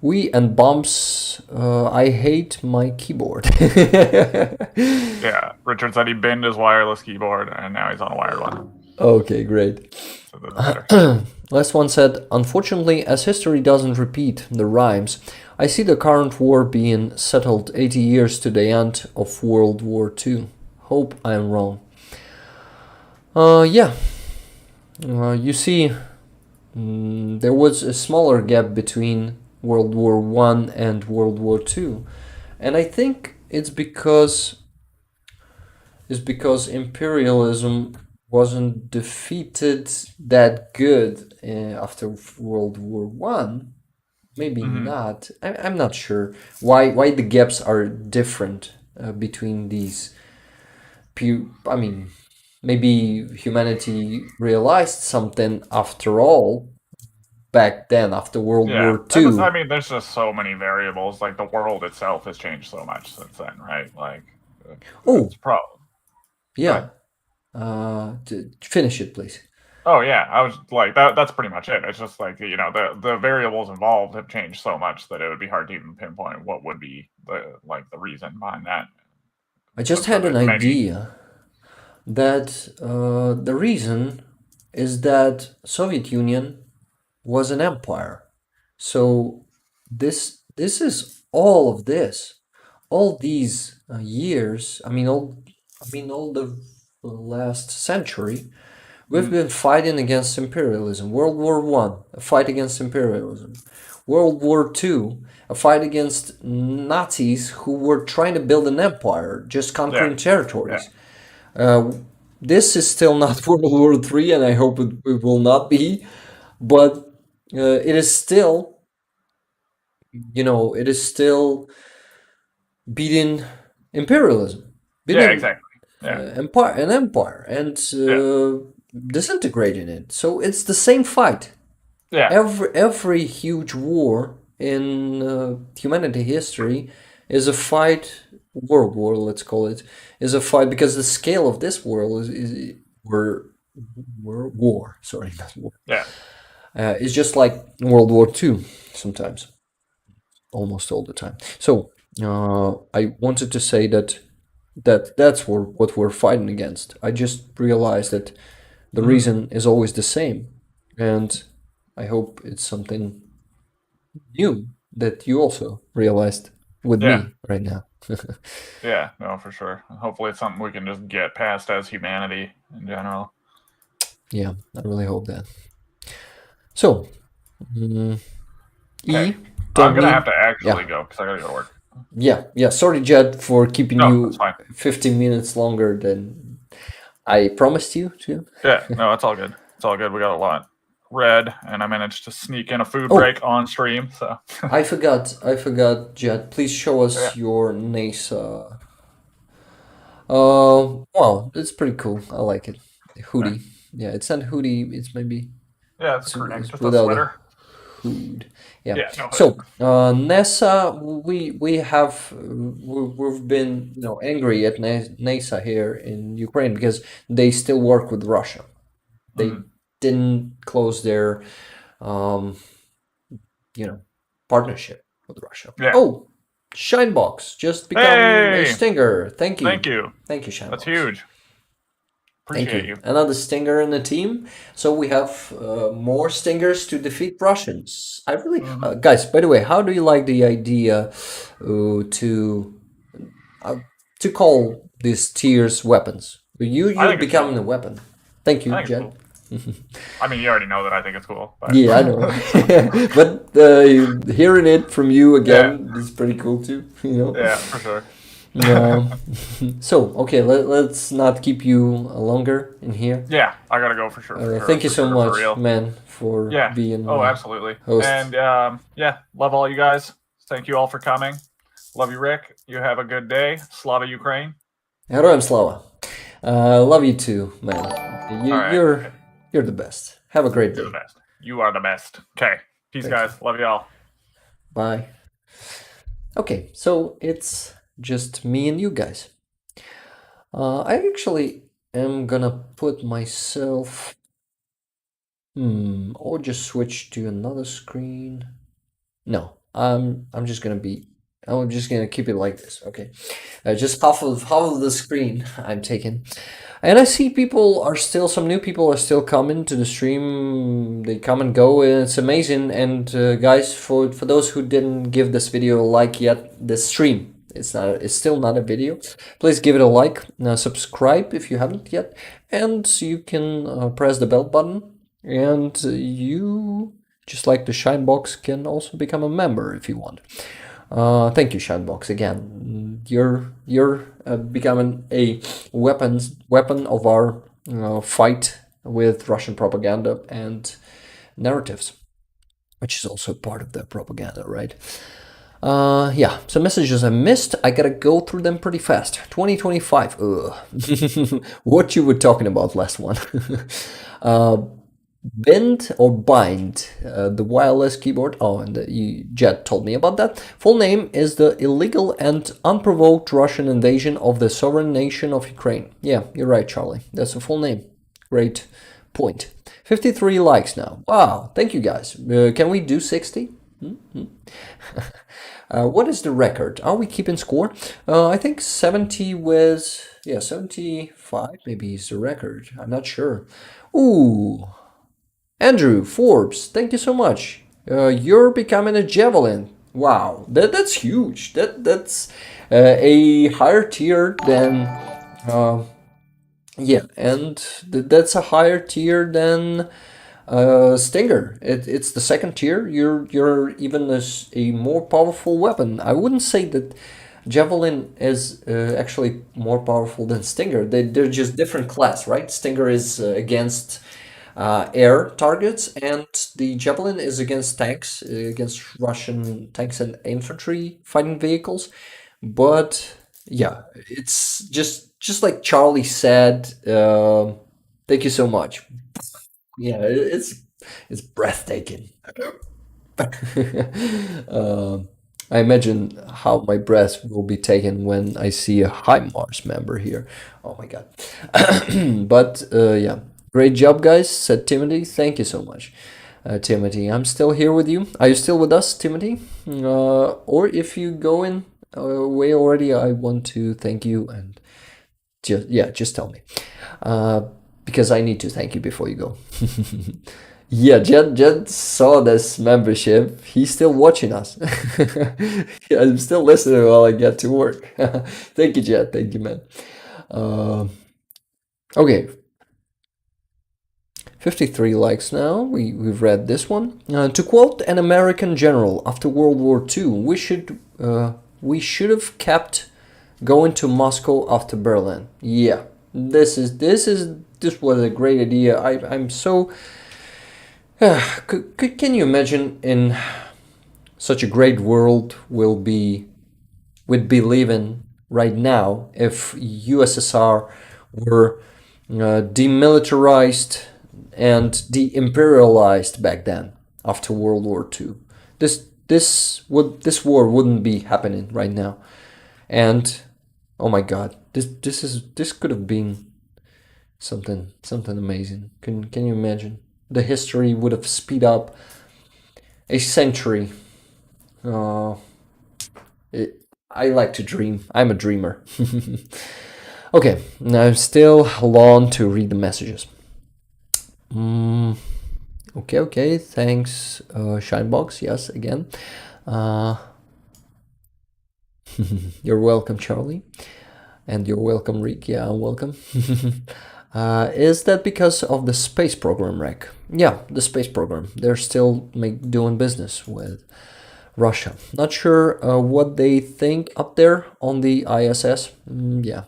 We and bumps. I hate my keyboard. Yeah, Richard said he binned his wireless keyboard, and now he's on a wired one. Okay, great. So that's better. Last one said, unfortunately, as history doesn't repeat the rhymes, I see the current war being settled 80 years to the end of World War II. Hope I am wrong. Yeah. You see, there was a smaller gap between World War I and World War II. And I think it's because imperialism wasn't defeated that good after World War One. Maybe not. I'm not sure why the gaps are different between these. I mean, maybe humanity realized something after all back then after World War II. I mean, there's just so many variables. Like, the world itself has changed so much since then, right? Like, it's a problem. Yeah. Finish it, please. Oh yeah, I was like that. That's pretty much it. It's just like, you know, the variables involved have changed so much that it would be hard to even pinpoint what would be the reason behind that. I just had an idea that the reason is that Soviet Union was an empire. So this is all these years. I mean all the last century. We've been fighting against imperialism. World War I, a fight against imperialism. World War II, a fight against Nazis who were trying to build an empire, just conquering territories. This is still not World War III, and I hope it will not be, but it is still, it is still beating imperialism, Yeah, beating exactly. Yeah. empire, and disintegrating it. So it's the same fight. Yeah. Every huge war in humanity history is a fight. World war, let's call it, is a fight because the scale of this world is war. Sorry, not war. Yeah. It's just like World War II sometimes, almost all the time. So I wanted to say that's what we're fighting against. I just realized that the reason is always the same, and I hope it's something new that you also realized with me right now. Yeah, no, for sure. Hopefully it's something we can just get past as humanity in general. Yeah, I really hope that. So, Okay. E, I'm gonna have to actually go because I gotta go to work. Yeah. Sorry, Jed, for keeping No, you that's fine. 15 minutes longer than I promised you to. Yeah, no, it's all good. It's all good. We got a lot read, and I managed to sneak in a food Oh. break on stream. So I forgot, Jed. Please show us Yeah. your NASA. Wow, it's pretty cool. I like it. Hoodie. Yeah, it's not hoodie. It's maybe yeah, it's pretty nice. Just a without sweater. hood. Yeah. Yeah, no, but- So NASA, we have we've been angry at NASA here in Ukraine because they still work with Russia. They didn't close their partnership with Russia. Yeah. Oh, Shinebox just become a Hey! stinger. Thank you. Thank you. Thank you, Shinebox. That's huge. Thank Appreciate you. you. Another stinger in the team. So we have more stingers to defeat Russians. I really, guys. By the way, how do you like the idea to call these tiers weapons? You I think it's becoming a weapon. Thank you, I think Jed. it's cool. I mean, you already know that I think it's cool. But Yeah, I know. But hearing it from you again is pretty cool too. Yeah, for sure. So okay, let's not keep you longer in here. Yeah, I gotta go for sure. Thank you so for much, real. man, for Yeah. being. Oh, absolutely. host. And yeah, love all you guys. Thank you all for coming. Love you, Rick. You have a good day. Slava Ukraine. Heroям слава. Love you too, man. All right. You're the best. Have a great day. You're the best. You are the best. Okay. Peace, Thank guys. Love y'all. Bye. Okay, so it's just me and you guys. I actually am gonna put myself. Or just switch to another screen. No, I'm just gonna keep it like this. Okay, just half of the screen I'm taking, and I see some new people are still coming to the stream. They come and go, and it's amazing. And guys, for those who didn't give this video a like yet, the stream it's still not a video. Please give it a like, subscribe if you haven't yet, and you can press the bell button. And you, just like the Shinebox, can also become a member if you want. Thank you, Shinebox, again. You're becoming a weapon of our fight with Russian propaganda and narratives, which is also part of the propaganda, right? Yeah, some messages I missed. I gotta go through them pretty fast. 2025. What you were talking about last one. Bind the wireless keyboard. Oh, and Jed told me about that. Full name is the illegal and unprovoked Russian invasion of the sovereign nation of Ukraine. Yeah, you're right, Charlie. That's a full name. Great point. 53 likes now. Wow, thank you guys. Can we do 60? What is the record? Are we keeping score? I think 70 was... Yeah, 75 maybe is the record. I'm not sure. Ooh... Andrew Forbes, thank you so much. You're becoming a javelin. Wow, that's huge. That's a higher tier than yeah, and that's a higher tier than Stinger. It's the second tier. You're even a more powerful weapon. I wouldn't say that Javelin is actually more powerful than Stinger. They're just different class, right? Stinger is against air targets, and the Javelin is against tanks, against Russian tanks and infantry fighting vehicles. But yeah, it's just like Charlie said. Thank you so much. Yeah, it's breathtaking. Um, I imagine how my breath will be taken when I see a HIMARS member here. Oh my god. But yeah, great job, guys, said Timothy. Thank you so much, Timothy. I'm still here with you. Are you still with us, Timothy? Or if you go in away already, I want to thank you and just tell me. Because I need to thank you before you go. Yeah, Jed saw this membership. He's still watching us. Yeah, I'm still listening while I get to work. Thank you, Jed. Thank you, man. Okay, 53 likes now. We've read this one. To quote an American general after World War II, we should have kept going to Moscow after Berlin. Yeah, this was a great idea. I'm so. Can you imagine in such a great world we'd be living right now if USSR were demilitarized and de-imperialized back then after World War II? This war wouldn't be happening right now, and oh my God, this could have been something amazing. Can you imagine? The history would have speed up a century. I like to dream. I'm a dreamer. Okay, now still long to read the messages. Okay. Thanks, Shinebox. Yes, again. You're welcome, Charlie. And you're welcome, Rick. Yeah, I'm welcome. Is that because of the space program, Rek? Yeah, the space program. They're still doing business with Russia. Not sure what they think up there on the ISS. Yeah.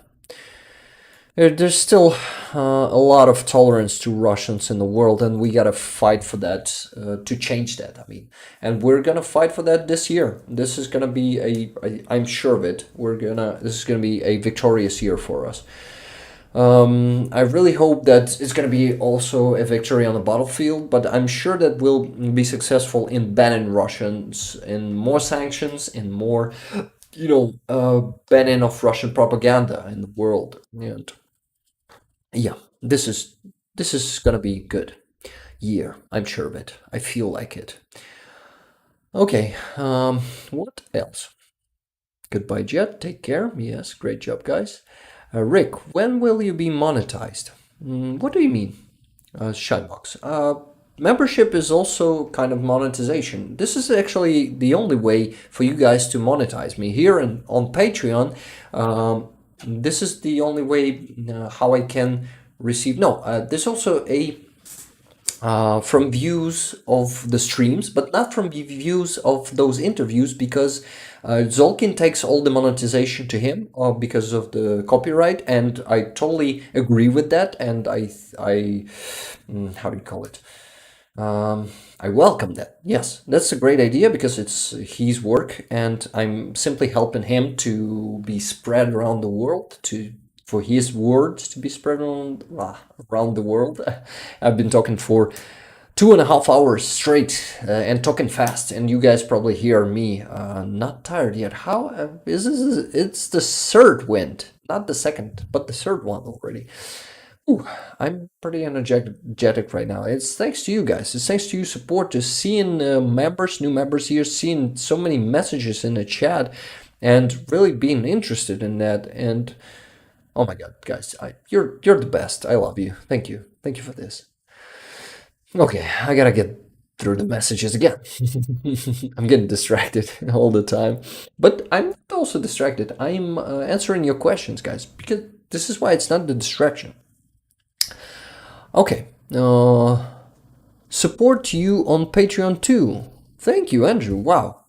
There's still a lot of tolerance to Russians in the world, and we gotta fight for that, to change that. I mean, and we're gonna fight for that this year. This is gonna be I'm sure of it. This is gonna be a victorious year for us. I really hope that it's going to be also a victory on the battlefield, but I'm sure that we'll be successful in banning Russians, in more sanctions, in more, banning of Russian propaganda in the world. And yeah, this is going to be good year. I'm sure of it. I feel like it. Okay, what else? Goodbye, Jet. Take care. Yes, great job, guys. Rick, when will you be monetized? What do you mean? Shybox. Membership is also kind of monetization. This is actually the only way for you guys to monetize me here on Patreon. This is the only way how I can receive. No, there's also a from views of the streams, but not from views of those interviews, because Zolkin takes all the monetization to him because of the copyright, and I totally agree with that, and I how do you call it? I welcome that. Yes, that's a great idea because it's his work, and I'm simply helping him to be spread around the world, for his words to be spread around the world. I've been talking for 2.5 hours straight and talking fast, and you guys probably hear me not tired yet. How is this? It's the third wind, not the second, but the third one already. Ooh, I'm pretty energetic right now. It's thanks to you guys. It's thanks to your support, to seeing new members here, seeing so many messages in the chat, and really being interested in that. And oh my God, guys, you're the best. I love you. Thank you for this. Okay, I gotta get through the messages again. I'm getting distracted all the time, but I'm also distracted. I'm answering your questions, guys, because this is why it's not the distraction. Okay, support you on Patreon too. Thank you, Andrew. Wow.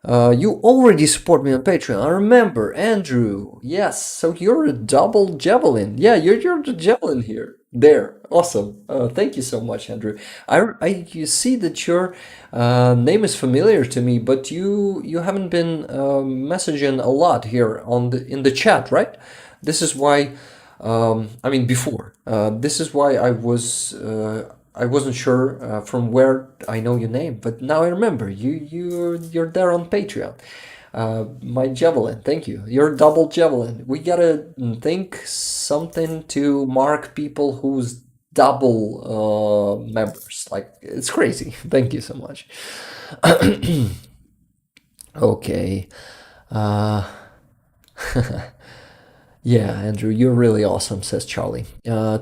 You already support me on Patreon. I remember, Andrew. Yes, so you're a double javelin. Yeah, you're the javelin here. There, awesome. Thank you so much, Andrew. You see that your name is familiar to me, but you haven't been messaging a lot here on in the chat, right? This is why. I mean, before. This is why I wasn't sure from where I know your name, but now I remember. You're there on Patreon. My javelin, thank you. You're double javelin. We gotta think something to mark people who's double members. Like, it's crazy. Thank you so much. Okay. Yeah, Andrew, you're really awesome, says Charlie.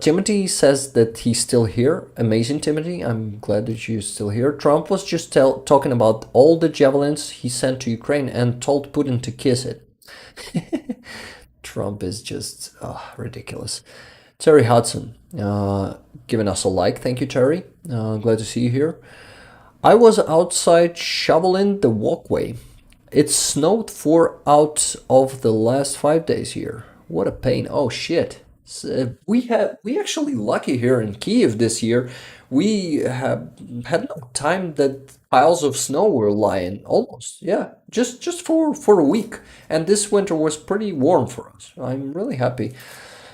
Timothy says that he's still here. Amazing, Timothy. I'm glad that you're still here. Trump was just talking about all the javelins he sent to Ukraine and told Putin to kiss it. Trump is just ridiculous. Terry Hudson, giving us a like. Thank you, Terry. Glad to see you here. I was outside shoveling the walkway. It snowed 4 out of the last 5 days here. What a pain. Oh shit. We actually lucky here in Kiev this year. We have had no time that piles of snow were lying. Almost. Yeah. Just for a week. And this winter was pretty warm for us. I'm really happy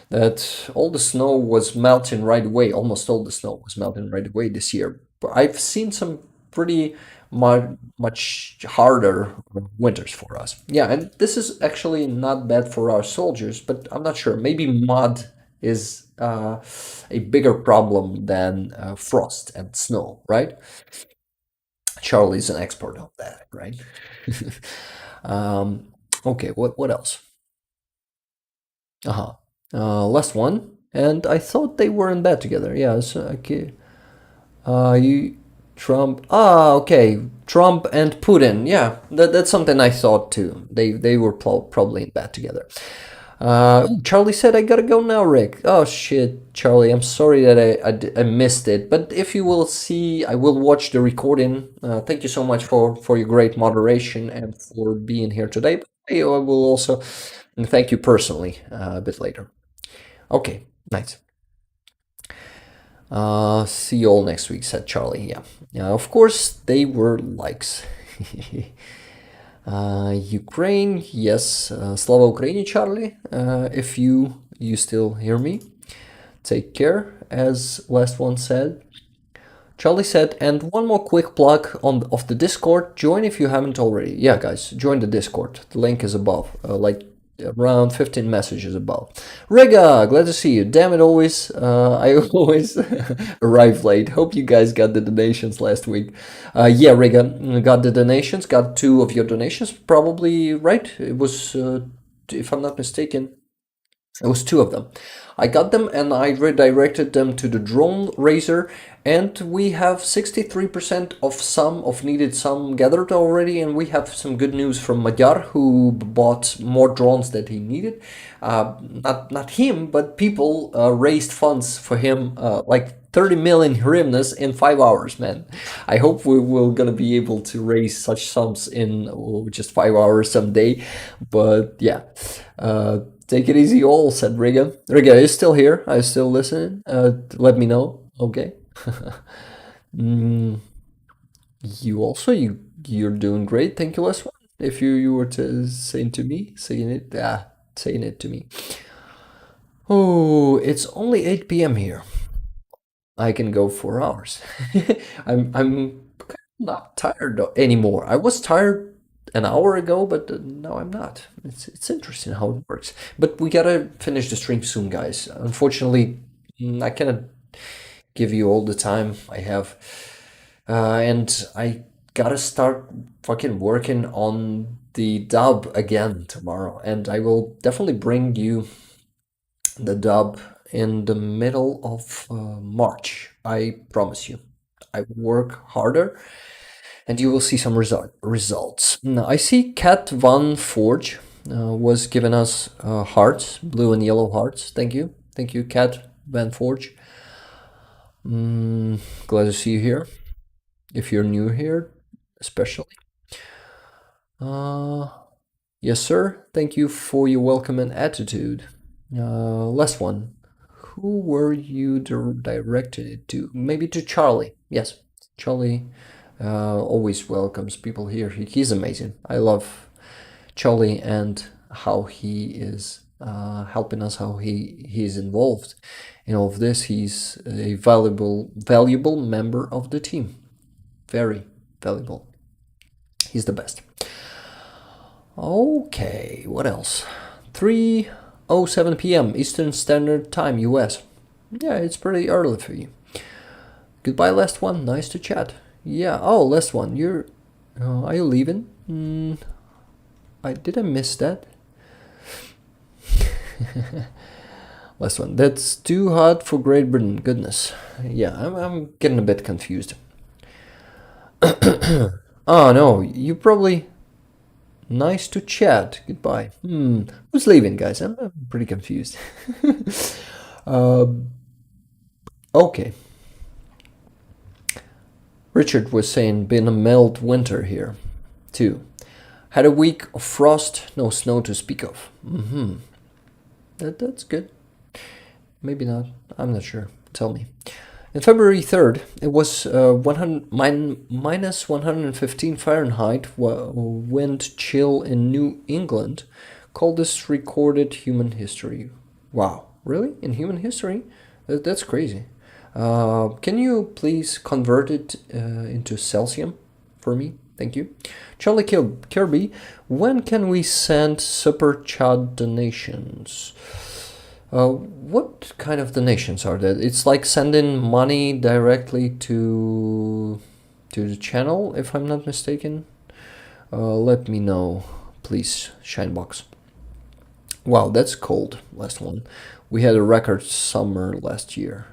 that all the snow was melting right away. Almost all the snow was melting right away this year. But I've seen some pretty much harder winters for us. Yeah, and this is actually not bad for our soldiers, but I'm not sure. Maybe mud is a bigger problem than frost and snow, right? Charlie's an expert on that, right? Okay, what else? Last one, and I thought they were in bed together. Yeah, so, okay. Trump. Okay. Trump and Putin. Yeah, that's something I thought too. They were probably in bed together. Charlie said, I gotta go now, Rick. Oh shit, Charlie, I'm sorry that I missed it. But if you will see, I will watch the recording. Thank you so much for your great moderation and for being here today. But I will also thank you personally a bit later. Okay, nice. See you all next week, said Charlie. Yeah, of course they were likes. Ukraine, yes. Slava Ukraini, Charlie. If you still hear me, take care, as last one said. Charlie said, and one more quick plug of the Discord. Join if you haven't already. Yeah, guys, join the Discord. The link is above. Like around 15 messages above. Riga, glad to see you. Damn it, always I always arrive late. Hope you guys got the donations last week. Yeah, Riga, got the donations. Got 2 of your donations, probably, right? It was, if I'm not mistaken, it was 2 of them. I got them and I redirected them to the drone raiser, and we have 63% of needed sum gathered already, and we have some good news from Magyar, who bought more drones that he needed. Not him, but people raised funds for him, like 30 million hryvnias in 5 hours, man. I hope we will gonna be able to raise such sums in just 5 hours someday, but yeah. Take it easy, all, said Riga. Riga, are you still here? Are you still listening? Let me know. Okay. You also, you're doing great. Thank you, last one. If you were to saying it to me. Oh, it's only 8 p.m. here. I can go 4 hours. I'm not tired anymore. I was tired an hour ago, but now I'm not. It's interesting how it works. But we gotta finish the stream soon, guys. Unfortunately, I cannot give you all the time I have, and I gotta start fucking working on the dub again tomorrow, and I will definitely bring you the dub in the middle of March. I promise you. I work harder, and you will see some results. Now, I see Cat Van Forge was giving us hearts, blue and yellow hearts. Thank you, Cat Van Forge. Glad to see you here. If you're new here, especially. Yes, sir. Thank you for your welcome and attitude. Last one. Who were you directed it to? Maybe to Charlie. Yes, Charlie always welcomes people here. He's amazing. I love Charlie and how he is helping us, how he's involved in all of this. He's a valuable member of the team. Very valuable. He's the best. Okay, what else? 3:07 p.m. Eastern Standard Time, US. Yeah, it's pretty early for you. Goodbye, last one. Nice to chat. Yeah. Oh, last one. You're. Are you leaving? Did I miss that? Last one. That's too hot for Great Britain. Goodness. Yeah, I'm getting a bit confused. Oh no, you probably. Nice to chat. Goodbye. Who's leaving, guys? I'm pretty confused. Okay. Richard was saying, been a mild winter here, too. Had a week of frost, no snow to speak of. That's good. Maybe not. I'm not sure. Tell me. On February 3rd, it was minus 115 Fahrenheit, wind chill in New England, coldest recorded human history. Wow, really? In human history? That's crazy. Can you please convert it into Celsius for me? Thank you. Charlie Kirby, when can we send Super Chat donations? What kind of donations are that? It's like sending money directly to the channel, if I'm not mistaken. Let me know, please, Shinebox. Wow, that's cold. Last one. We had a record summer last year.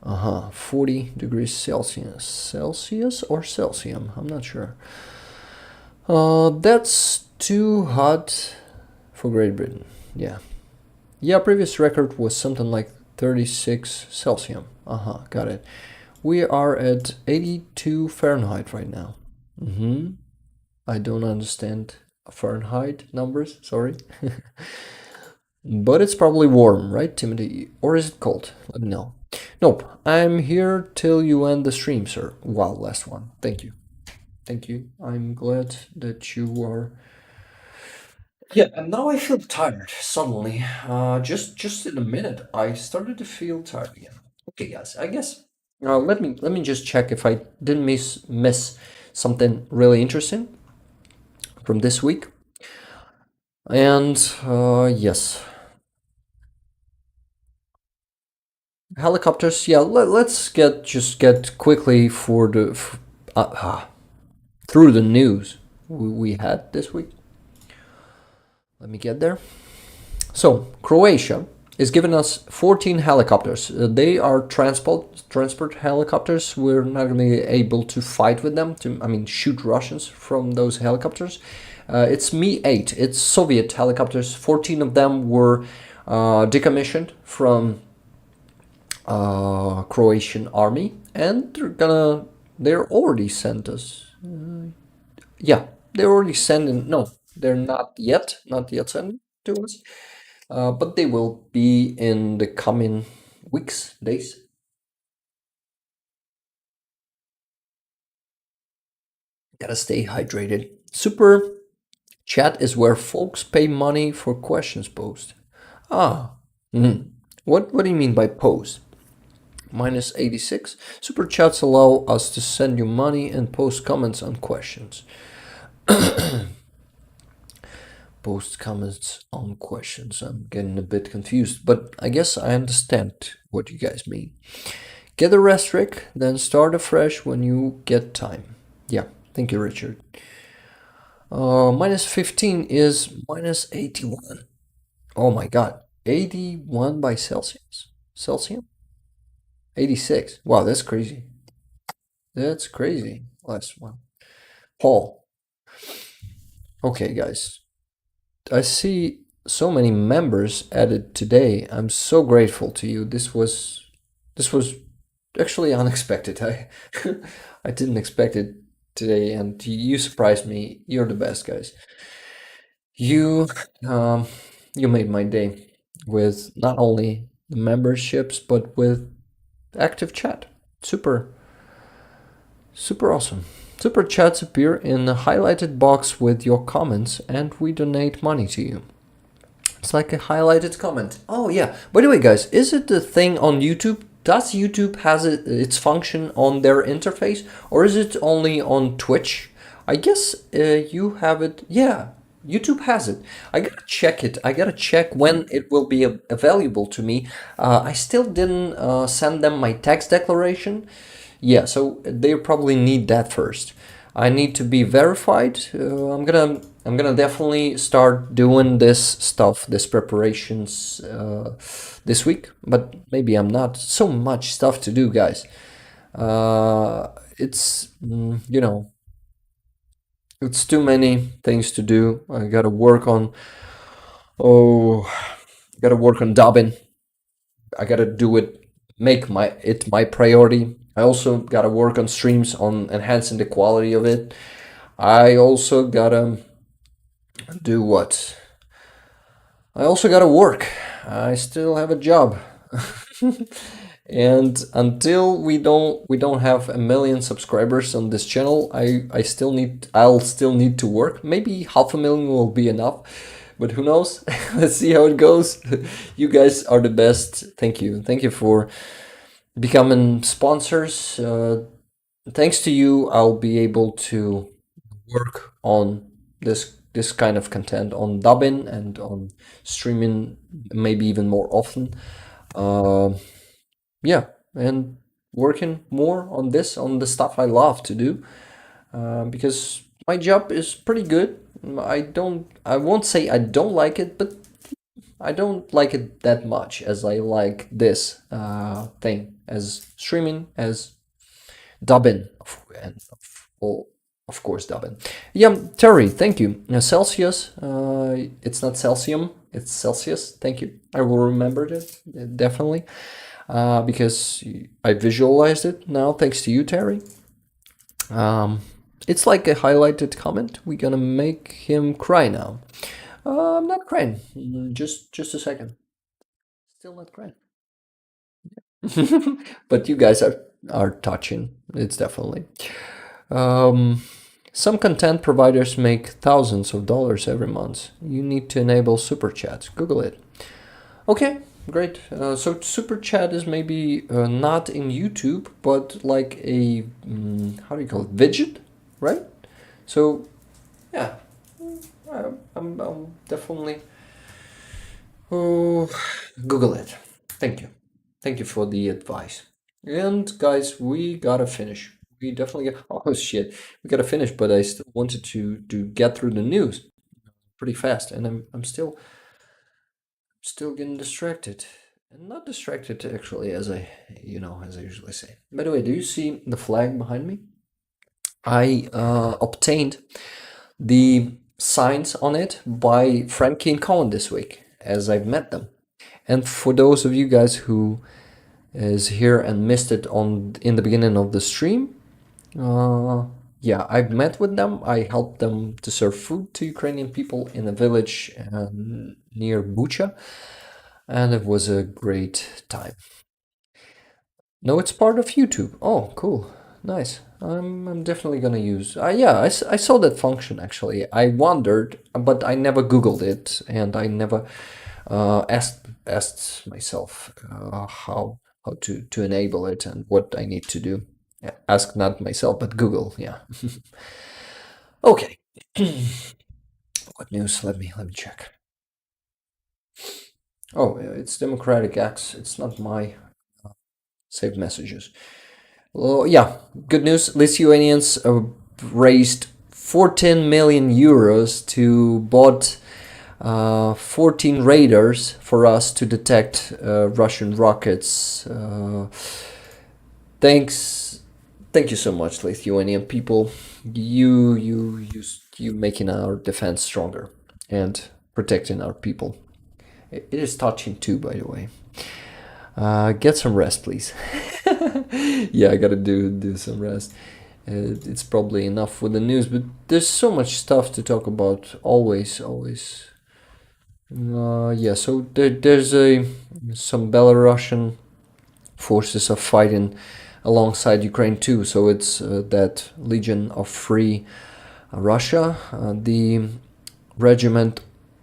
40 degrees Celsius. Celsius or Celsium? I'm not sure. That's too hot for Great Britain. Yeah. Yeah, previous record was something like 36 Celsius. Got it. We are at 82 Fahrenheit right now. I don't understand Fahrenheit numbers, sorry. But it's probably warm, right, Timothy? Or is it cold? Let me know. Nope, I'm here till you end the stream, sir. Wow, last one. Thank you. Thank you. I'm glad that you are... Yeah, and now I feel tired suddenly. Just in a minute, I started to feel tired again. Okay, guys, I guess let me just check if I didn't miss something really interesting from this week. And yes, helicopters. Yeah, let's get quickly for the through the news we had this week. Let me get there. So, Croatia is giving us 14 helicopters. They are transport helicopters. We're not going to be able to fight with them, shoot Russians from those helicopters. It's Mi-8. It's Soviet helicopters. 14 of them were decommissioned from Croatian army, and they're already sent us. They're already sending. No, they're not yet sent to us, but they will be in the coming weeks, days. Gotta stay hydrated. Super chat is where folks pay money for questions posed. What do you mean by post? Minus 86. Super chats allow us to send you money and post comments on questions. Post comments on questions. I'm getting a bit confused, but I guess I understand what you guys mean. Get a rest, Rick, then start afresh when you get time. Yeah, thank you, Richard. Minus 15 is minus 81. Oh my god. 81 by Celsius? Celsius? 86. Wow, that's crazy. That's crazy. Last one. Paul. Okay, guys. I see so many members added today. I'm so grateful to you. This was actually unexpected. I didn't expect it today, and you surprised me. You're the best, guys. You you made my day with not only the memberships but with active chat. Super super awesome. Super chats appear in the highlighted box with your comments, and we donate money to you. It's like a highlighted comment. Oh yeah. By the way, guys, is it the thing on YouTube? Does YouTube has its function on their interface, or is it only on Twitch? I guess you have it. Yeah, YouTube has it. I gotta check it. I gotta check when it will be available to me. I still didn't send them my tax declaration. Yeah, so they probably need that first. I need to be verified. I'm gonna definitely start doing this stuff, this preparations this week. But maybe I'm not. So much stuff to do, guys. It's you know, it's too many things to do. I gotta work on. Oh, gotta work on dubbing. I gotta do it. Make it my priority. I also gotta work on streams on enhancing the quality of it. I also gotta do what? I also gotta work. I still have a job. And until we don't have a million subscribers on this channel, I'll still need to work. Maybe 500,000 will be enough, but who knows? Let's see how it goes. You guys are the best. Thank you for becoming sponsors. Thanks to you, I'll be able to work on this kind of content, on dubbing and on streaming, maybe even more often. Yeah, and working more on the stuff I love to do, because my job is pretty good. I won't say I don't like it, but I don't like it that much as I like this thing, as streaming, as dubbing, and of course dubbing. Yeah, Terry, thank you. Celsius, it's not Celsium, it's Celsius. Thank you. I will remember it definitely, because I visualized it now thanks to you, Terry. It's like a highlighted comment. We're gonna make him cry now. I'm not crying. Just a second. Still not crying. But you guys are touching. It's definitely. Some content providers make thousands of dollars every month. You need to enable super chats. Google it. Okay, great. So super chat is maybe not in YouTube, but like a how do you call it, widget, right? So yeah, I'm definitely Google it. Thank you for the advice. And guys, we gotta finish. We definitely oh shit, we gotta finish. But I still wanted to get through the news pretty fast, and I'm still getting distracted. And not distracted actually, as I usually say. By the way, do you see the flag behind me? I obtained the signs on it by Frankie and Colin this week, as I've met them. And for those of you guys who is here and missed it in the beginning of the stream, yeah, I've met with them. I helped them to serve food to Ukrainian people in a village near Bucha, and it was a great time. No, it's part of YouTube. Oh, cool. Nice. I'm definitely gonna use. Yeah, I saw that function actually. I wondered, but I never Googled it, and I never asked myself how to enable it and what I need to do. Yeah, ask not myself, but Google. Yeah. Okay. What news? Let me check. Oh, it's Democratic X. It's not my saved messages. Well, yeah, good news. Lithuanians raised 14 million euros to bought 14 radars for us to detect Russian rockets. Thank you so much, Lithuanian people. You making our defense stronger and protecting our people. It is touching too, by the way. Get some rest, please. Yeah, I gotta do some rest. It's probably enough with the news, but there's so much stuff to talk about. Always. Yeah. So there's some Belarusian forces are fighting alongside Ukraine too. So it's that Legion of Free Russia, the regiment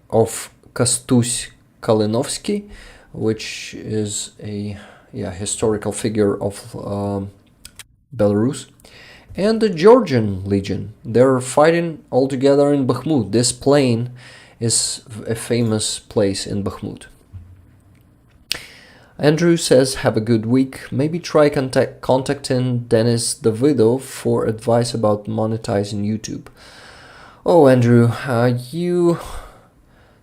of Kastus Kalinovsky, which is a historical figure of Belarus, and the Georgian Legion. They're fighting all together in Bakhmut. This plain is a famous place in Bakhmut. Andrew says, have a good week. Maybe try contacting Denis Davidov for advice about monetizing YouTube. Oh, Andrew,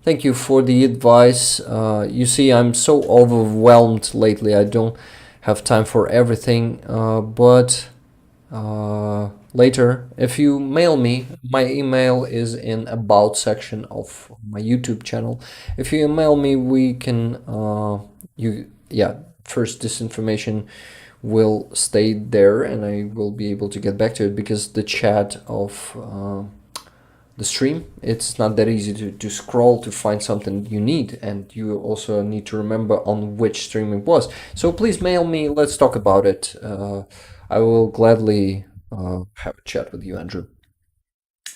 thank you for the advice. You see, I'm so overwhelmed lately. I don't have time for everything. But later, if you mail me, my email is in about section of my YouTube channel. If you email me, we can first this information will stay there, and I will be able to get back to it, because the chat of the stream, it's not that easy to scroll to find something you need, and you also need to remember on which stream it was. So please mail me, let's talk about it. I will gladly have a chat with you, Andrew.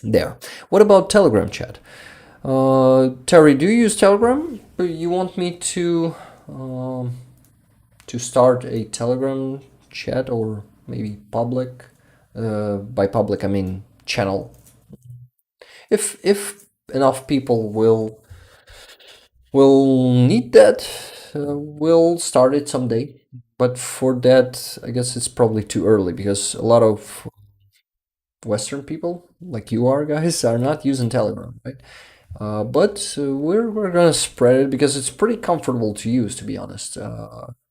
There. What about Telegram chat? Terry, do you use Telegram? You want me to start a Telegram chat, or maybe public? By public, I mean channel. If enough people will need that, we'll start it someday. But for that, I guess it's probably too early, because a lot of Western people, like you are, guys, are not using Telegram, right? But we're gonna spread it, because it's pretty comfortable to use, to be honest.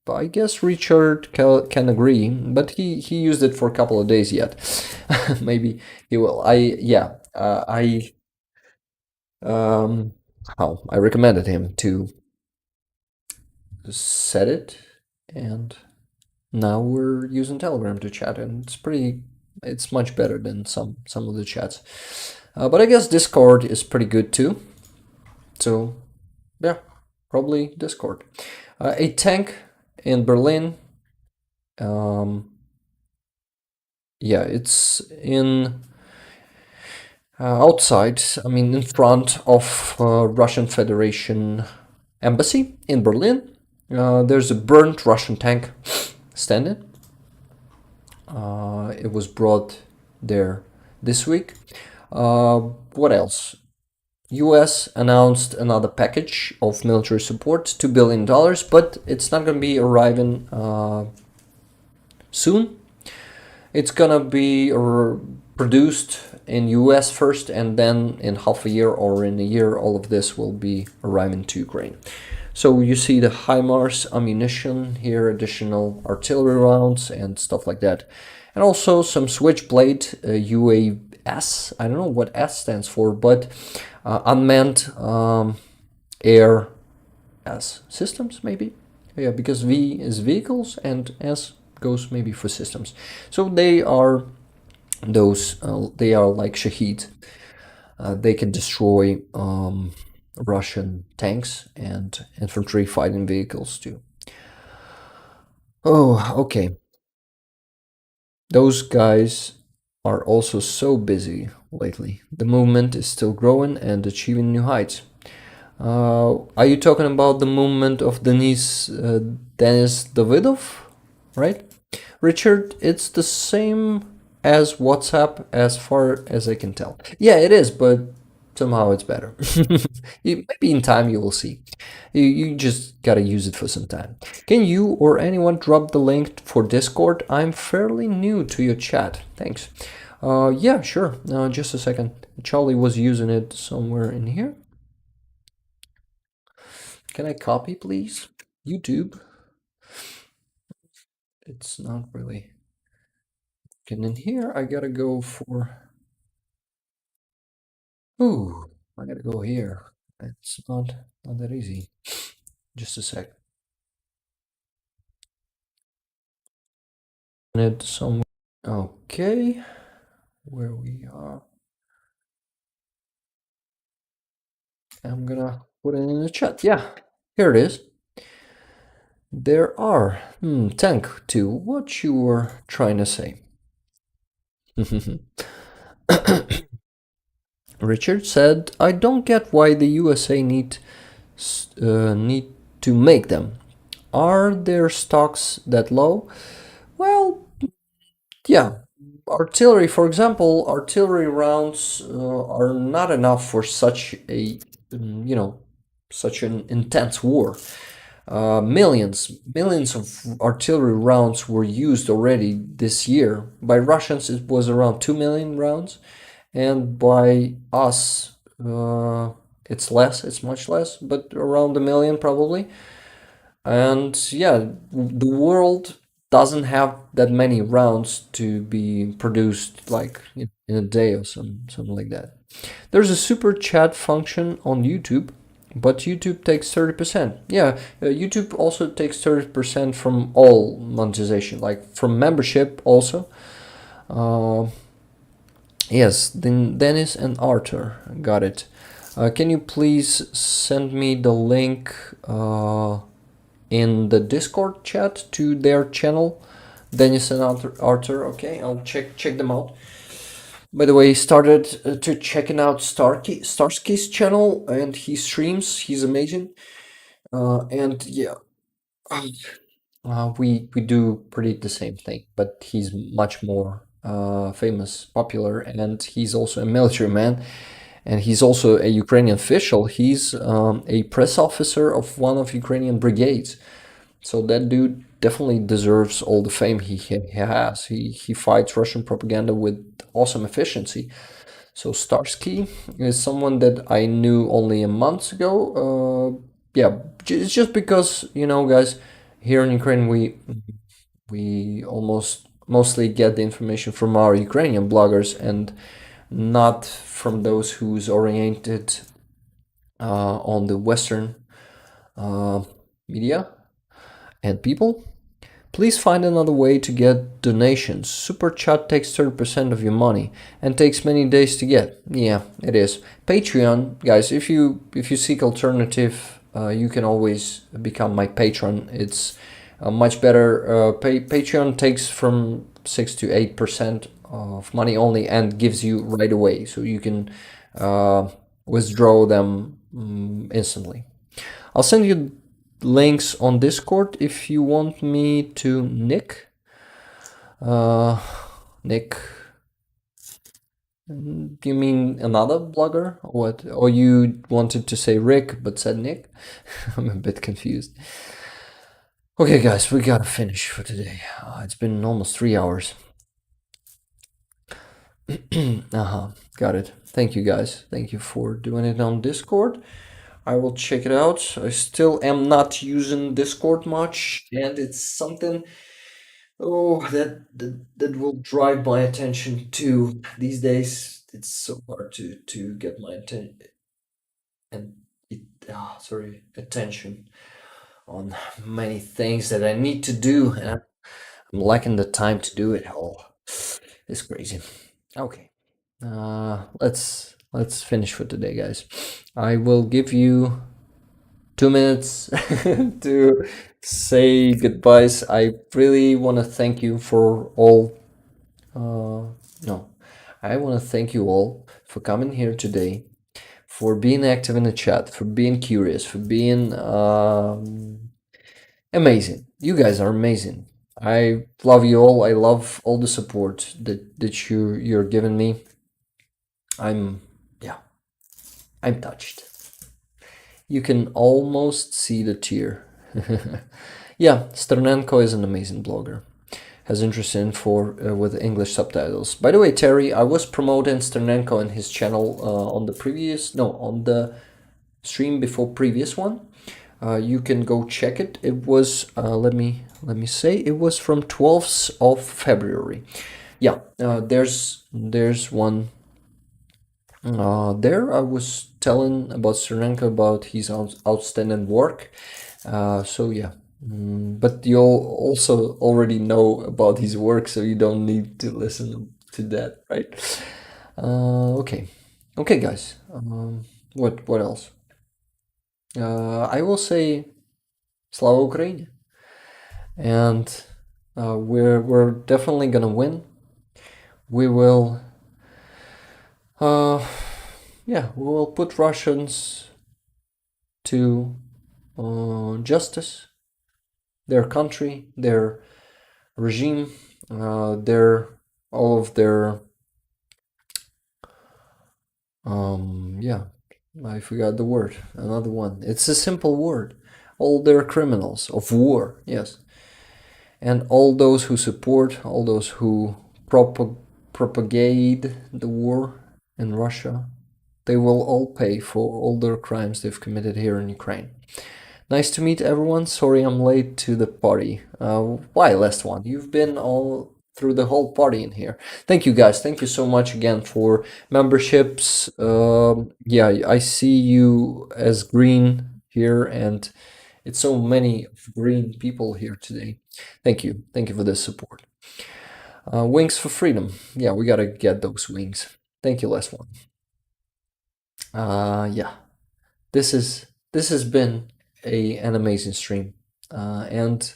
But I guess Richard can agree, but he used it for a couple of days yet. Maybe he will. I recommended him to set it, and now we're using Telegram to chat, and it's much better than some of the chats. But I guess Discord is pretty good too. So yeah, probably Discord. A tank in Berlin. It's in outside. I mean, in front of Russian Federation embassy in Berlin. There's a burnt Russian tank standing. It was brought there this week. What else? US announced another package of military support, $2 billion, but it's not going to be arriving soon. It's going to be produced in US first, and then in half a year or in a year, all of this will be arriving to Ukraine. So you see the HIMARS ammunition here, additional artillery rounds and stuff like that. And also some Switchblade UAS. I don't know what S stands for, but unmanned air as systems, maybe. Yeah, because V is vehicles and S goes maybe for systems. So they are they are like Shahed. They can destroy Russian tanks and infantry fighting vehicles too. Oh, okay. Those guys are also so busy lately. The movement is still growing and achieving new heights. Are you talking about the movement of Denis Davidov, right? Richard, it's the same as WhatsApp as far as I can tell. Yeah, it is, but somehow it's better. Maybe in time you will see. You just gotta use it for some time. Can you or anyone drop the link for Discord? I'm fairly new to your chat. Thanks. Yeah, sure. Just a second. Charlie was using it somewhere in here. Can I copy, please? YouTube. It's not really. And in here, I gotta go for. Ooh, I gotta go here. It's not that easy. Just a sec. it somewhere. Okay, where we are. I'm gonna put it in the chat. Yeah, here it is. There are. Thank to what you were trying to say. Richard said, "I don't get why the USA need to make them. Are their stocks that low?" Well, yeah. Artillery, for example, artillery rounds are not enough for such a, such an intense war. Millions of artillery rounds were used already this year. By Russians, it was around 2 million rounds, and by us, it's less. It's much less, but around a million probably. And yeah, the world doesn't have that many rounds to be produced like in a day or something like that. There's a super chat function on YouTube, but YouTube takes 30%. Yeah, YouTube also takes 30% from all monetization, like from membership also. Yes, then Dennis and Arthur, got it. Can you please send me the link in the Discord chat to their channel, Dennis and Arthur? Okay, I'll check them out. By the way, he started to checking out Starsky's channel, and he streams. He's amazing. And yeah, we do pretty the same thing, but he's much more famous, popular, and he's also a military man, and he's also a Ukrainian official. He's a press officer of one of Ukrainian brigades. So that dude definitely deserves all the fame he has. He fights Russian propaganda with awesome efficiency. So Starsky is someone that I knew only a month ago. Yeah, it's just because, guys, here in Ukraine we almost mostly get the information from our Ukrainian bloggers and not from those who's oriented on the Western media and people. Please find another way to get donations. Super Chat takes 30% of your money and takes many days to get. Yeah, it is. Patreon, guys, if you seek alternative, you can always become my patron. It's much better. Patreon takes from 6 to 8% of money only and gives you right away, so you can withdraw them instantly. I'll send you links on Discord if you want me to. Nick, you mean another blogger or what? Or you wanted to say Rick but said Nick? I'm a bit confused. Okay, guys, we gotta finish for today. It's been almost 3 hours. Got it. Thank you, guys. Thank you for doing it on Discord. I will check it out. I still am not using Discord much, and it's something that will drive my attention too. These days, it's so hard to get my attention attention on many things that I need to do, and I'm lacking the time to do it all. It's crazy. Okay, let's finish for today, guys. I will give you 2 minutes to say goodbyes. I really want to thank you for all. I want to thank you all for coming here today, for being active in the chat, for being curious, for being amazing. You guys are amazing. I love you all. I love all the support that you're giving me. I'm touched. You can almost see the tear. Yeah, Sternenko is an amazing blogger. Has interest in with English subtitles. By the way, Terry, I was promoting Sternenko and his channel on the stream before previous one. You can go check it. It was let me say it was from 12th of February. Yeah, there's one. There I was telling about Sternenko, about his outstanding work. So yeah, But you also already know about his work, so you don't need to listen to that, right? Okay, okay, guys. What else? I will say Slava Ukraini, and we're definitely gonna win. We will, yeah, we will put Russians to justice, their country, their regime, their all of their yeah, I forgot the word. Another one. It's a simple word. All their criminals of war, yes. And all those who support, all those who propagate the war in Russia, they will all pay for all their crimes they've committed here in Ukraine. Nice to meet everyone. Sorry I'm late to the party. Why, last one? You've been all through the whole party in here. Thank you, guys. Thank you so much again for memberships. Yeah, I see you as green here, and it's so many green people here today. Thank you. Thank you for this support. Wings for freedom. Yeah, we gotta get those wings. Thank you, last one. Yeah, this has been an amazing stream, and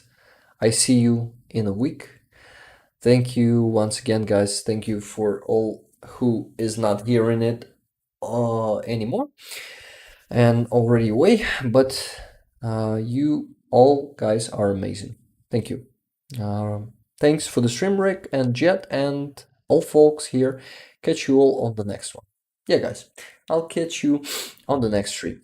I see you in a week. Thank you once again, guys. Thank you for all who is not hearing it anymore and already away, but you all guys are amazing. Thank you. Thanks for the stream, Rick and Jet, and all folks here. Catch you all on the next one. Yeah, guys, I'll catch you on the next stream.